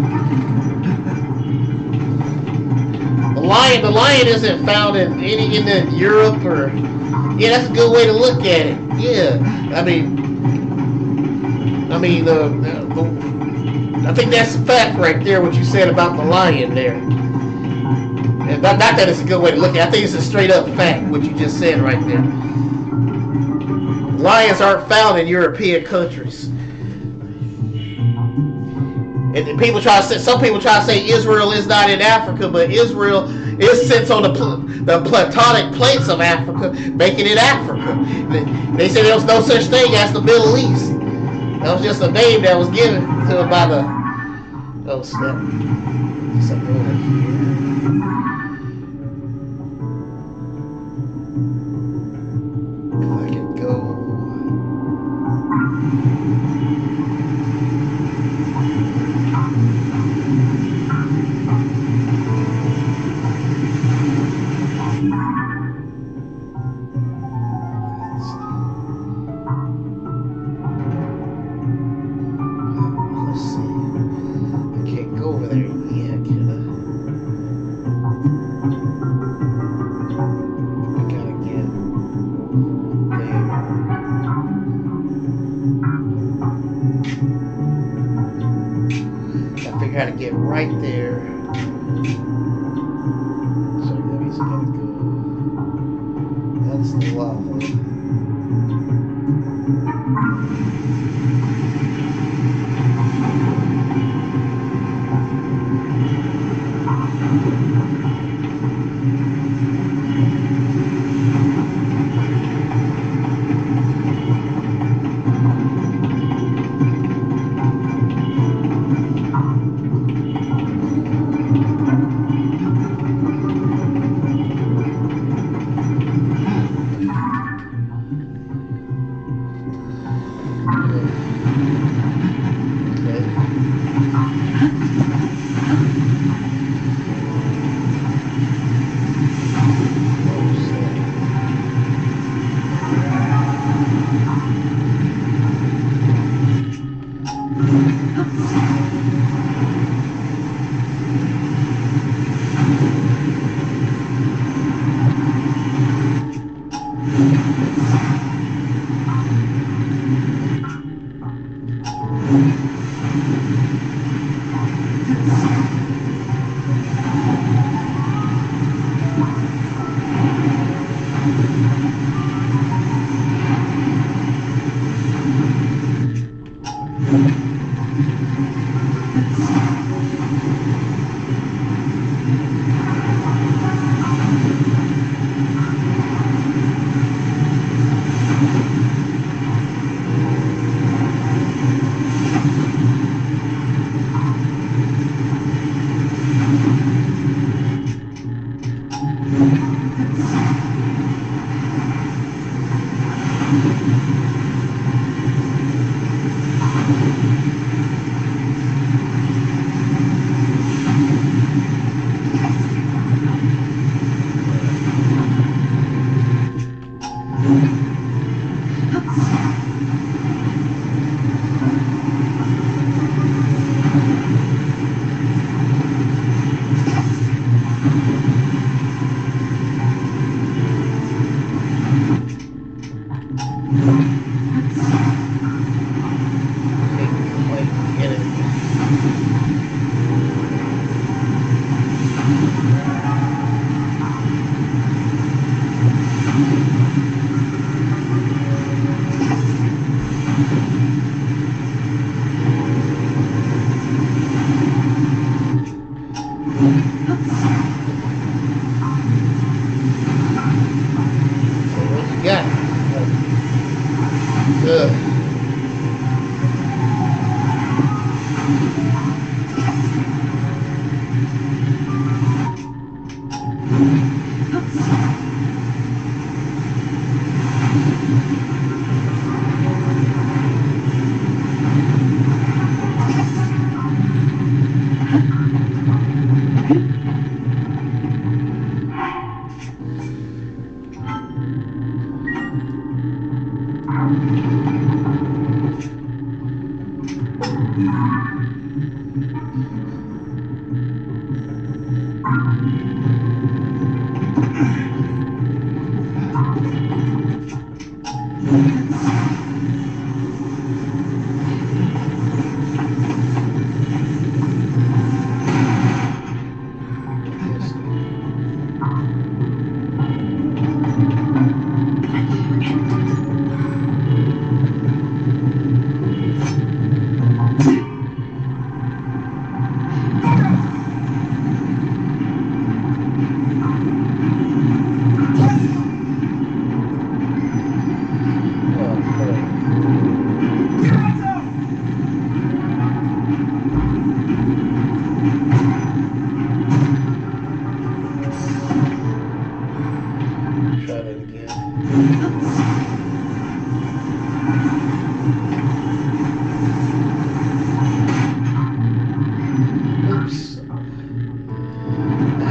The lion isn't found in Europe or. Yeah, that's a good way to look at it. Yeah. I think that's a fact right there. What you said about the lion there. And not that it's a good way to look at it. I think it's a straight up fact what you just said right there. Lions aren't found in European countries. And some people try to say Israel is not in Africa, but Israel is sits on the platonic plates of Africa, making it Africa. They say there was no such thing as the Middle East. That was just a name that was given to it by the. Oh snap! Something over here. If I can go. Gotta get right there. So that means I gotta go. That's the lava.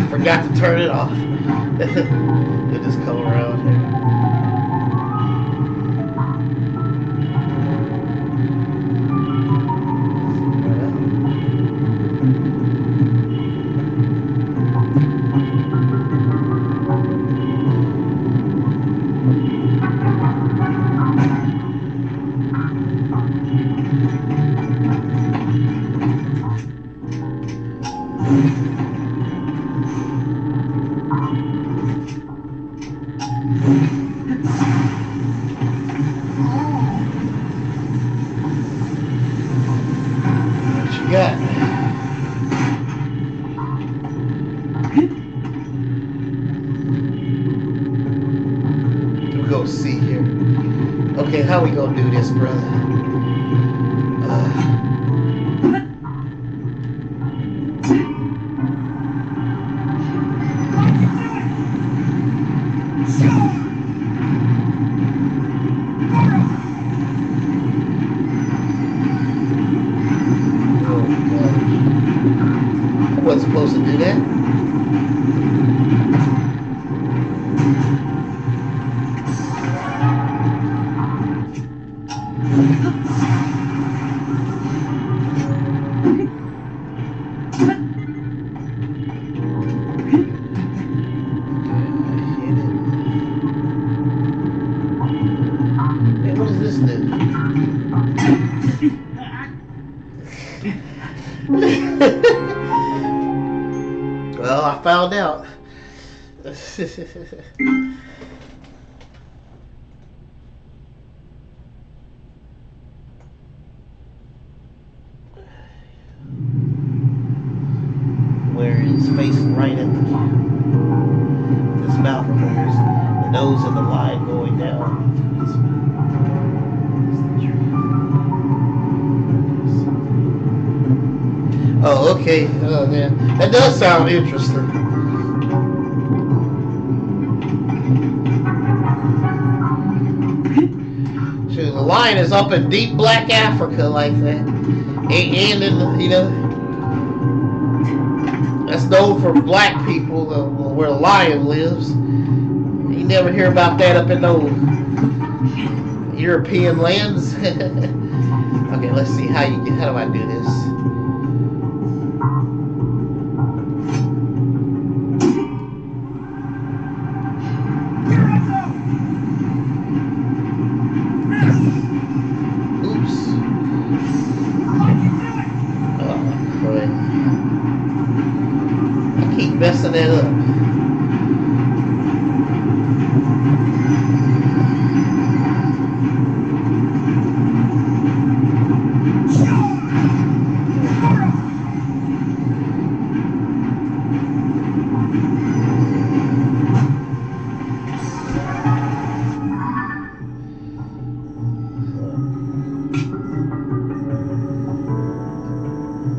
Forgot to turn it off. It just come around here. Go see here. Okay, how we gonna do this, brother? Oh God! I wasn't supposed to do that. Well, I found out. Where he's facing right at this mountain. There's the nose of the line going down. Oh, okay. Oh, yeah. That does sound interesting. So the lion is up in deep black Africa like that. And in the, that's known for black people, where the lion lives. You never hear about that up in those European lands. Okay, let's see how do I do this? Messing that up.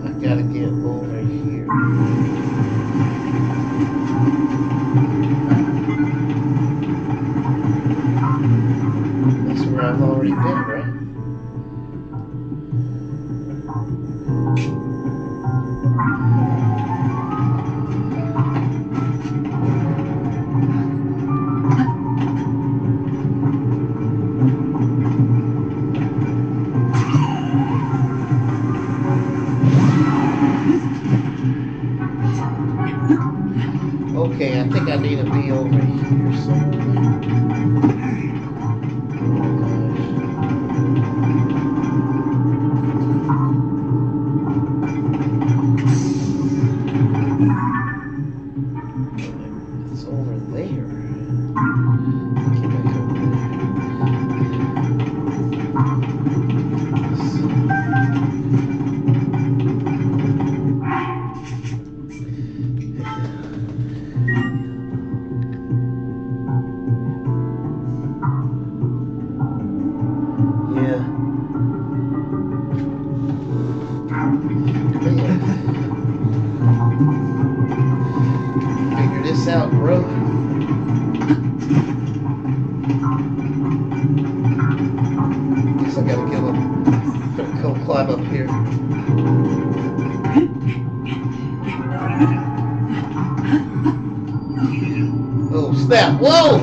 I gotta get over here. That's where I've already been, right? Okay, I think I need to be over here somewhere. It's over there. Get back over yeah. Figure this out, bro. Guess I gotta give him. Go climb up here. Oh snap! Whoa!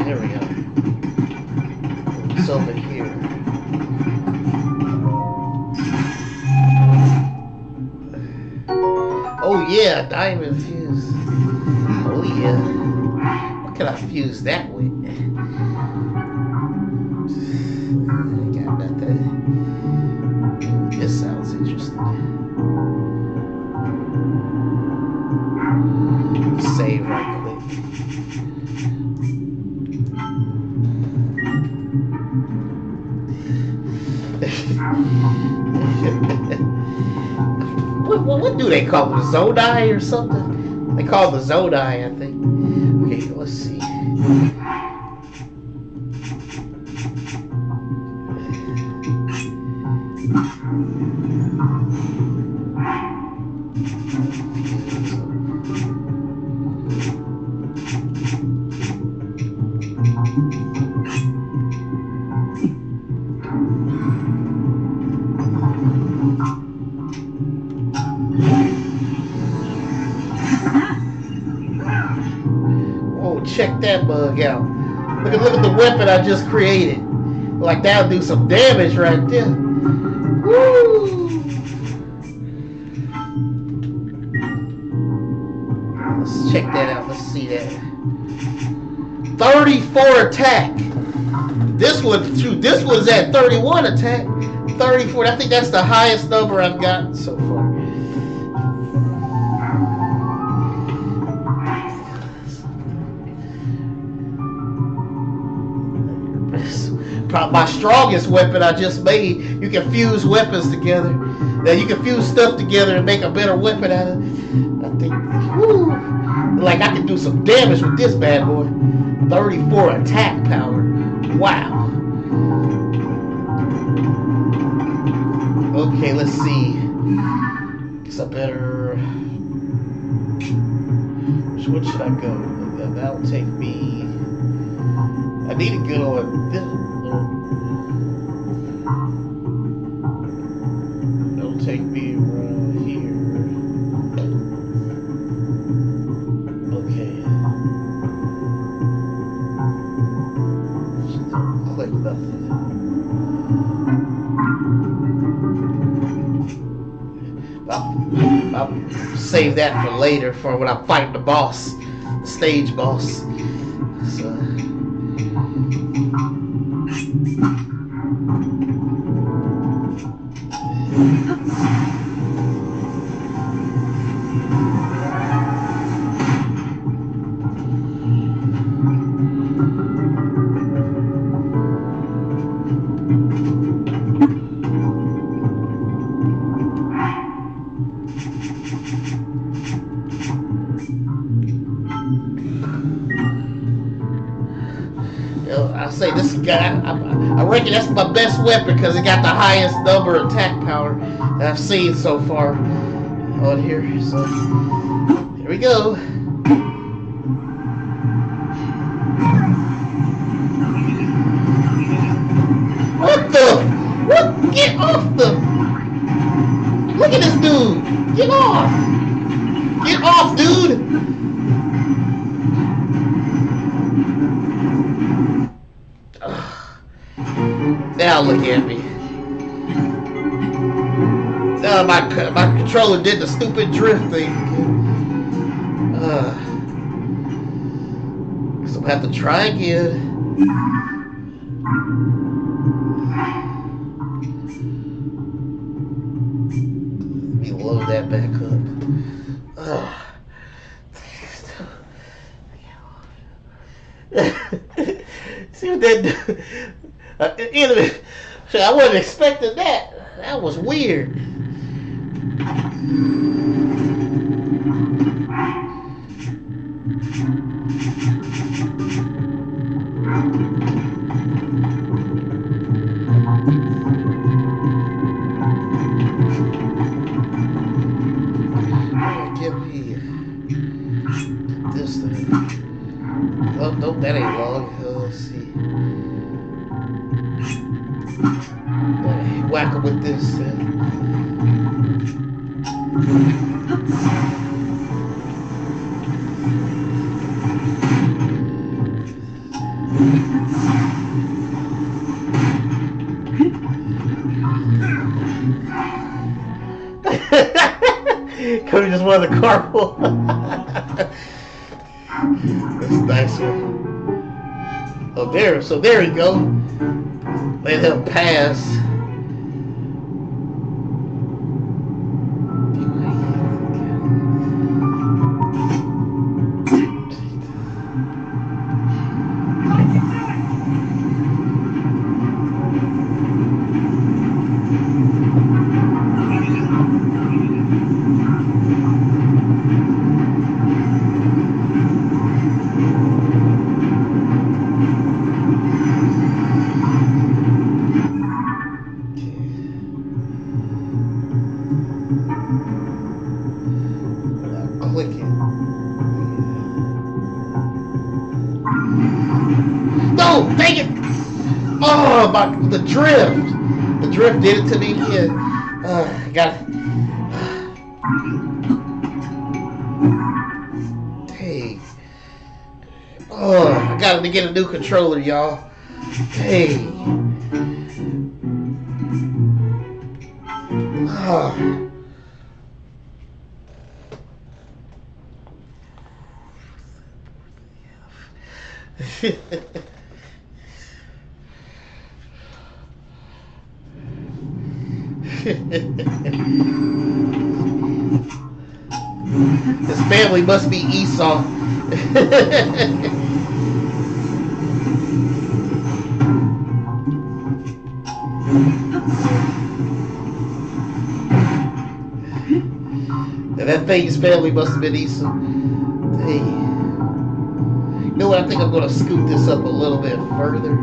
There we go. It's over here. Oh yeah, diamond fuse. Oh yeah. What can I fuse that with? I got nothing. This sounds interesting. Save right quick. What do they call it? Zodi or something? They call it the Zodi, I think. Okay, let's see. Oh, check that bug out. Look at the weapon I just created. Like that'll do some damage right there. Woo! Let's check that out. Let's see that. 34 attack. This one's at 31 attack. 34. I think that's the highest number I've gotten so far. My strongest weapon I just made. You can fuse weapons together. Now you can fuse stuff together and make a better weapon out of it. I think, whoo, like I can do some damage with this bad boy. 34 attack power. Wow. Okay, let's see. Guess I better. Which should I go? That'll take me. I need to get on this. That'll take me right here. Okay. Just don't click nothing. I'll save that for later, for when I fight the boss, the stage boss. So. I say this guy, I reckon that's my best weapon because it got the highest number of attack power that I've seen so far on here. So here we go. What the? What? Get off the! Look at dude! Get off! Get off, dude! Now look at me. Now my controller did the stupid drift thing. So I have to try again. Let me load that back up. See what that do? I wasn't expecting that. That was weird. Give me this thing. Oh, nope, that ain't long. Let's see. Whack him with this. Cody just won the carpool. That's a nice one. Oh, there. So there we go. Let him pass. No, dang it! Oh, the drift. The drift did it to me. Yeah. Got it. Hey. Oh, I got to get a new controller, y'all. Hey. Oh. His family must be Esau. And that thing's family must have been Esau. Hey. You know what? I think I'm going to scoot this up a little bit further.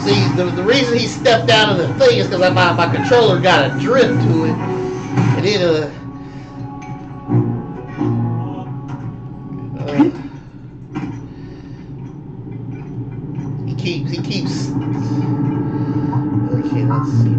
See, the reason he stepped out of the thing is because my controller got a drift to it. And it, he keeps. Okay, let's see.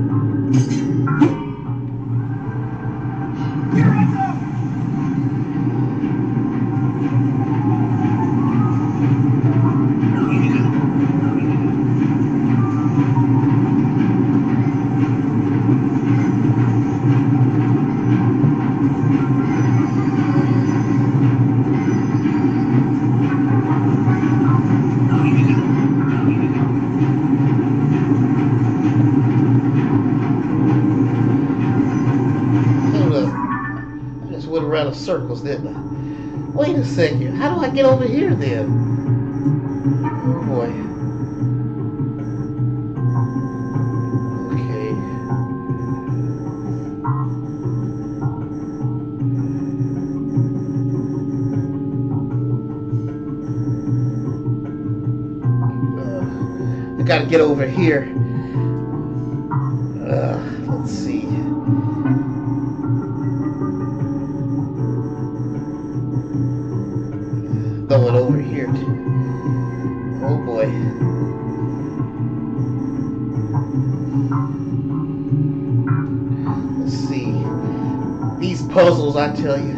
Around in circles, didn't I? Wait a second. How do I get over here then? Oh boy. Okay. I gotta get over here. Let's see. Going over here too. Oh boy. Let's see. These puzzles, I tell you.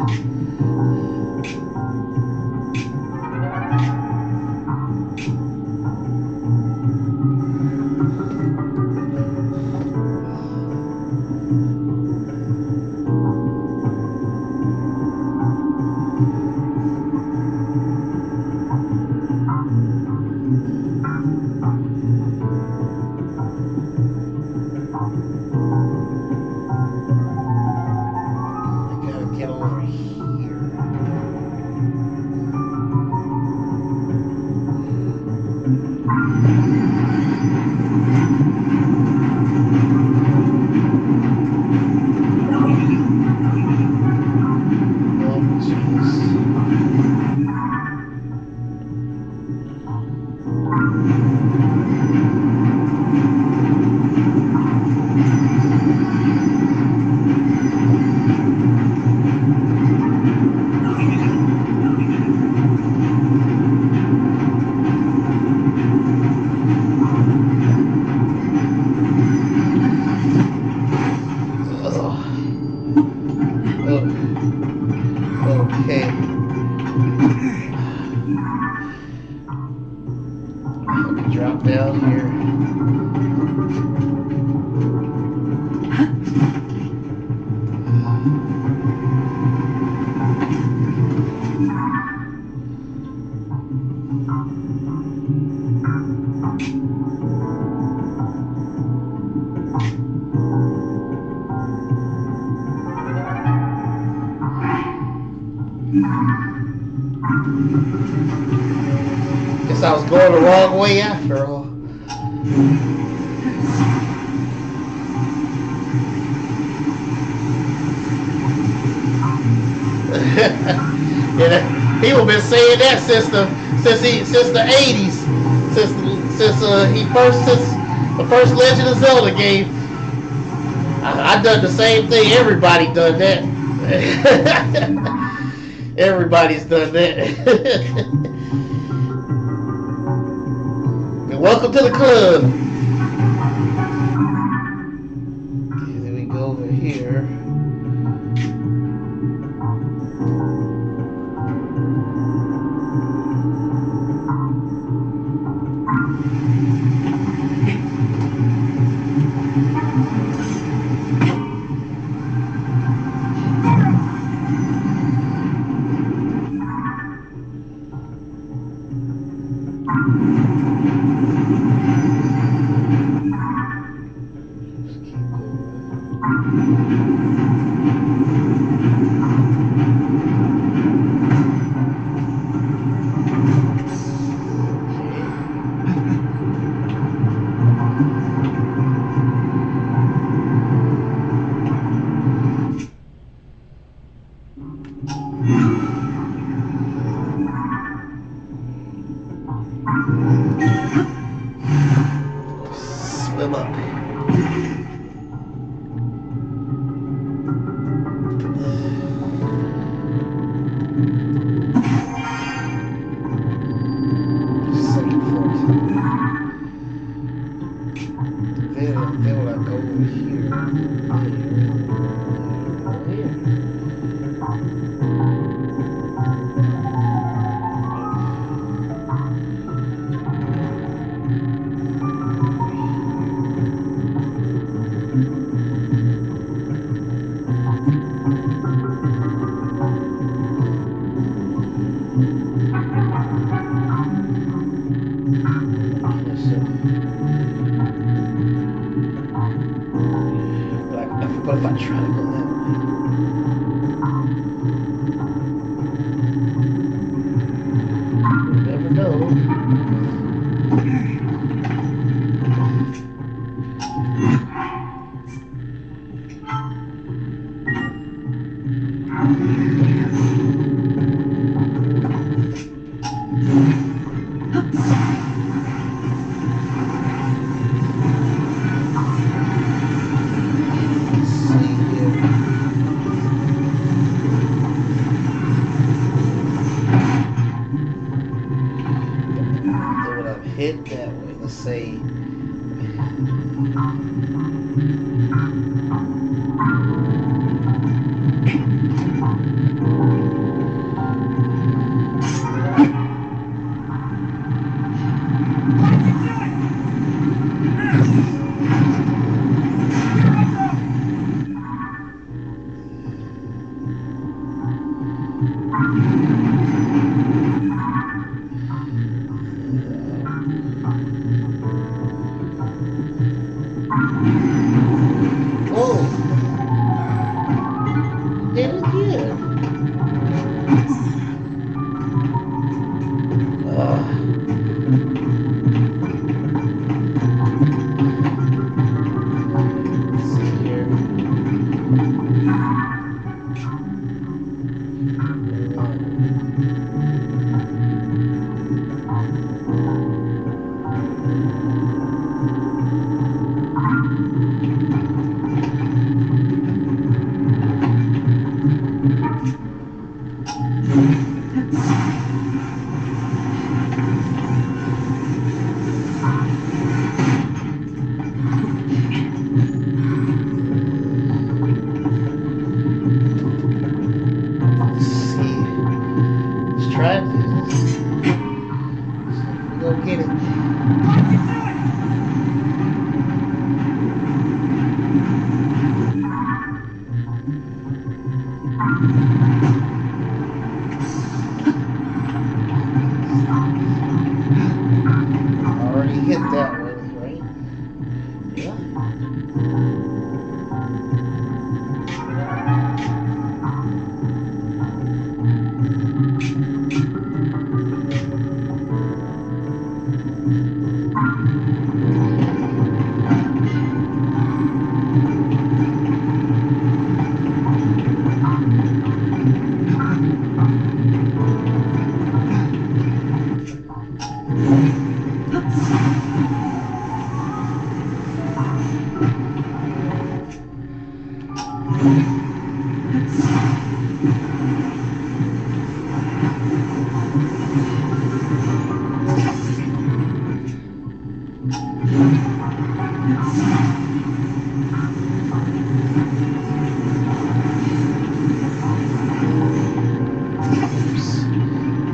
Okay. Drop down here. Guess I was going the wrong way after all. Yeah, people been saying that since the 80s, since the first Legend of Zelda game. I done the same thing. Everybody done that. Everybody's done that. Welcome to the club. Okay, then we go over here. Swim up. Second floor. Then when I go over here. But if I try to go that way, you never know. Hit that way. Let's say Oh, did it again. Let's see here. Let's see. Let's try it. Go get it. Already hit that one, right? Yeah.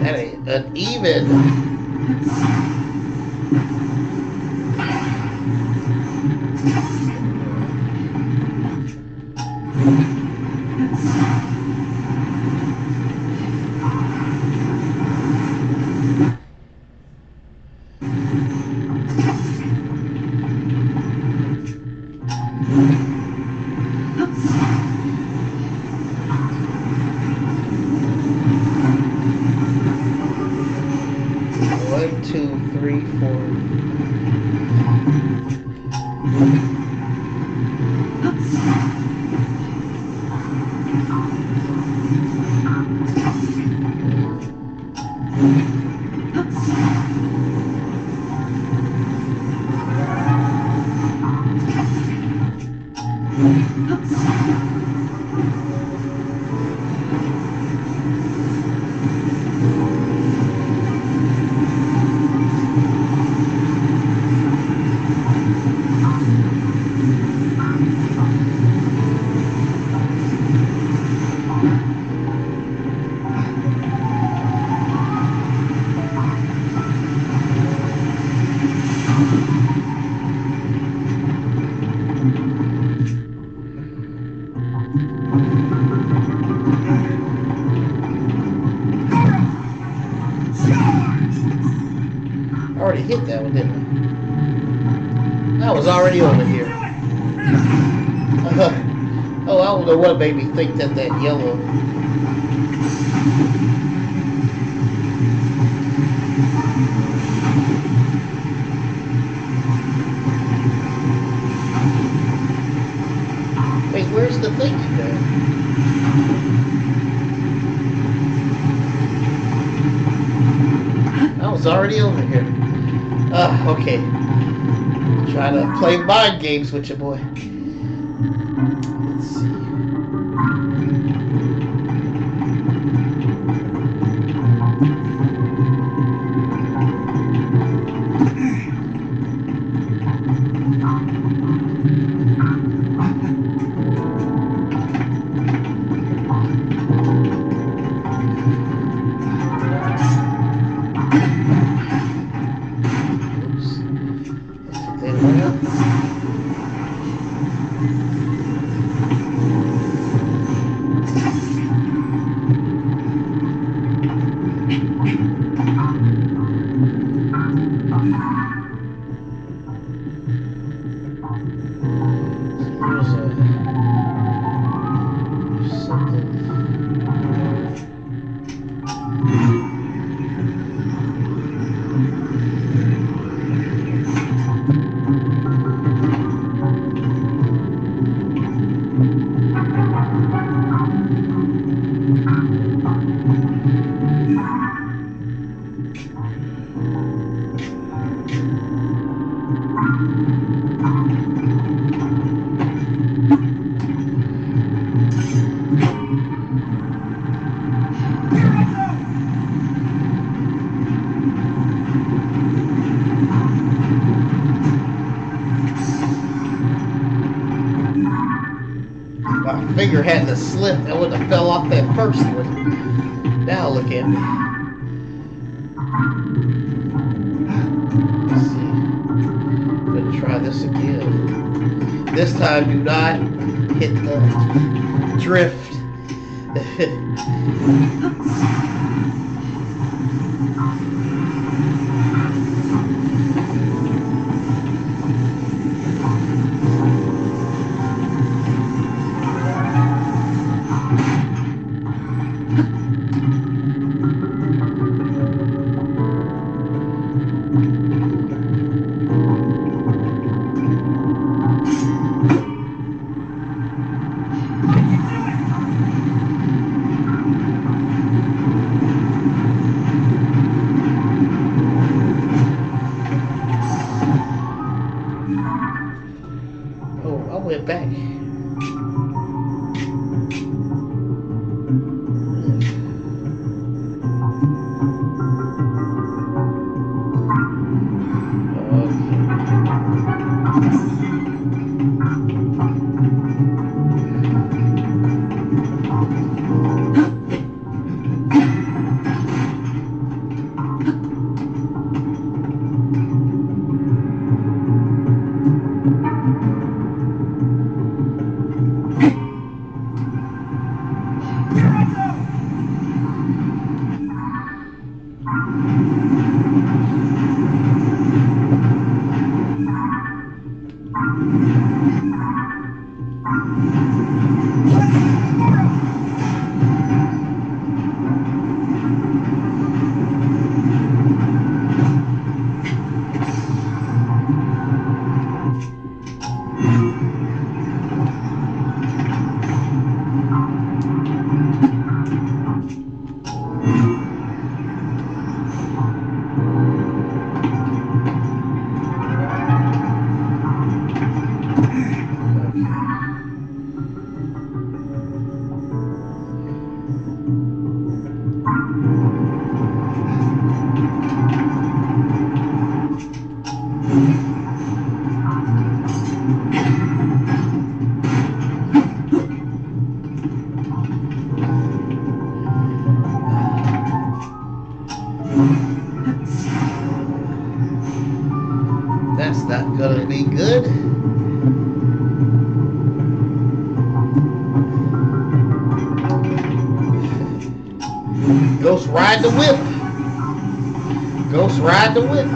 That ain't uneven. One, two, three, four. I already hit that one, didn't I? I was already over here. Oh, I don't know what made me think that yellow. Wait, where's the thing there? I was already over here. Okay. Trying to play mind games with your boy. Let's see. my finger hadn't slipped, I would have fell off that first one. Now look at me. Let's see. I'm gonna try this again. This time do not hit the drift. Oh, I went back. That's not gonna be good. Ghost ride the whip. Ghost ride the whip.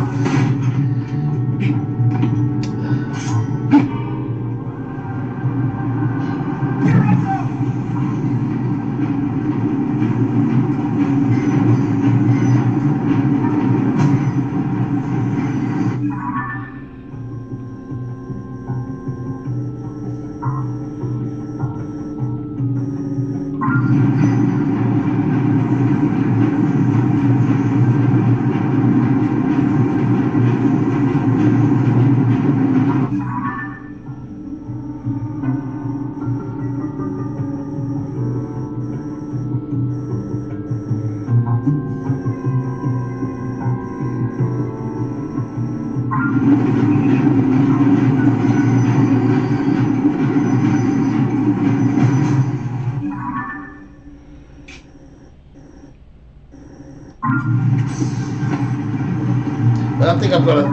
But I think I'm gonna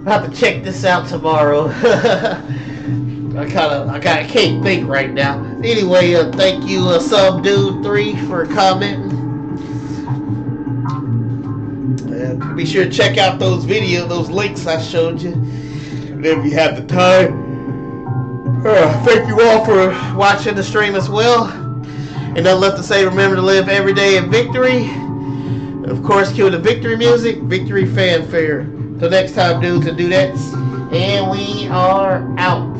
have to check this out tomorrow. I can't think right now. Anyway, thank you, Subdude3 for commenting. Be sure to check out those links I showed you. And if you have the time, thank you all for watching the stream as well. And nothing left to say, remember to live every day in victory. And of course, cue the victory music, victory fanfare. Till next time, dudes and dudettes. And we are out.